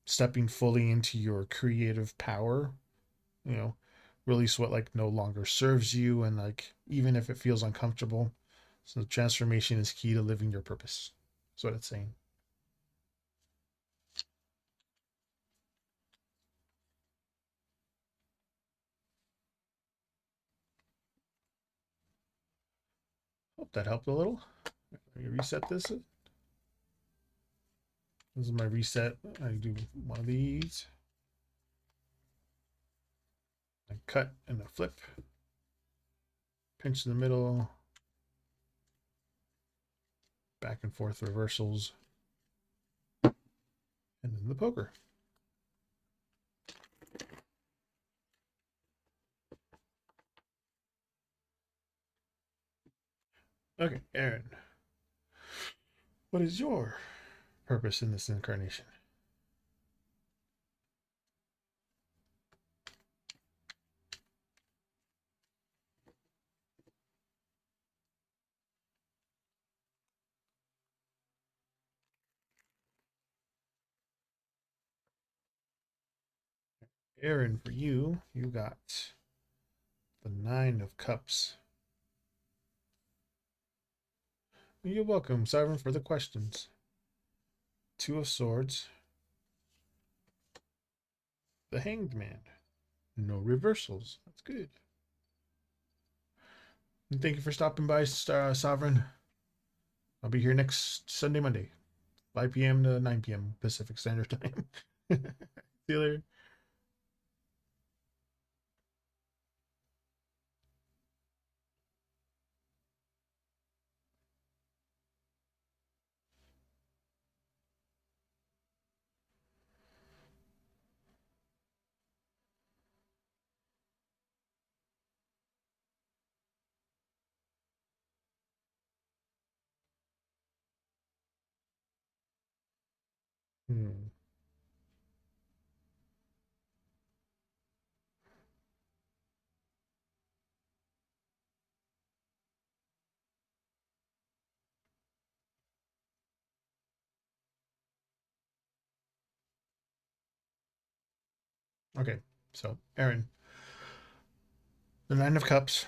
stepping fully into your creative power, you know, release what like no longer serves you, and like even if it feels uncomfortable. So transformation is key to living your purpose. That's what it's saying. Hope that helped a little. Let me reset this. This is my reset. I do one of these. I cut and a flip. Pinch in the middle. Back and forth reversals. And then the poker. Okay, Aaron. What is your purpose in this incarnation? Aaron, for you, you got the Nine of Cups. You're welcome, Sovereign, for the questions. Two of Swords. The Hanged Man. No reversals. That's good. And thank you for stopping by, Sovereign. I'll be here next Sunday, Monday, 5 p.m. to 9 p.m. Pacific Standard Time. See you later. Hmm. Okay, so Aaron, the Nine of Cups,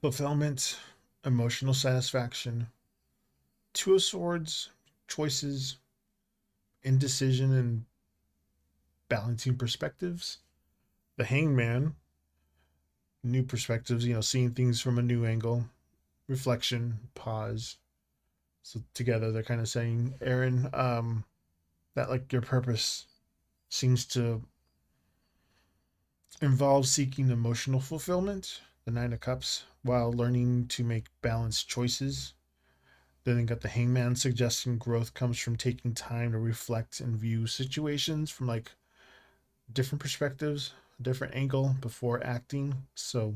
fulfillment, emotional satisfaction. Two of Swords, choices, indecision, and balancing perspectives. The Hangman, new perspectives, seeing things from a new angle, reflection, pause. So together they're kind of saying, Aaron, that like your purpose seems to involve seeking emotional fulfillment, the Nine of Cups, while learning to make balanced choices. Then they got the Hangman suggesting growth comes from taking time to reflect and view situations from like different perspectives, a different angle before acting. So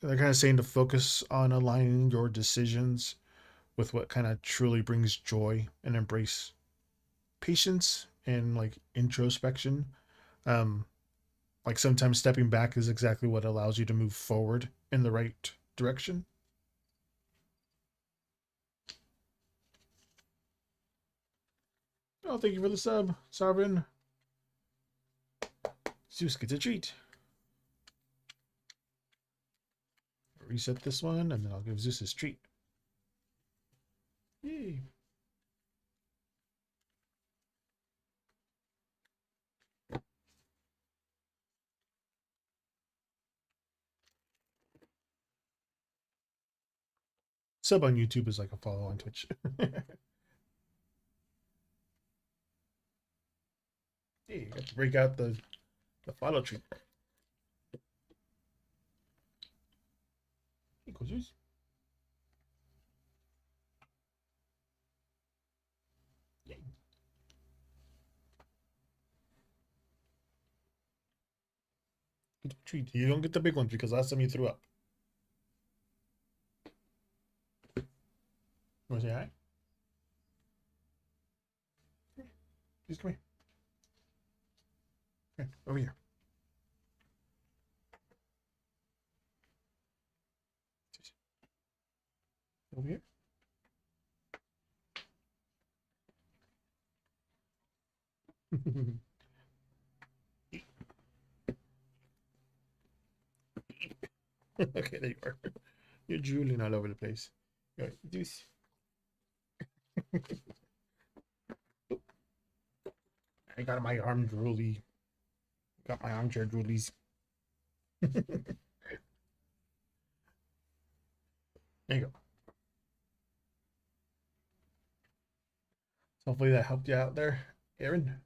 they're kind of saying to focus on aligning your decisions with what kind of truly brings joy and embrace patience and like introspection. Um, like sometimes stepping back is exactly what allows you to move forward in the right direction. Oh, thank you for the sub, Sovereign. Zeus gets a treat. Reset this one, and then I'll give Zeus his treat. Yay. Sub on YouTube is like a follow on Twitch. Hey, you got to break out the follow tree. Hey, Kozus. Yay. Get the treat. You don't get the big ones because last time you threw up. You want to say hi? Please come here. Come here. Over here. Over here. Okay, there you are. You're drooling all over the place. Go ahead. Deuce. I got my arm drooly. Got my armchair droolies. There you go. Hopefully that helped you out there, Aaron.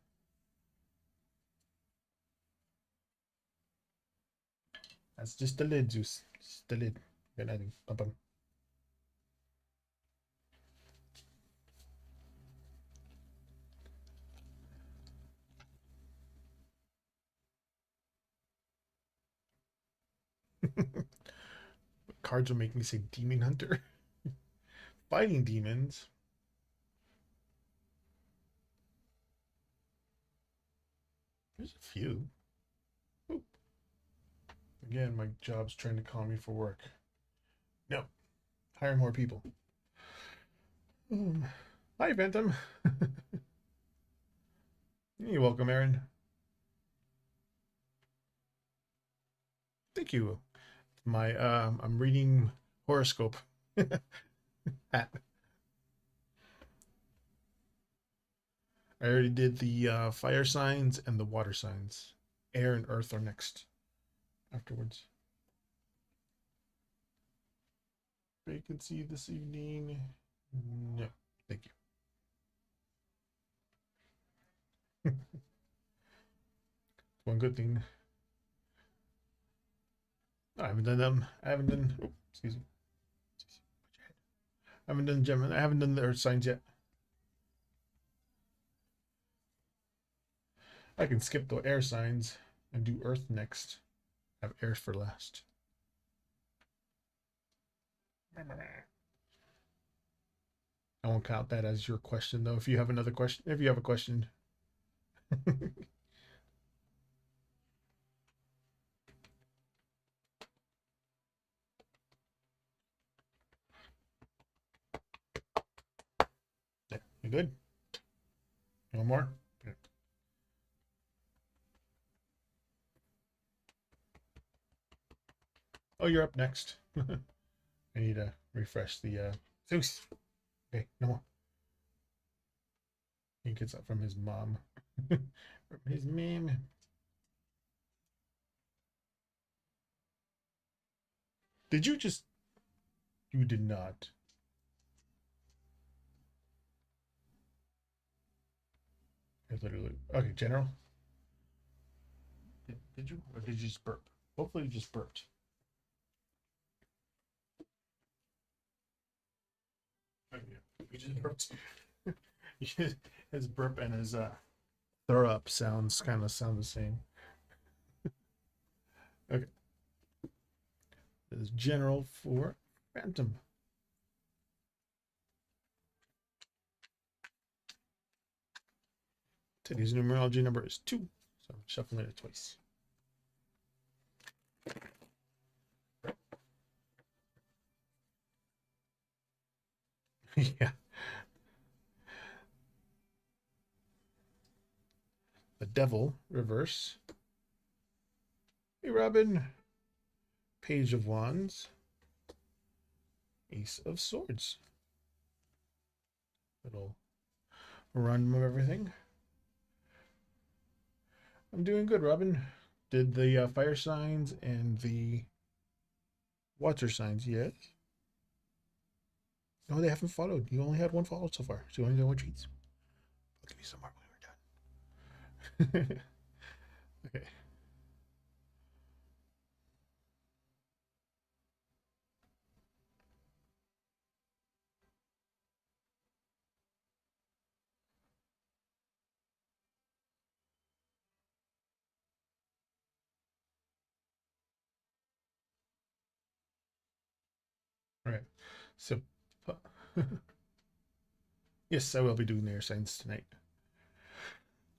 That's just the lid, Zeus. Just the lid. Got nothing. Bum. Cards will make me say Demon Hunter. Fighting demons. There's a few. Oop. Again, my job's trying to call me for work. No. Hire more people. Hi, Phantom. You're welcome, Aaron. Thank you. My I'm reading Horoscope. Hat. I already did the fire signs and the water signs. Air and earth are next afterwards. Vacancy this evening. No, thank you. One good thing. I haven't done them. I haven't done. Oh, excuse me. I haven't done Gemini. I haven't done the earth signs yet. I can skip the air signs and do earth next. Have air for last. I won't count that as your question though. If you have another question, if you have a question. Yeah, you good? One more? Yeah. Oh, you're up next. I need to refresh the Zeus. Okay, no more. He gets that from his mom. From his mom. Did you just you did not. I literally okay, general. Did you or did you just burp? Hopefully you just burped. Oh, yeah. You just burped. His burp and his throw up sounds kind of sound the same. Okay. This is general for Phantom. Today's numerology number is 2, so I'm shuffling it twice. Yeah. The Devil, reverse. Hey, Robin. Page of Wands. Ace of Swords. little run of everything. I'm doing good, Robin. Did the fire signs and the water signs yet? No, they haven't followed. You only had one follow so far, so you only got one treats. Give me some more when we're done. Okay. All right. So, yes, I will be doing the air signs tonight.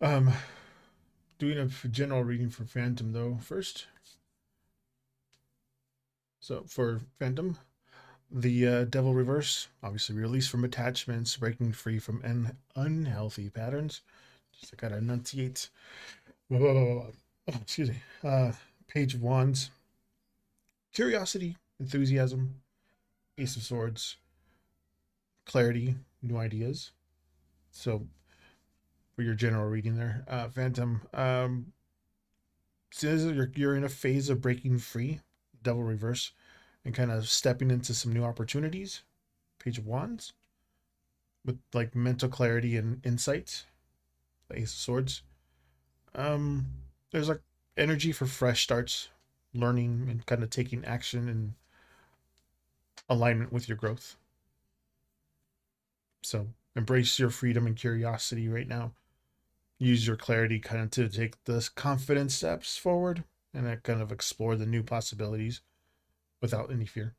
Um, doing a general reading for Phantom though first. So for Phantom, the Devil Reverse, obviously released from attachments, breaking free from unhealthy patterns. Just I gotta enunciate. Oh, excuse me. Page of Wands, curiosity, enthusiasm, Ace of Swords, clarity, new ideas. So for your general reading there, Phantom, since you're in a phase of breaking free, Devil Reverse, and kind of stepping into some new opportunities. Page of Wands with like mental clarity and insight. The Ace of Swords. Um, there's like energy for fresh starts, learning and kind of taking action in alignment with your growth. So embrace your freedom and curiosity right now. Use your clarity kind of to take this confident steps forward and then kind of explore the new possibilities without any fear.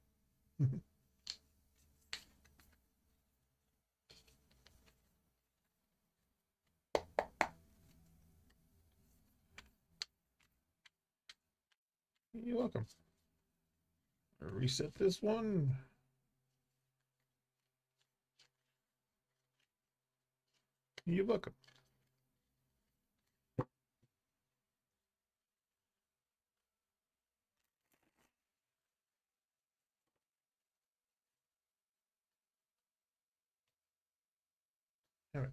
You're welcome. Reset this one. You're welcome. All right.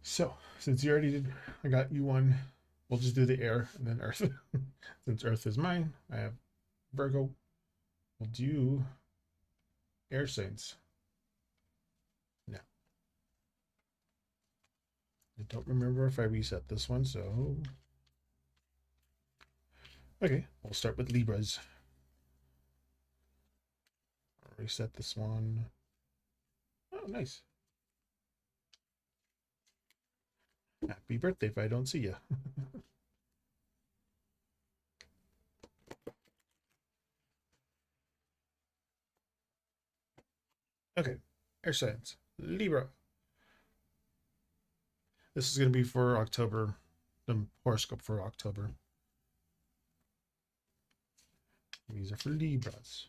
So, since you already did, I got you one. We'll just do the air and then earth. Since earth is mine, I have Virgo. We'll do air signs. Now, I don't remember if I reset this one, so. Okay, we'll start with Libras. I'll reset this one. Oh, nice. Happy birthday if I don't see you. Okay, air signs. Libra. This is going to be for October, the horoscope for October. These are for Libras.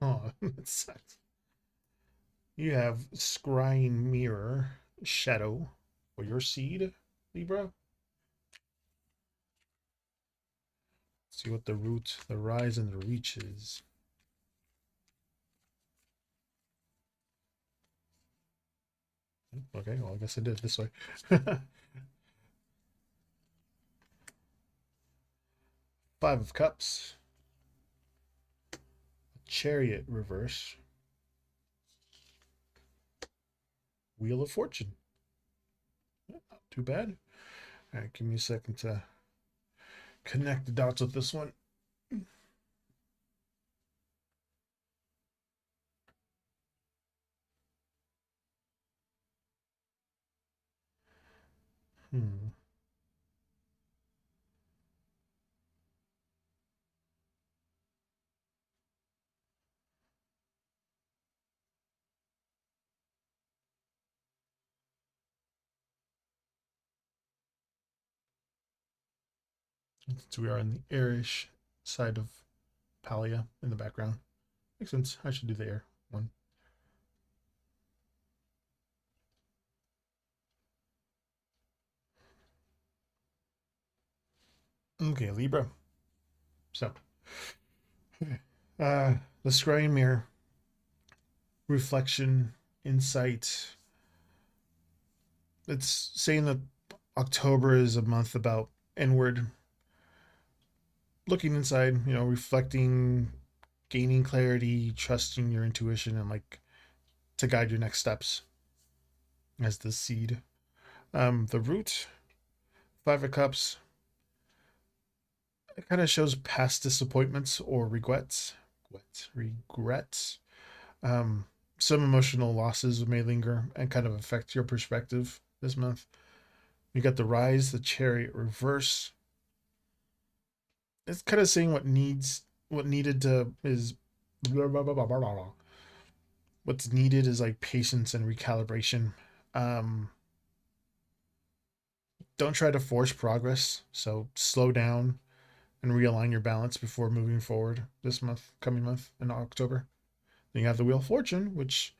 Oh, that sucks. You have Scrying Mirror Shadow for your seed, Libra. See what the root, the rise, and the reach is. Okay, well, I guess I did it this way. Five of Cups. Chariot reverse. Wheel of Fortune. Not too bad. All right, give me a second to connect the dots with this one. Hmm. So we are in the airish side of Palia in the background. Makes sense. I should do the air one. Okay, Libra. So, uh, the scrying mirror, reflection, insight. It's saying that October is a month about inward, looking inside, reflecting, gaining clarity, trusting your intuition, and like to guide your next steps as the seed. The root, Five of Cups, it kind of shows past disappointments or regrets. Regrets. Um, some emotional losses may linger and kind of affect your perspective this month. You got the Rise, the Chariot reverse. It's kind of saying what needed to is blah, blah, blah, blah, blah, blah. What's needed is like patience and recalibration. Um, don't try to force progress. So slow down and realign your balance before moving forward this month, coming month in October. Then you have the Wheel of Fortune, which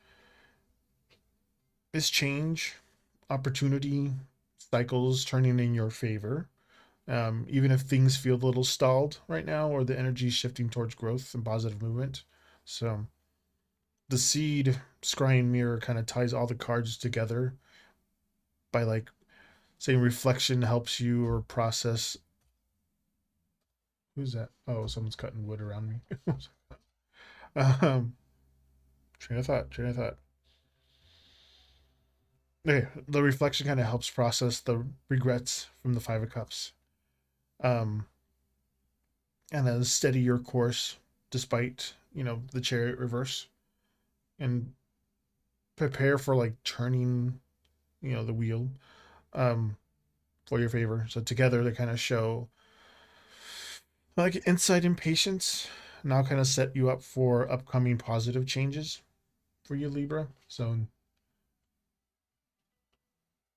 is change, opportunity, cycles turning in your favor. Even if things feel a little stalled right now, or the energy is shifting towards growth and positive movement. So the seed scrying mirror kind of ties all the cards together by like saying reflection helps you or process. Who's that? Oh, someone's cutting wood around me. um, train of thought. Okay, the reflection kind of helps process the regrets from the Five of Cups. Um, and then steady your course despite, the Chariot reverse, and prepare for like turning, the wheel um for your favor. So together they kind of show like insight and patience. Now kind of set you up for upcoming positive changes for you, Libra. So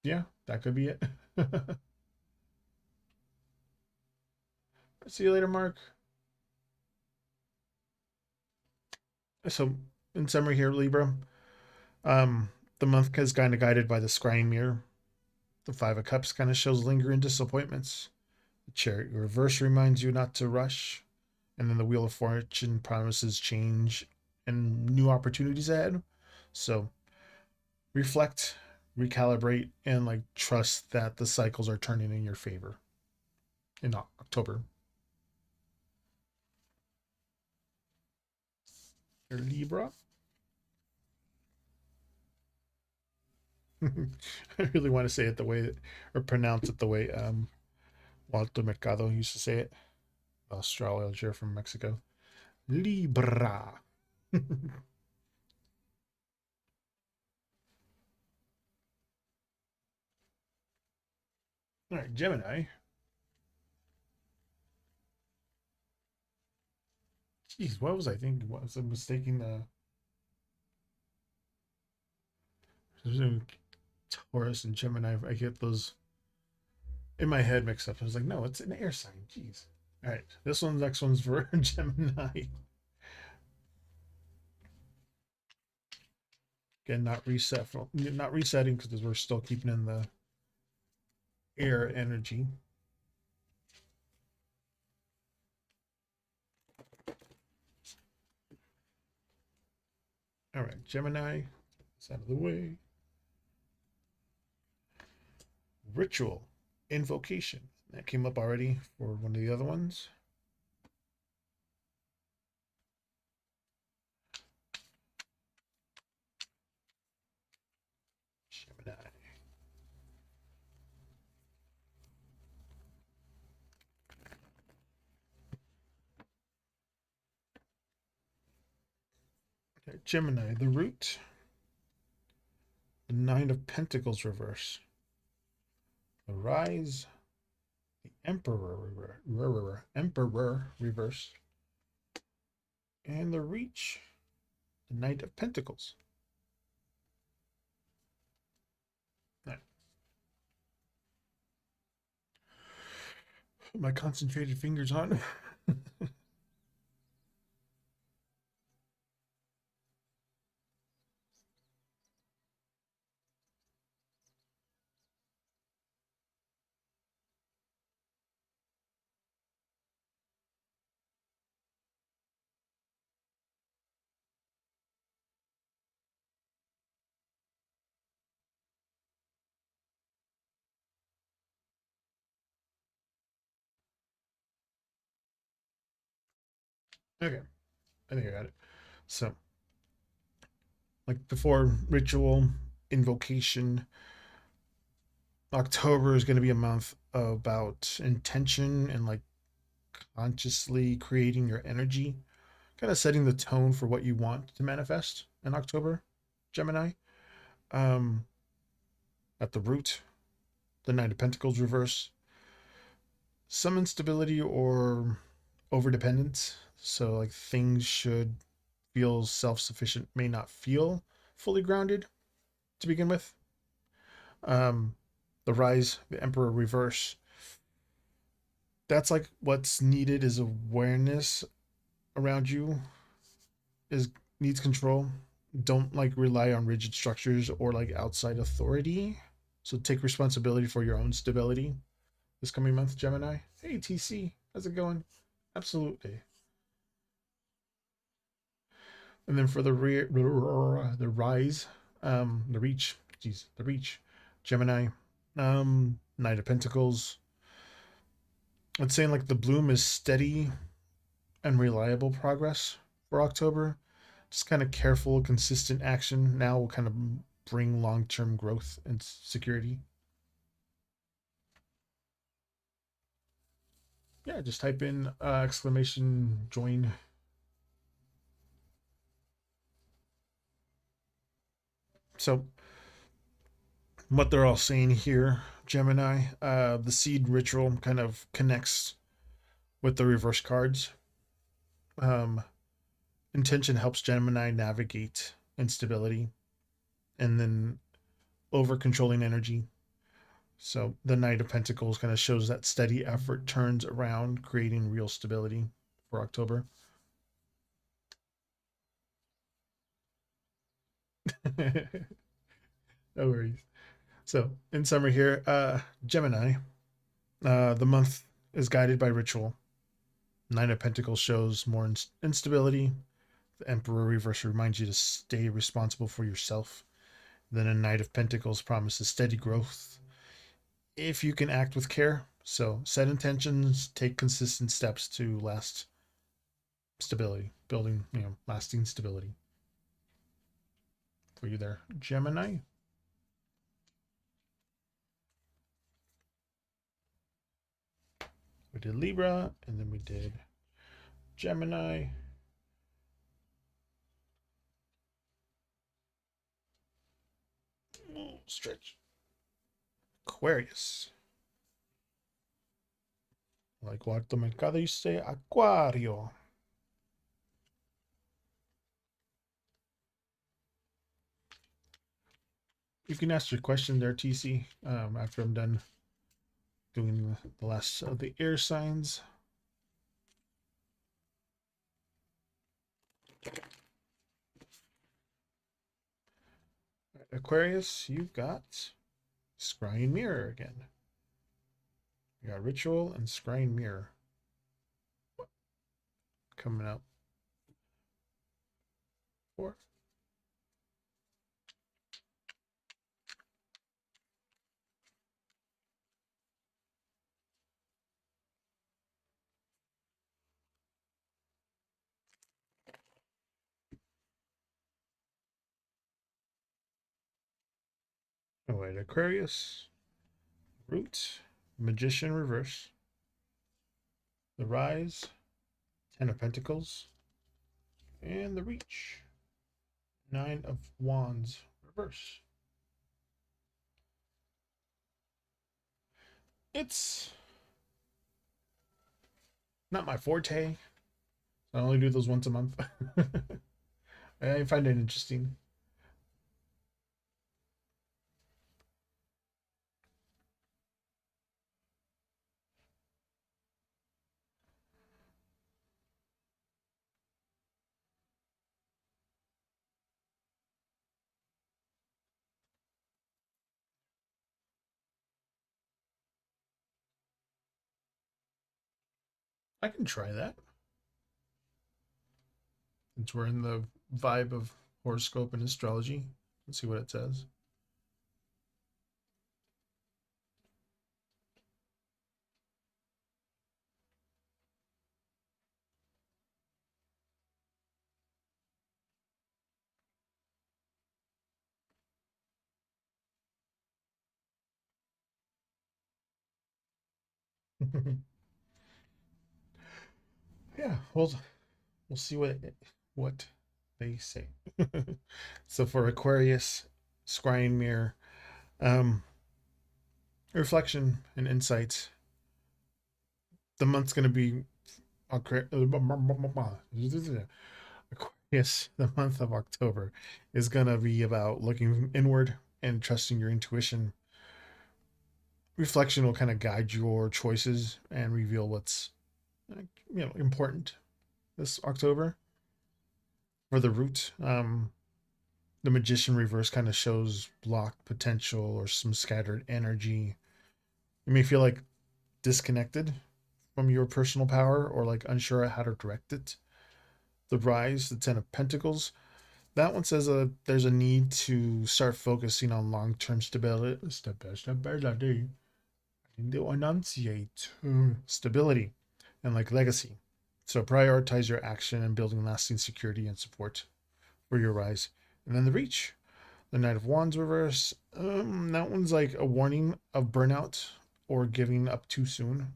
yeah, that could be it. See you later, Mark. So in summary here, Libra, um, the month is kind of guided by the scrying mirror. The Five of Cups kind of shows lingering disappointments. The Chariot reverse reminds you not to rush. And then the Wheel of Fortune promises change and new opportunities ahead. So reflect, recalibrate, and like trust that the cycles are turning in your favor in October. Your Libra. I really want to say it the way or pronounce it the way Walter Mercado used to say it. Astrologer from Mexico. Libra. All right, Gemini. Jeez, what was I thinking? What was I mistaking? Taurus and Gemini. I get those in my head mixed up. I was like, no, it's an air sign. Jeez. All right, next one's for Gemini. Again, not resetting because we're still keeping in the air energy. All right, Gemini, it's out of the way. Ritual, invocation. That came up already for one of the other ones. Gemini. Okay, Gemini, the root, the Nine of Pentacles reverse, the Rise, the Emperor reverse, and the Reach, the Knight of Pentacles. Right. Put my concentrated fingers on. Okay, I think I got it. So, like before ritual, invocation, October is going to be a month about intention and like consciously creating your energy, kind of setting the tone for what you want to manifest in October, Gemini. Um, at the root, the Knight of Pentacles reverse, some instability or overdependence. So, like, things should feel self sufficient, may not feel fully grounded to begin with. Um, the rise, the Emperor reverse. That's like what's needed is awareness around you is needs control. Don't like rely on rigid structures or like outside authority. So take responsibility for your own stability this coming month, Gemini. Hey TC, how's it going? Absolutely. And then for the rise, the reach, geez, the reach, Gemini, Knight of Pentacles. It's saying like the bloom is steady and reliable progress for October. Just kind of careful, consistent action now will kind of bring long term growth and security. Yeah, just type in exclamation join. So, what they're all saying here, Gemini, the seed ritual kind of connects with the reverse cards. Um, intention helps Gemini navigate instability and then over controlling energy. So the Knight of Pentacles kind of shows that steady effort turns around, creating real stability for October. No worries. So in summary here, Gemini, the month is guided by ritual. Nine of Pentacles shows more instability. The Emperor reverse reminds you to stay responsible for yourself. Then a Knight of Pentacles promises steady growth if you can act with care. So set intentions, take consistent steps to last stability, building, lasting stability for you there, Gemini. We did Libra, and then we did Gemini. Stretch. Aquarius. Like cuarto mercado dice Aquario. You can ask your question there, TC, after I'm done doing the last of the air signs. Aquarius, you've got Scrying Mirror again. You got Ritual and Scrying Mirror coming up. Four. Oh, wait, Aquarius, Root, Magician Reverse, the Rise, Ten of Pentacles, and the Reach, Nine of Wands Reverse. It's not my forte. I only do those once a month. I find it interesting. I can try that. Since we're in the vibe of horoscope and astrology. Let's see what it says. Yeah, we'll see what they say. So for Aquarius, scrying mirror, um, reflection and insights. The month's gonna be Aquarius. The month of October is gonna be about looking inward and trusting your intuition. Reflection will kind of guide your choices and reveal what's important this October. For the root, the magician reverse kind of shows blocked potential or some scattered energy. You may feel like disconnected from your personal power or like unsure how to direct it. The rise, the 10 of pentacles, that one says there's a need to start focusing on long-term stability. To enunciate stability and like legacy. So prioritize your action and building lasting security and support for your rise. And then the reach, the Knight of Wands reverse. That one's like a warning of burnout or giving up too soon.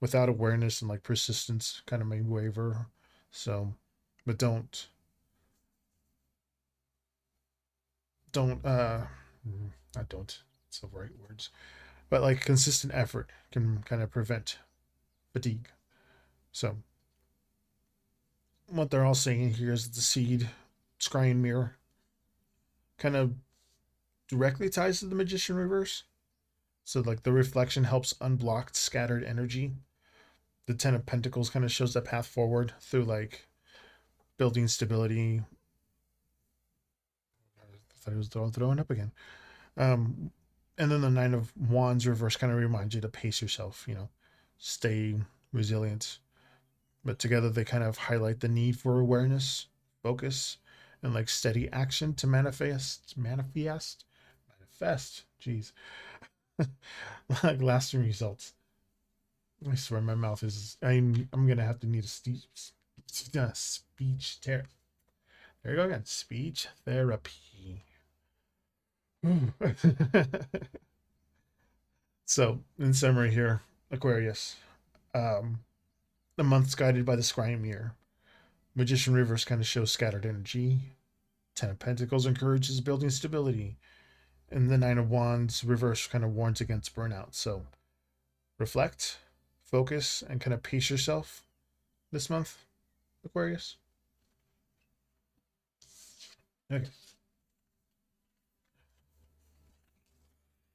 Without awareness and like persistence, kind of may waver. So, but don't not don't. It's the right words. But like consistent effort can kind of prevent fatigue. So what they're all saying here is that the seed, scrying mirror, kind of directly ties to the magician reverse. So like the reflection helps unblock scattered energy. The 10 of pentacles kind of shows that path forward through like building stability. I thought he was throwing up again. Um, and then the 9 of wands reverse kind of reminds you to pace yourself, stay resilient. But together they kind of highlight the need for awareness, focus, and like steady action to manifest. Jeez, like lasting results. I swear my mouth is. I'm gonna have to need a speech therapy. There you go again. Speech therapy. So, in summary, here, Aquarius, um, the month's guided by the scrying mirror. Magician reverse kind of shows scattered energy. 10 of Pentacles encourages building stability. And the 9 of Wands reverse kind of warns against burnout. So reflect, focus, and kind of pace yourself this month, Aquarius. Okay.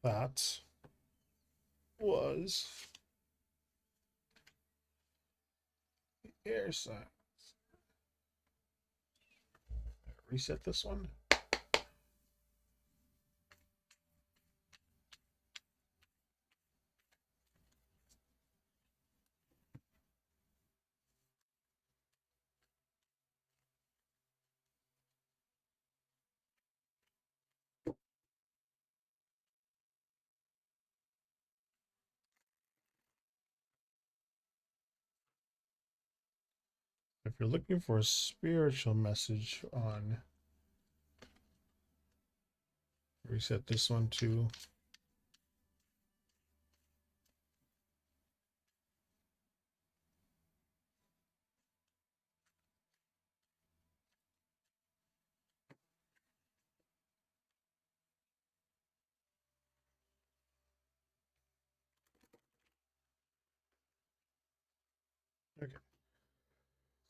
That was the air sign. Reset this one. If you're looking for a spiritual message on, reset this one too. Okay.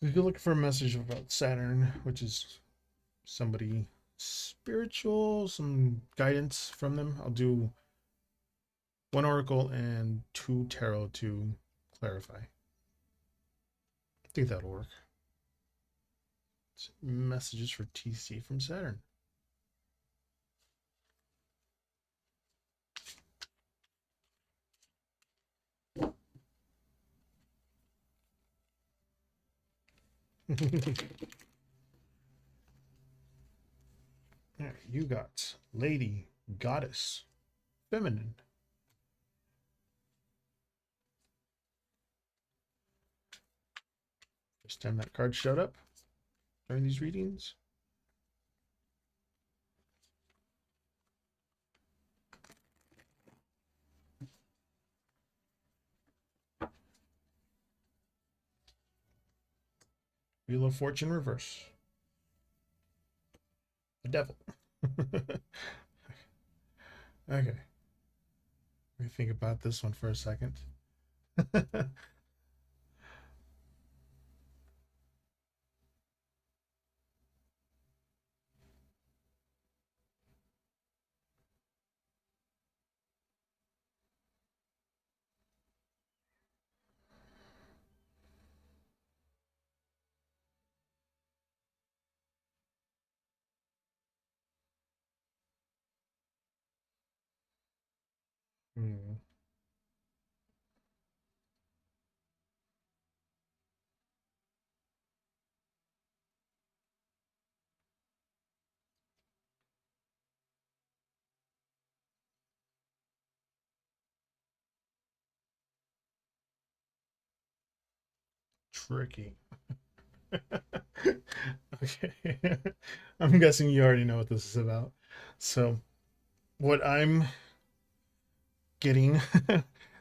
If you're looking for a message about Saturn, which is somebody spiritual, some guidance from them, I'll do one oracle and 2 tarot to clarify. I think that'll work. It's messages for TC from Saturn. Right, you got Lady, Goddess, Feminine. First time that card showed up during these readings. Wheel of Fortune reverse. The devil. Okay. Let me think about this one for a second. Hmm. Tricky. Okay. I'm guessing you already know what this is about. So, what I'm getting,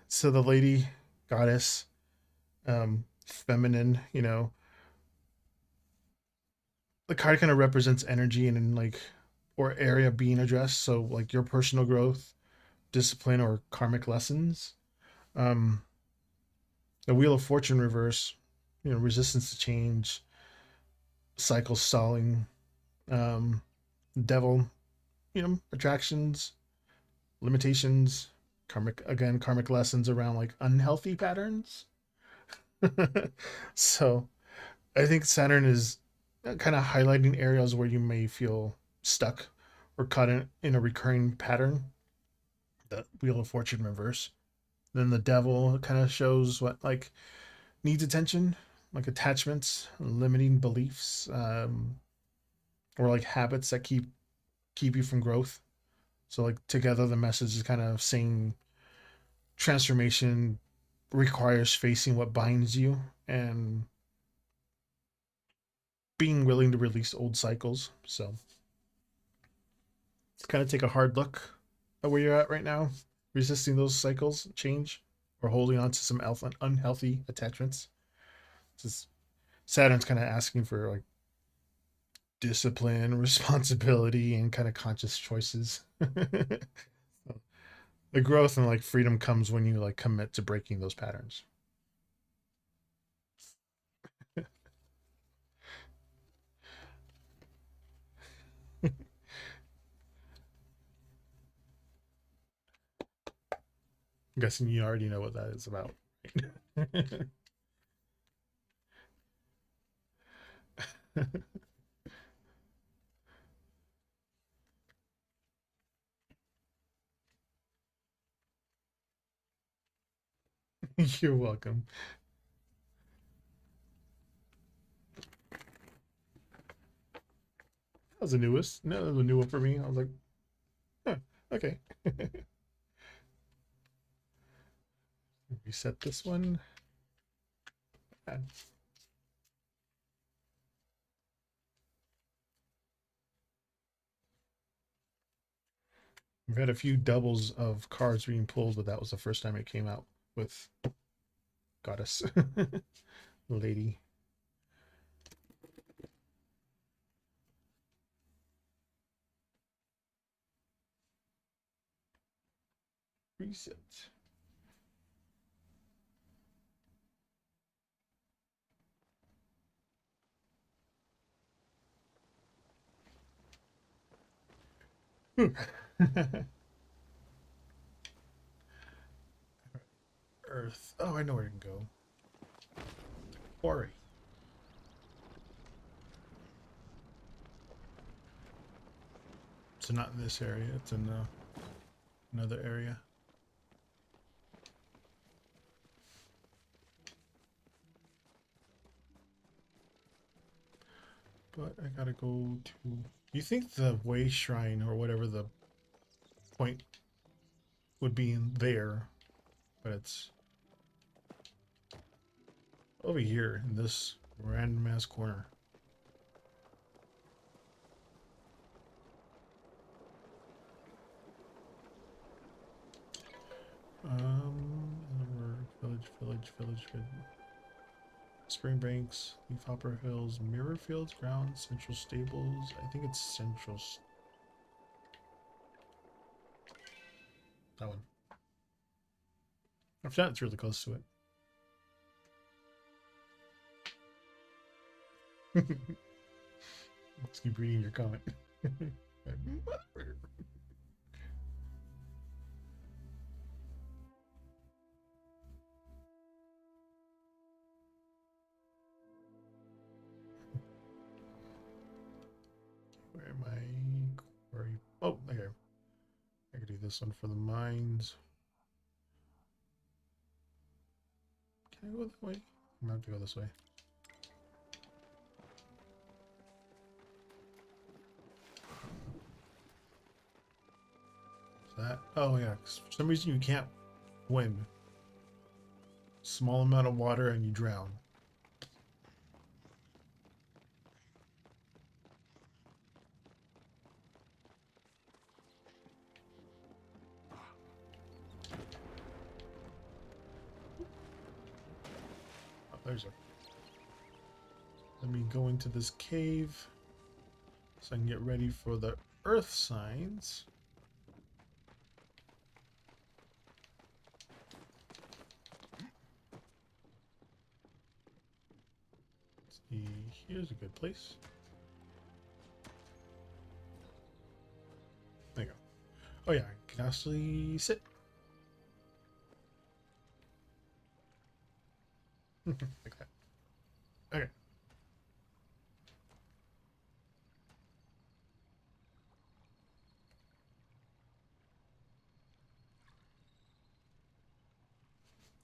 so the lady goddess, feminine, the card kind of represents energy and like or area being addressed. So like your personal growth, discipline, or karmic lessons. Um, the Wheel of Fortune reverse, resistance to change, cycle stalling, um, devil, attractions, limitations, karmic lessons around like unhealthy patterns. So I think Saturn is kind of highlighting areas where you may feel stuck or caught in a recurring pattern. The Wheel of Fortune reverse. Then the devil kind of shows what like needs attention, like attachments, limiting beliefs, or like habits that keep you from growth. So like together, the message is kind of saying transformation requires facing what binds you and being willing to release old cycles. So kind of take a hard look at where you're at right now, resisting those cycles, change, or holding on to some unhealthy attachments. Just Saturn's kind of asking for like discipline, responsibility, and kind of conscious choices. The growth and like freedom comes when you like commit to breaking those patterns. I'm guessing you already know what that is about. You're welcome. That was the newest. No, that was a new one for me. I was like, huh, okay. Reset this one. We've had a few doubles of cards being pulled, but that was the first time it came out with Goddess Lady. Reset. Earth. Oh, I know where it can go. Quarry. So not in this area. It's in another area. But I gotta go to. You think the way shrine or whatever the point would be in there, but it's over here in this random ass corner. Village. Spring Banks, Leafhopper Hills, Mirror Fields, Grounds, Central Stables. I think it's Central. That one. If not, it's really close to it. Let's keep reading your comment. Where am I? Where are you? Oh, okay. I could do this one for the mines. Can I go that way? I'm gonna have to go this way. That. Oh yeah. 'Cause for some reason you can't swim. Small amount of water and you drown. Oh, there's a. Let me go into this cave so I can get ready for the earth signs. See, here's a good place. There you go. Oh yeah, I can actually sit. Like that. Okay.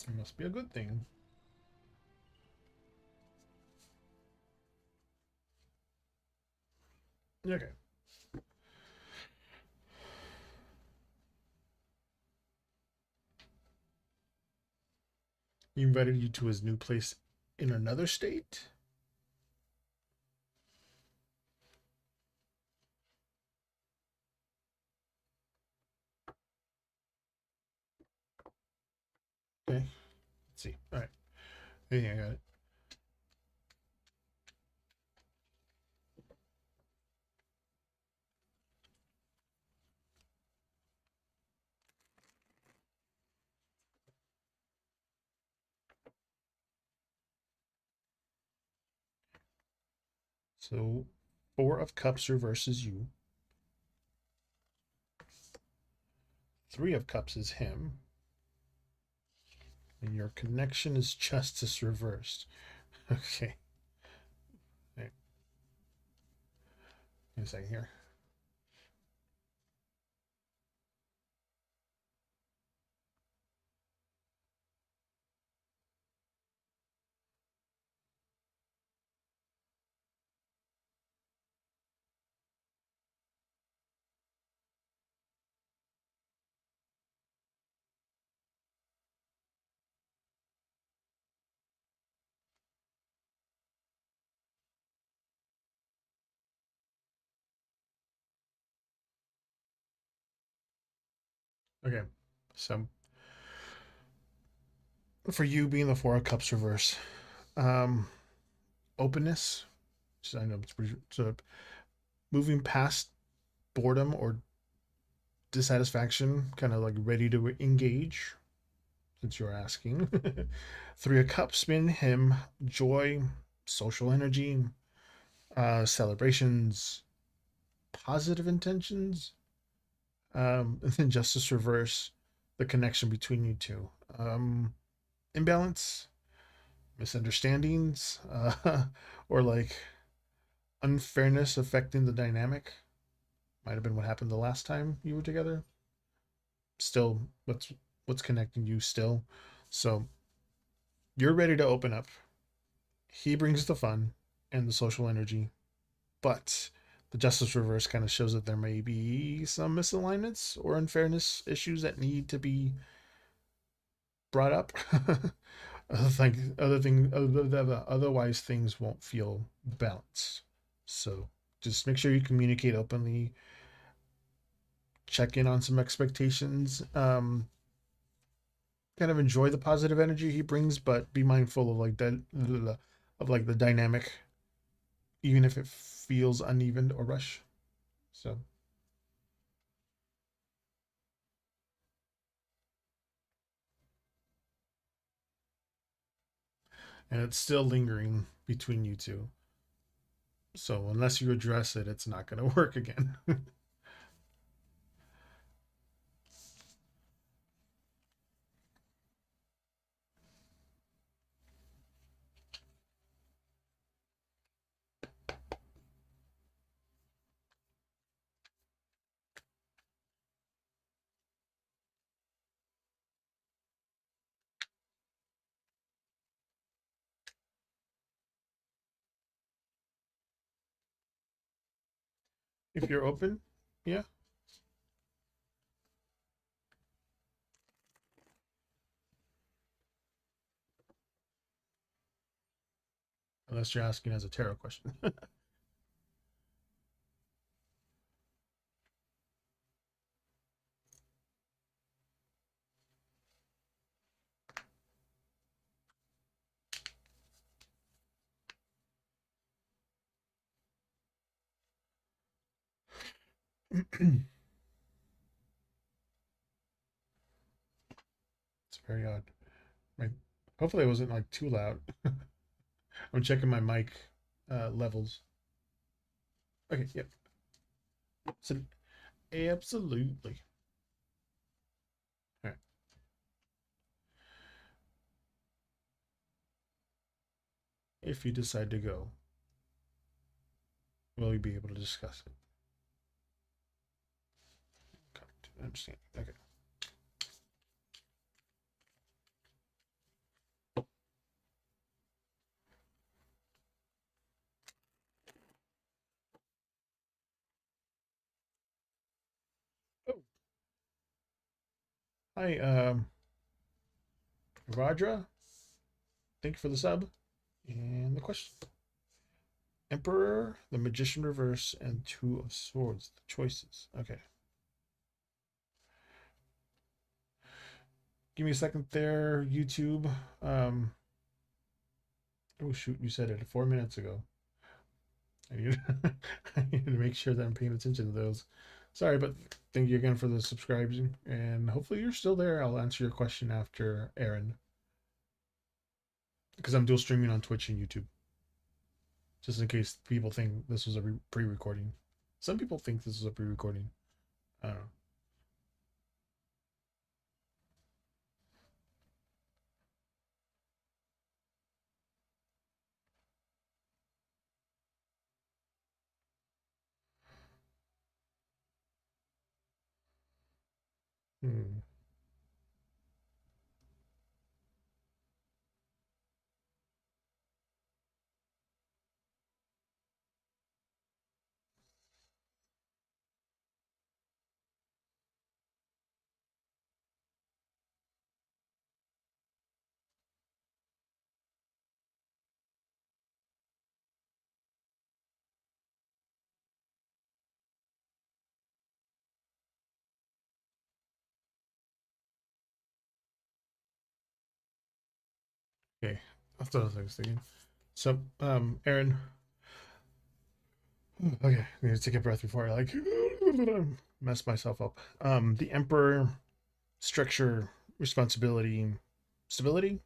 It must be a good thing. Okay. He invited you to his new place in another state? Okay. Let's see. All right. Yeah, I got it. So, Four of Cups reverses you. Three of Cups is him. And your connection is Justice reversed. Okay. Right. Give me a second here. Okay. So, for you being the Four of Cups reverse, um, openness. So I know it's pretty, so moving past boredom or dissatisfaction, kind of like ready to engage, since you're asking. Three of Cups been him, joy, social energy, celebrations, positive intentions, and then Justice reverse, the connection between you two. Imbalance, misunderstandings, or like unfairness affecting the dynamic. Might have been what happened the last time you were together. Still, what's connecting you still. So you're ready to open up. He brings the fun and the social energy, but the justice reverse kind of shows that there may be some misalignments or unfairness issues that need to be brought up. Otherwise things won't feel balanced. So just make sure you communicate openly, check in on some expectations, kind of enjoy the positive energy he brings, but be mindful of like that of like the dynamic, even if it feels uneven or rush. So, and it's still lingering between you two. So unless you address it, it's not going to work again. If you're open, yeah. Unless you're asking as a tarot question. It's very odd. My, hopefully, it wasn't like too loud. I'm checking my mic levels. Okay, yep. So, absolutely. All right. If you decide to go, will we be able to discuss it? Come to understand. Okay. Oh, hi, Radra. Thank you for the sub. And the question. Emperor, the Magician Reverse, and Two of Swords. The choices. Okay. Give me a second there, YouTube. Oh shoot, you said it 4 minutes ago. I need, I need to make sure that I'm paying attention to those. Sorry, but thank you again for the subscribing, and hopefully you're still there. I'll answer your question after Aaron, because I'm dual streaming on Twitch and YouTube, just in case people think this was a pre-recording. Some people think this is a pre-recording. I don't know. Hmm. Okay, that's what I was thinking. So, Aaron. Okay, I need to take a breath before I like mess myself up. The Emperor, structure, responsibility, stability,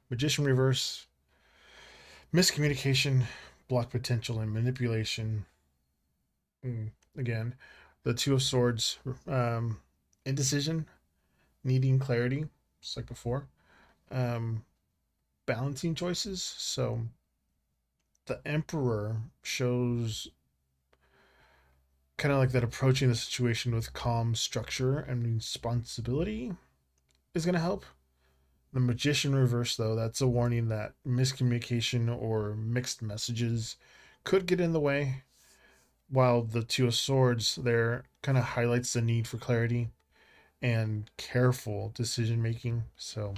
Magician Reverse, miscommunication, block potential, and manipulation. Again, the Two of Swords, indecision, needing clarity, just like before. Um, Balancing choices. So the Emperor shows kind of like that approaching the situation with calm structure and responsibility is going to help. The Magician Reverse, though, that's a warning that miscommunication or mixed messages could get in the way. While the Two of Swords there kind of highlights the need for clarity and careful decision making. So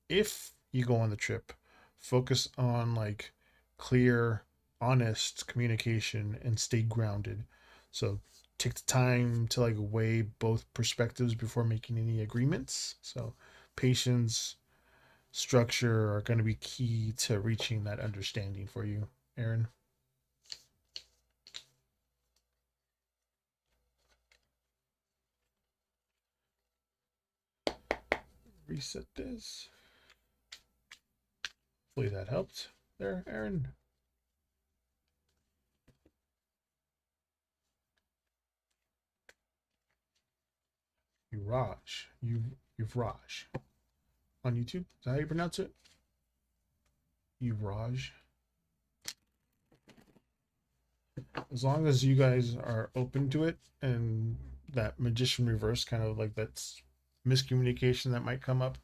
if you go on the trip, focus on like clear, honest communication and stay grounded. So take the time to like weigh both perspectives before making any agreements. So patience, structure are going to be key to reaching that understanding for you, Aaron. Reset this. Hopefully that helped there, Aaron. Yuvraj on YouTube. Is that how you pronounce it? Yuvraj. As long as you guys are open to it and that magician reverse kind of like that's miscommunication that might come up.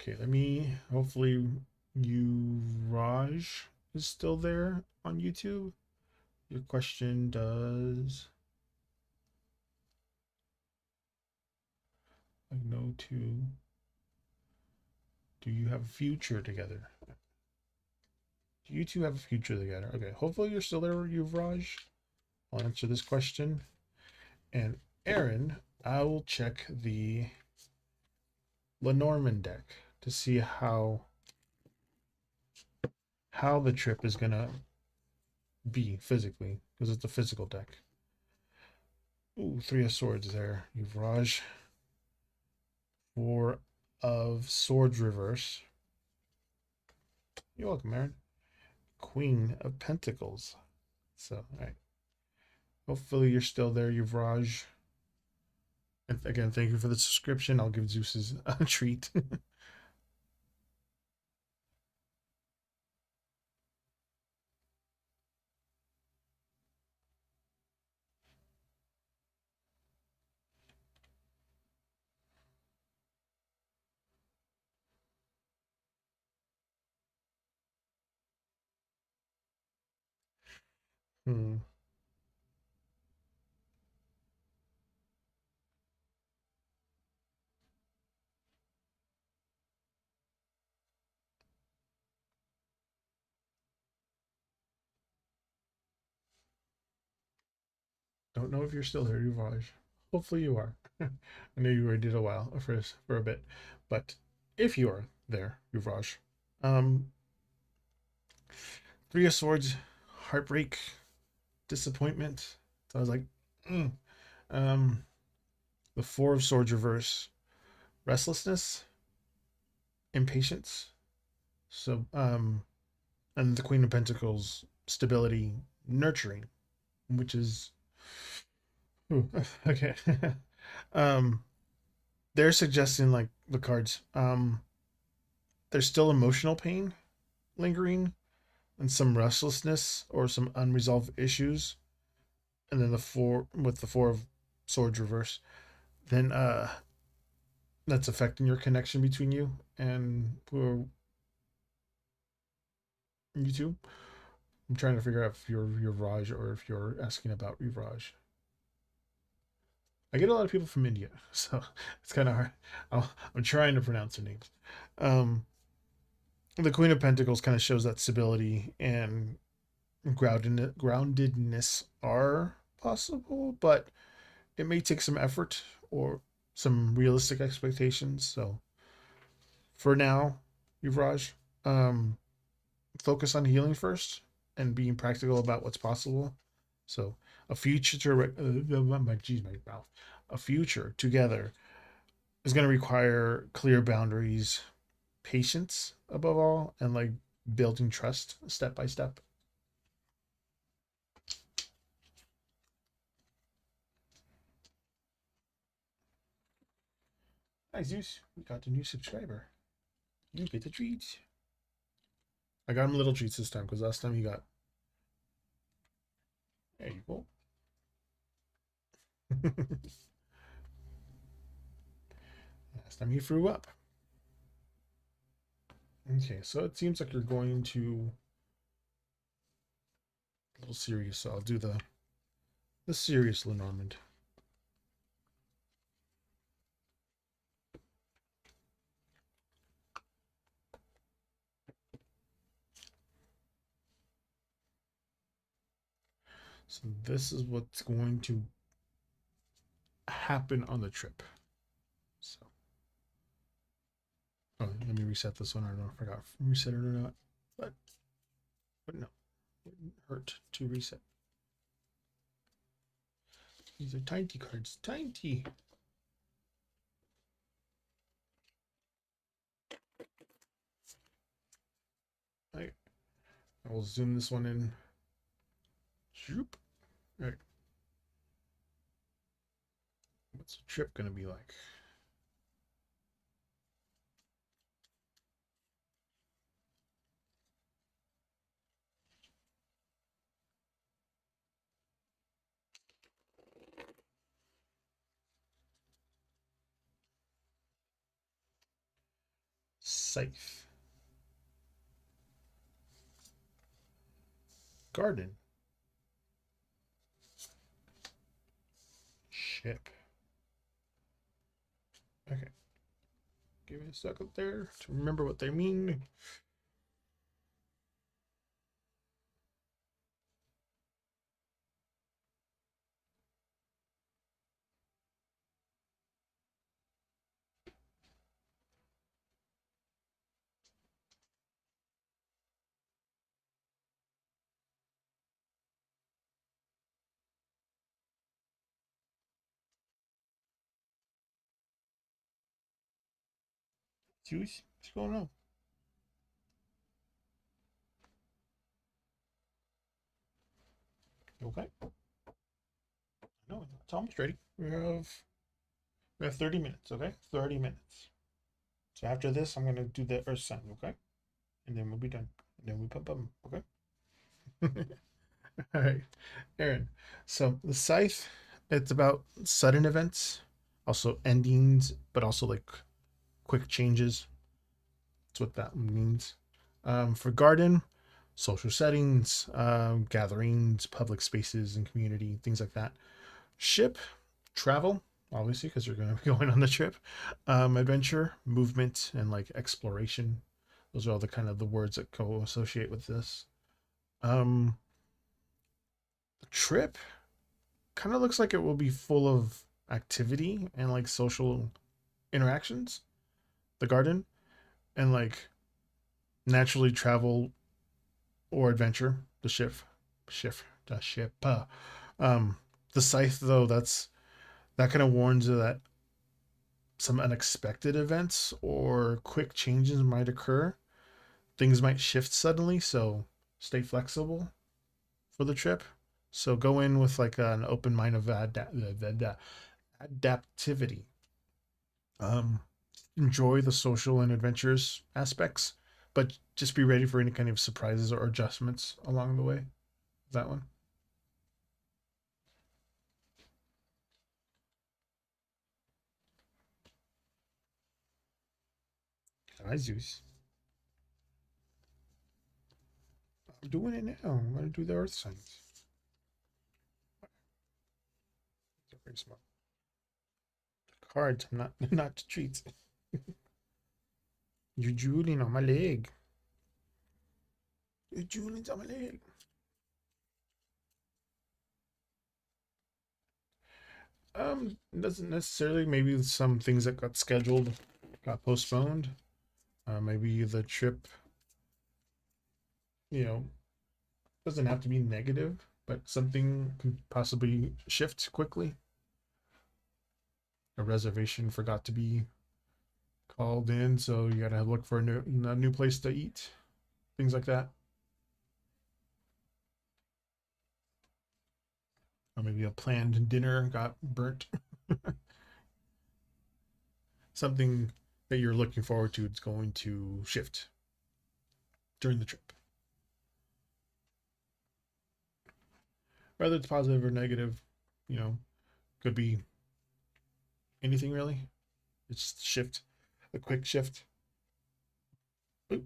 Okay, let me hopefully Raj is still there on YouTube. Your question does I know to do you have a future together? Do you two have a future together? Okay, hopefully you're still there, Yuvraj. I'll answer this question. And Aaron, I will check the Lenormand deck to see how the trip is gonna be physically, because it's a physical deck. Ooh, 3 of Swords there, Yuvraj. 4 of Swords reverse. You're welcome, Aaron. Queen of Pentacles. So, all right. Hopefully you're still there, Yuvraj. And again, thank you for the subscription. I'll give Zeus's a treat. Hmm. Don't know if you're still there, Yuvraj. Hopefully you are. I know you already did a while for a bit, but if you are there, Yuvraj, um, 3 of Swords, heartbreak, disappointment. So I was like, mm. um, the 4 of Swords reverse, restlessness, impatience. So, and the Queen of Pentacles, stability, nurturing, which is ooh, okay. um, they're suggesting like the cards. There's still emotional pain lingering and some restlessness or some unresolved issues. And then the 4 with the 4 of Swords reverse, then that's affecting your connection between you and you two. I'm trying to figure out if you're Raj or if you're asking about Raj. I get a lot of people from India, so it's kind of hard. I'm trying to pronounce their names. Um, the Queen of Pentacles kind of shows that stability and groundedness are possible, but it may take some effort or some realistic expectations. So for now, Yuvraj, um, focus on healing first and being practical about what's possible. So a future my mouth. A future together is going to require clear boundaries, patience above all, and like building trust step by step. Hi Zeus, we got a new subscriber. You get a treat. I got him little treats this time because last time he got. There you go. Last time he threw up. Okay, so it seems like you're going to a little serious, so I'll do the serious Lenormand. So this is what's going to happen on the trip. So, oh, let me reset this one. I don't know if I forgot if I reset it or not, but no, it wouldn't hurt to reset. These are tiny cards, tiny. Right. I will zoom this one in. Shoop. All right. What's the trip gonna be like? Scythe. Garden. Ship. Okay. Give it a second there to remember what they mean. Juice, what's going on? You okay? No, it's almost ready. We have 30 minutes, okay? 30 minutes. So after this, I'm gonna do the earth sign, okay? And then we'll be done. And then we pump them, okay? All right, Aaron. So the scythe, it's about sudden events, also endings, but also like quick changes. That's what that means. For garden, social settings, gatherings, public spaces and community, things like that. Ship, travel, obviously, because you're going to be going on the trip. Adventure, movement, and like exploration. Those are all the kind of the words that co-associate with this. The trip kind of looks like it will be full of activity and like social interactions. The garden and like naturally travel or adventure. The ship. Um, the scythe though, that kind of warns you that some unexpected events or quick changes might occur. Things might shift suddenly, so stay flexible for the trip. So go in with like an open mind of adaptivity. Um, enjoy the social and adventurous aspects, but just be ready for any kind of surprises or adjustments along the way. That one. Hi, Zeus. I'm doing it now. I'm going to do the earth signs. They're very smart. The cards, I'm not, not treats. You're drooling on my leg. You're drooling on my leg. Doesn't necessarily. Maybe some things that got scheduled got postponed. Maybe the trip, you know, doesn't have to be negative, but something can possibly shift quickly. A reservation forgot to be called in, so you gotta look for a new place to eat. Things like that. Or maybe a planned dinner got burnt. Something that you're looking forward to is going to shift during the trip. Whether it's positive or negative, you know, could be anything really. It's shift, a quick shift. Oop,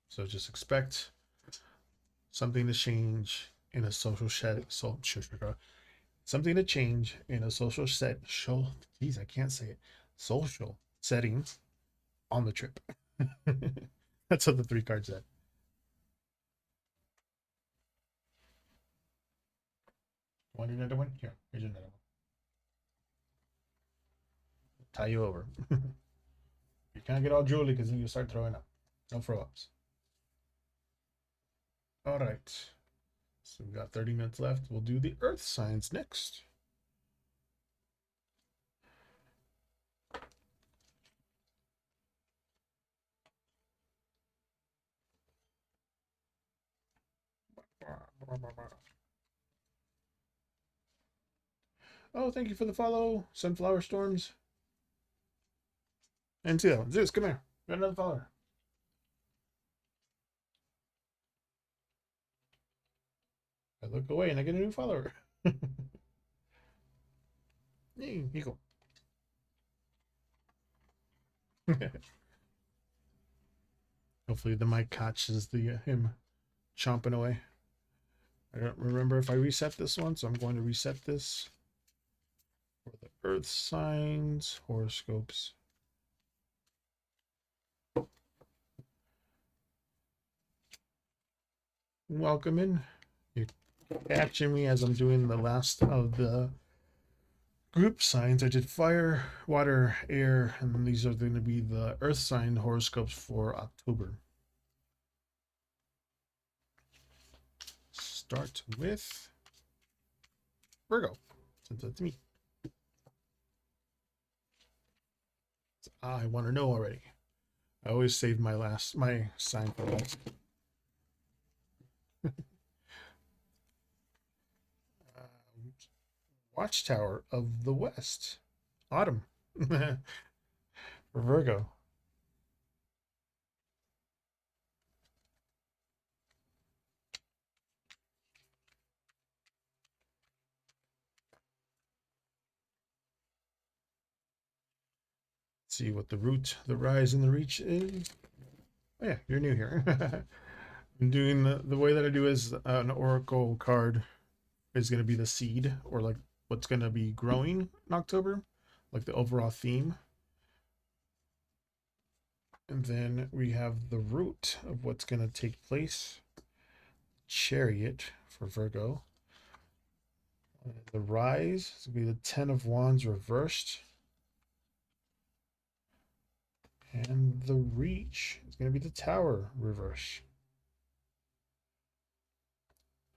so just expect something to change in a social something to change in a social set show. Geez, I can't say it. Social settings on the trip. That's what the 3 cards said. Want another one? Here, here's another one. Tie you over. You can't get all drooly because then you start throwing up. No throw ups. All right. So we got 30 minutes left. We'll do the earth signs next. Oh, thank you for the follow, Sunflower Storms. And Zeus, come here. Got another follower. I look away and I get a new follower. Hey, you go. Hopefully the mic catches the him chomping away. I don't remember if I reset this one, so I'm going to reset this for the earth signs, horoscopes. Welcome in. You're catching me as I'm doing the last of the group signs. I did fire, water, air, and these are going to be the earth sign horoscopes for October. Start with Virgo, since that's me. I want to know already. I always save my sign for last. Watchtower of the West. Autumn. For Virgo. Let's see what the root, the rise, and the reach is. Oh yeah, you're new here. I'm doing the way that I do is an oracle card is going to be the seed, or like what's going to be growing in October, like the overall theme. And then we have the root of what's going to take place. Chariot for Virgo. The rise is going to be the 10 of Wands reversed. And the reach is going to be the Tower reverse.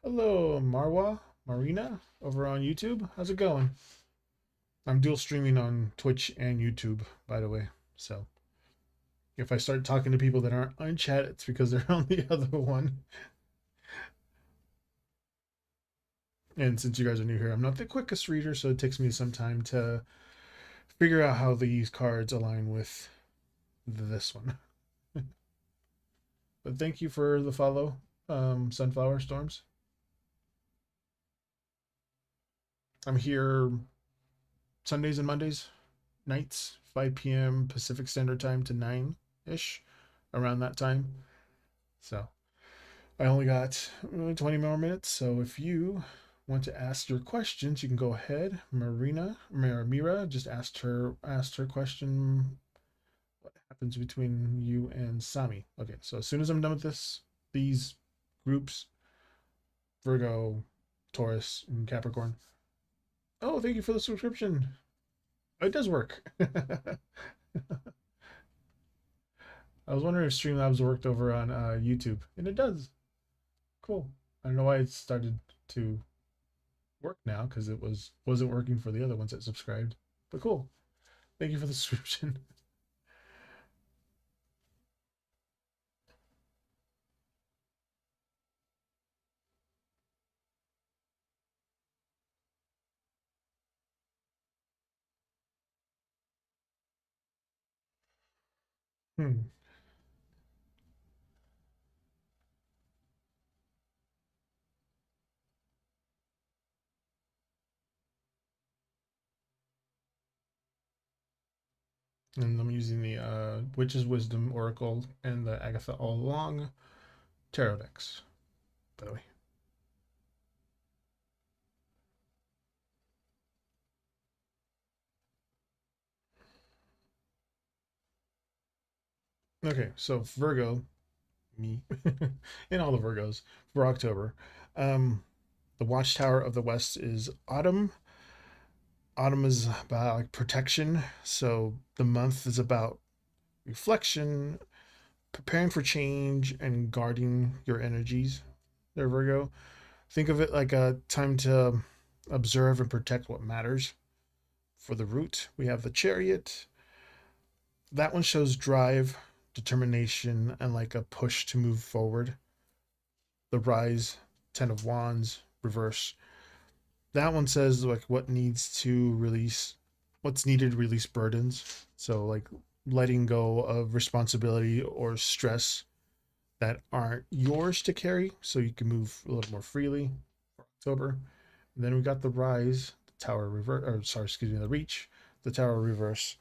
Hello, Marina, over on YouTube. How's it going? I'm dual streaming on Twitch and YouTube, by the way. So if I start talking to people that aren't on chat, it's because they're on the other one. And since you guys are new here, I'm not the quickest reader, so it takes me some time to figure out how these cards align with this one. But thank you for the follow, Sunflower Storms. I'm here Sundays and Mondays nights, 5 p.m. Pacific Standard Time to 9-ish, around that time. So I only got 20 more minutes, so if you want to ask your questions, you can go ahead. Mira just asked her question. What happens between you and Sami? Okay, so as soon as I'm done with these groups, Virgo, Taurus, and Capricorn. Oh, thank you for the subscription. It does work. I was wondering if Streamlabs worked over on YouTube, and it does. Cool. I don't know why it started to work now, because it wasn't working for the other ones that subscribed. But cool. Thank you for the subscription. Hmm. And I'm using the Witch's Wisdom Oracle and the Agatha All Along Tarot decks, by the way. Okay, so Virgo, me, and all the Virgos for October. Um, the Watchtower of the West is autumn. Autumn is about like protection. So the month is about reflection, preparing for change, and guarding your energies. There, Virgo. Think of it like a time to observe and protect what matters. For the root, we have the Chariot. That one shows drive, determination, and like a push to move forward. The Rise, Ten of Wands, reverse. That one says like what needs to release, what's needed to release burdens. So like letting go of responsibility or stress that aren't yours to carry, so you can move a little more freely. For October. And then we got the Rise, the Tower reverse, or sorry, excuse me, the Reach, the Tower reverse.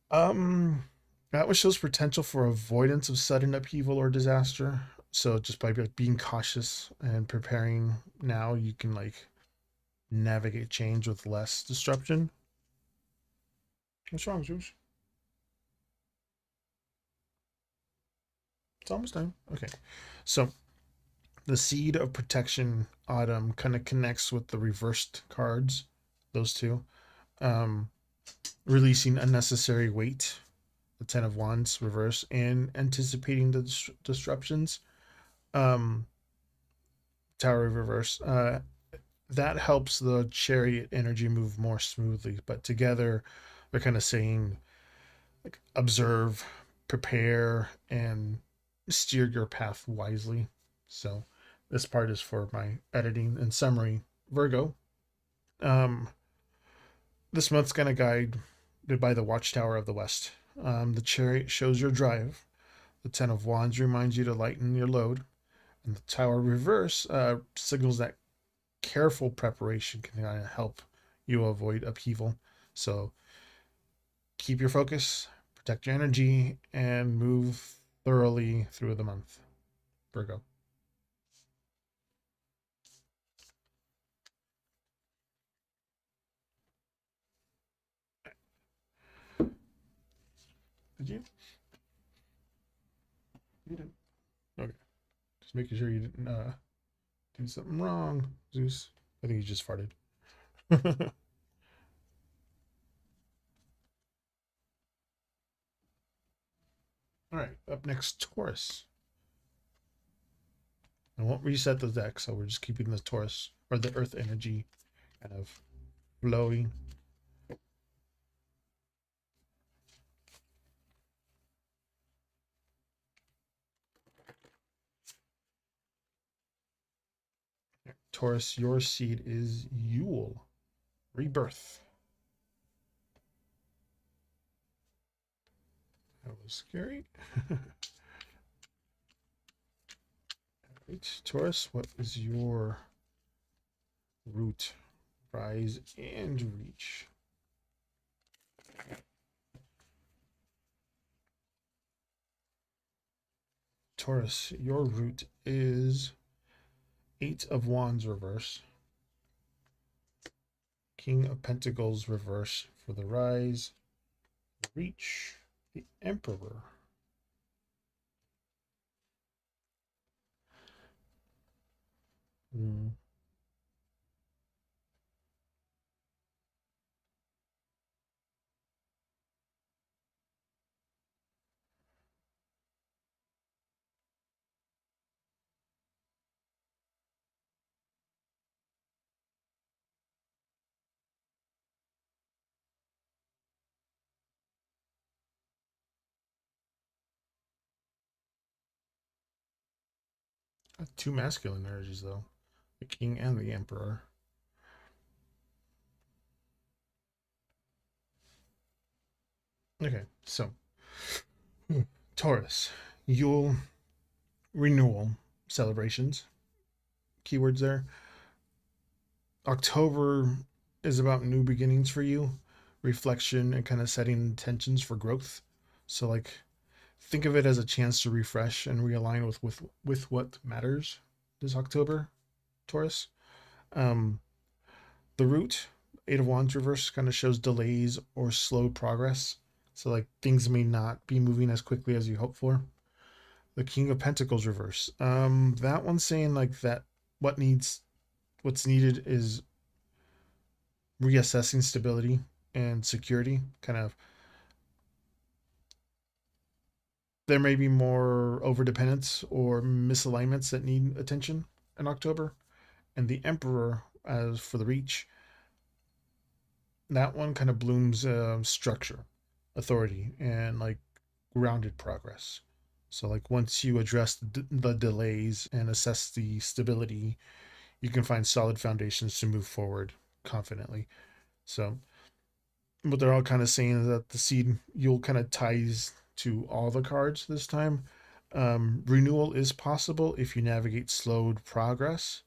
Um, that one shows potential for avoidance of sudden upheaval or disaster. So just by being cautious and preparing now, you can like navigate change with less disruption. What's wrong, Zeus? It's almost time. Okay. So the Seed of Protection Autumn kind of connects with the reversed cards, those two. Um, Releasing unnecessary weight, the Ten of Wands reverse, and anticipating the disruptions. Um, Tower reverse. That helps the Chariot energy move more smoothly, but together they're kind of saying like observe, prepare, and steer your path wisely. So this part is for my editing and summary. Virgo. Um, this month's gonna guide by the Watchtower of the West. The Chariot shows your drive. The Ten of Wands reminds you to lighten your load, and the Tower reverse signals that careful preparation can kind of help you avoid upheaval. So keep your focus, protect your energy, and move thoroughly through the month. Virgo. Did you? You didn't. Okay. Just making sure you didn't do something wrong, Zeus. I think you just farted. All right. Up next, Taurus. I won't reset the deck, so we're just keeping the Taurus or the Earth energy kind of flowing. Taurus, your seed is Yule, rebirth. That was scary. Right, Taurus, what is your root, rise, and reach? Taurus, your root is Eight of Wands reverse, King of Pentacles reverse for the rise, reach, the Emperor. Mm. Two masculine energies, though, the King and the Emperor. Okay, so Taurus, Yule renewal celebrations. Keywords there. October is about new beginnings for you, reflection, and kind of setting intentions for growth. So like think of it as a chance to refresh and realign with what matters this October, Taurus. Um, the root, Eight of Wands reverse, kind of shows delays or slow progress. So like things may not be moving as quickly as you hope for. The King of Pentacles reverse. That one's saying like that what needs what's needed is reassessing stability and security. Kind of there may be more overdependence or misalignments that need attention in October. And the Emperor, as for the Reach, that one kind of blooms structure, authority, and like grounded progress. So like once you address the delays and assess the stability, you can find solid foundations to move forward confidently. So what they're all kind of saying is that the seed you'll kind of ties to all the cards this time. Renewal is possible if you navigate slowed progress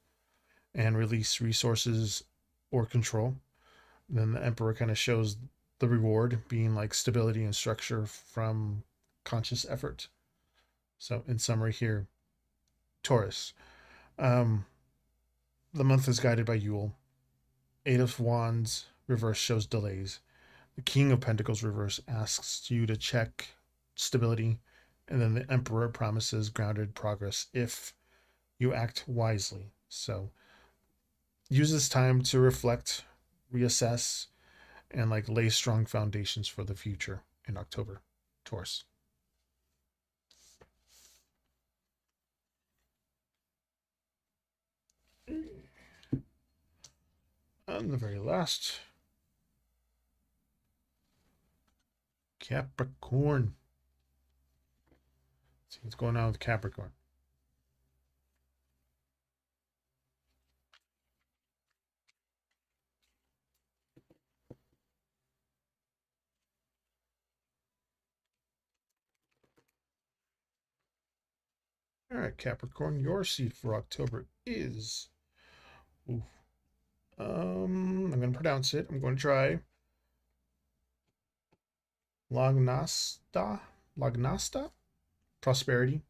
and release resources or control. Then the Emperor kind of shows the reward being like stability and structure from conscious effort. So, in summary, here, Taurus. Um, the month is guided by Yule. Eight of Wands reverse shows delays. The King of Pentacles reverse asks you to check stability. And then the Emperor promises grounded progress if you act wisely. So, use this time to reflect, reassess, and like lay strong foundations for the future in October. Taurus. And the very last, Capricorn. Let's see what's going on with Capricorn. All right, Capricorn, your seed for October is. Oof, I'm going to pronounce it. I'm going to try. Lagnasta? Lagnasta? Prosperity.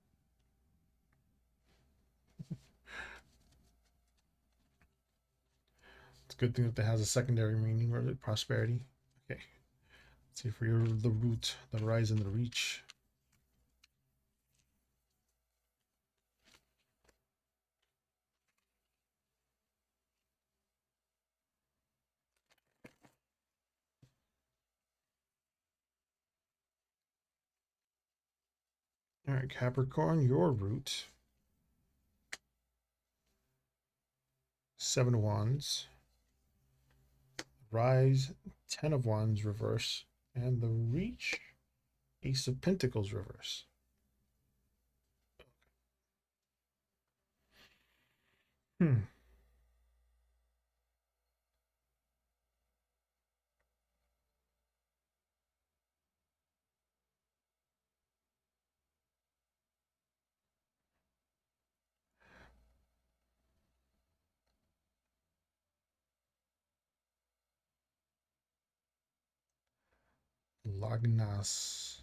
It's a good thing that it has a secondary meaning, or prosperity. Okay. Let's see for your the root, the rise, and the reach. All right, Capricorn, your root. Seven of Wands. Rise, Ten of Wands reverse. And the reach, Ace of Pentacles reverse. Hmm. Lagnasta.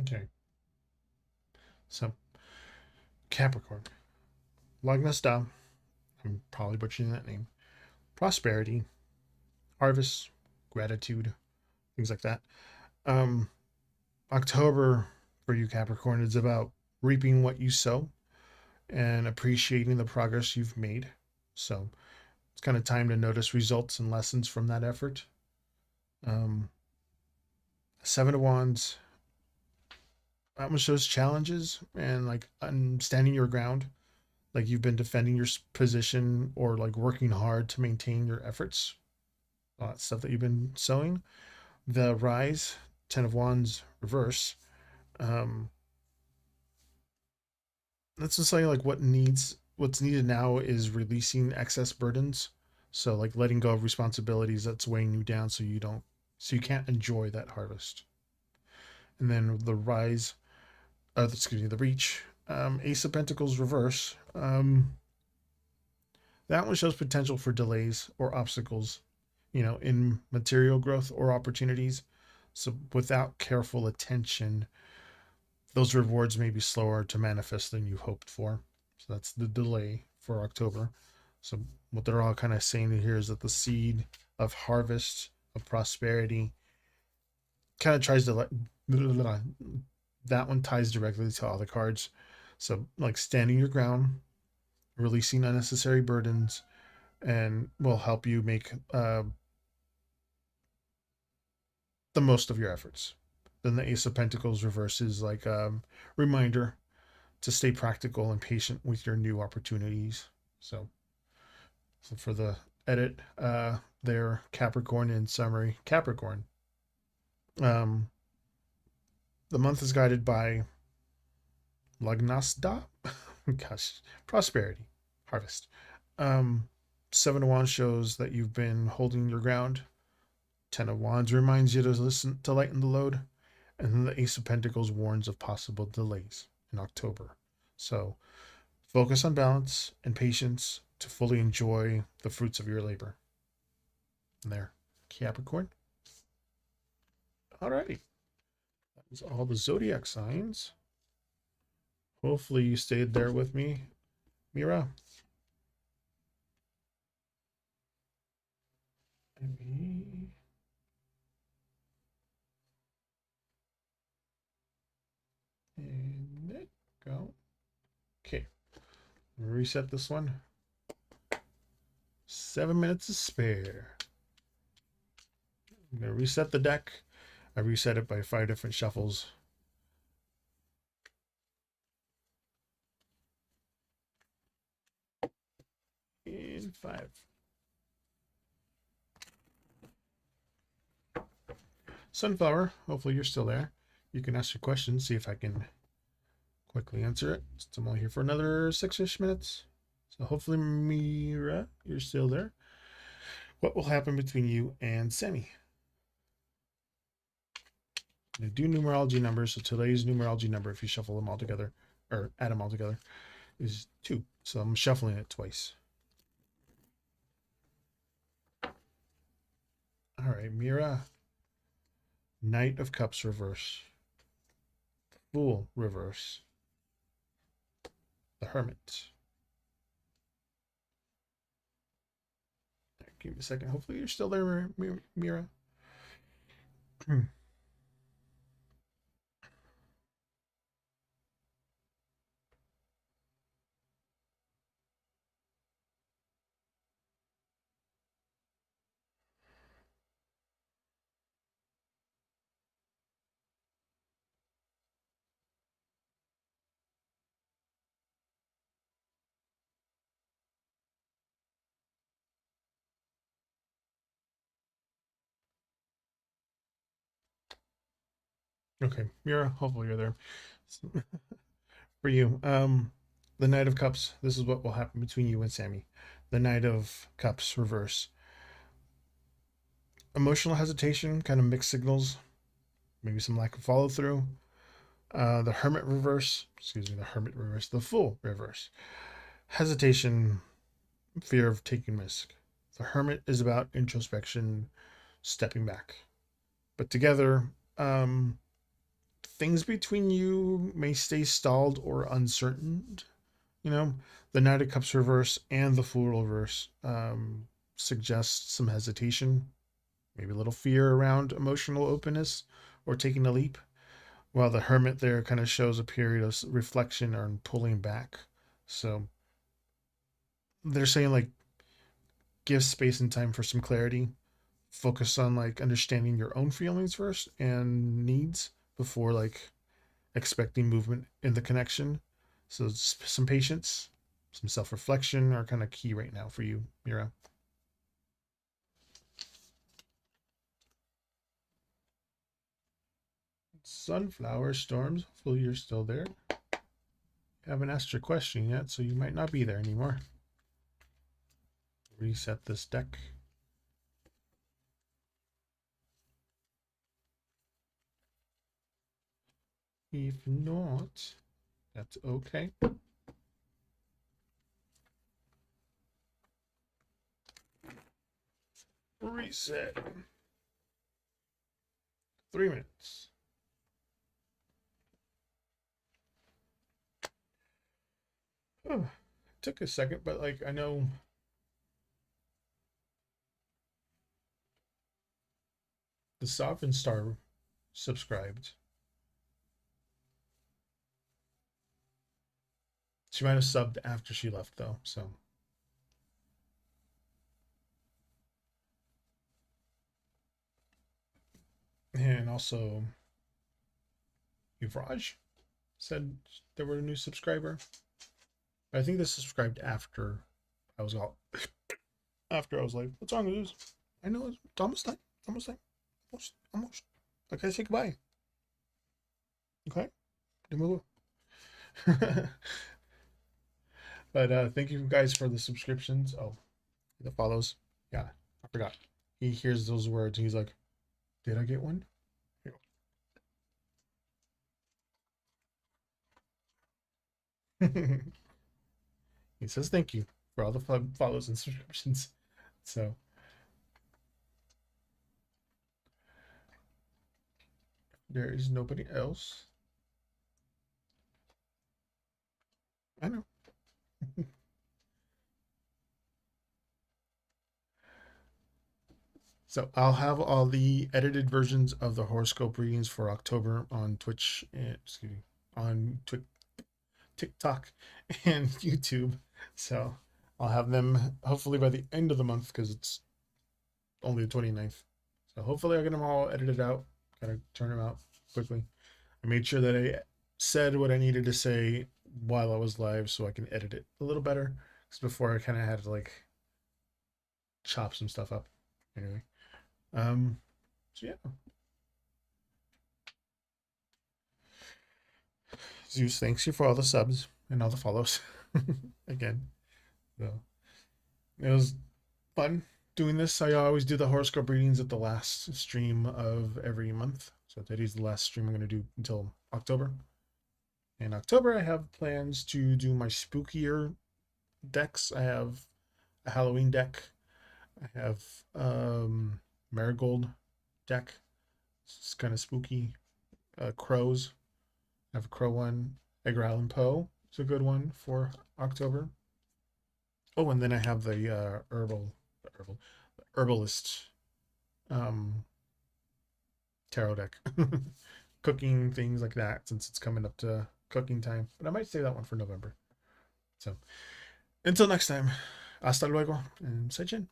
Okay. So, Capricorn. Lagnasta. I'm probably butchering that name. Prosperity, harvest, gratitude, things like that. Um, October for you, Capricorn, is about reaping what you sow and appreciating the progress you've made. So it's kind of time to notice results and lessons from that effort. Um, Seven of Wands, that one shows challenges and like standing your ground. Like you've been defending your position or like working hard to maintain your efforts. All that stuff that you've been sowing. The Rise, Ten of Wands reverse. Um, that's just saying like what's needed now is releasing excess burdens. So like letting go of responsibilities that's weighing you down so you can't enjoy that harvest. And then the rise, excuse me, the reach, Ace of Pentacles reverse. That one shows potential for delays or obstacles, in material growth or opportunities. So without careful attention, those rewards may be slower to manifest than you hoped for. So that's the delay for October. So what they're all kind of saying here is that the seed of harvest, of prosperity, kind of tries to that one ties directly to all the cards. So like standing your ground, releasing unnecessary burdens, and will help you make the most of your efforts. Then the Ace of Pentacles reverses like reminder to stay practical and patient with your new opportunities. So for the edit, there, Capricorn in summary, Capricorn. The month is guided by Lagnasda, gosh, prosperity, harvest. Seven of Wands shows that you've been holding your ground. Ten of Wands reminds you to listen to lighten the load. And then the Ace of Pentacles warns of possible delays in October. So focus on balance and patience to fully enjoy the fruits of your labor. And there, Capricorn. Alrighty. That was all the zodiac signs. Hopefully you stayed there with me, Mira. And let go. Okay. Reset this one. 7 minutes to spare. I'm going to reset the deck. I reset it by 5 different shuffles. In 5. Sunflower, hopefully you're still there. You can ask your question, see if I can quickly answer it. I'm only here for another 6-ish minutes. So hopefully, Mira, you're still there. What will happen between you and Sammy? I'm going to do numerology numbers. So today's numerology number, if you shuffle them all together, or add them all together, is 2. So I'm shuffling it twice. All right, Mira. Knight of Cups reverse. Fool reverse. The Hermit. Give me a second. Hopefully you're still there, Mira. Okay, Mira, hopefully you're there. For you, the Knight of Cups, this is what will happen between you and Sammy. The Knight of Cups reverse. Emotional hesitation, kind of mixed signals, maybe some lack of follow through. The Hermit reverse, the Fool reverse. Hesitation, fear of taking risk. The Hermit is about introspection, stepping back. But together, things between you may stay stalled or uncertain. The Knight of Cups reverse and the Fool reverse suggest some hesitation, maybe a little fear around emotional openness or taking a leap. While the Hermit there kind of shows a period of reflection or pulling back. So they're saying like give space and time for some clarity. Focus on like understanding your own feelings first and needs before like expecting movement in the connection. So some patience, some self-reflection are kind of key right now for you, Mira. Sunflower Storms, hopefully you're still there. Haven't asked your question yet, so you might not be there anymore. reset this deck. If not, that's okay. Reset. 3 minutes. Oh, took a second, but like I know the Sovereign Star subscribed. She might have subbed after she left though, so. And also Yuvraj said there were a new subscriber. But I think they subscribed after I was out. After I was like, what's wrong with this? I know it's almost time. Almost time. Almost. Okay, say goodbye. Okay? But thank you guys for the subscriptions. Oh, the follows. Yeah, I forgot. He hears those words and he's like, did I get one? He says thank you for all the follows and subscriptions. So there is nobody else. I know. So I'll have all the edited versions of the horoscope readings for October on Twitch and excuse me, on TikTok and YouTube. So I'll have them hopefully by the end of the month because it's only the 29th. So hopefully I'll get them all edited out. Gotta turn them out quickly. I made sure that I said what I needed to say while I was live so I can edit it a little better. Because before I kind of had to like chop some stuff up. Anyway. So yeah. Zeus, thanks you for all the subs and all the follows. Again. So it was fun doing this. I always do the horoscope readings at the last stream of every month. So today's the last stream I'm going to do until October. In October, I have plans to do my spookier decks. I have a Halloween deck. I have Marigold deck. It's kind of spooky. Crows. I have a crow one. Edgar Allan Poe. It's a good one for October. Oh, and then I have the herbalist tarot deck. Cooking things like that since it's coming up to cooking time. But I might save that one for November. So until next time, hasta luego and say chin.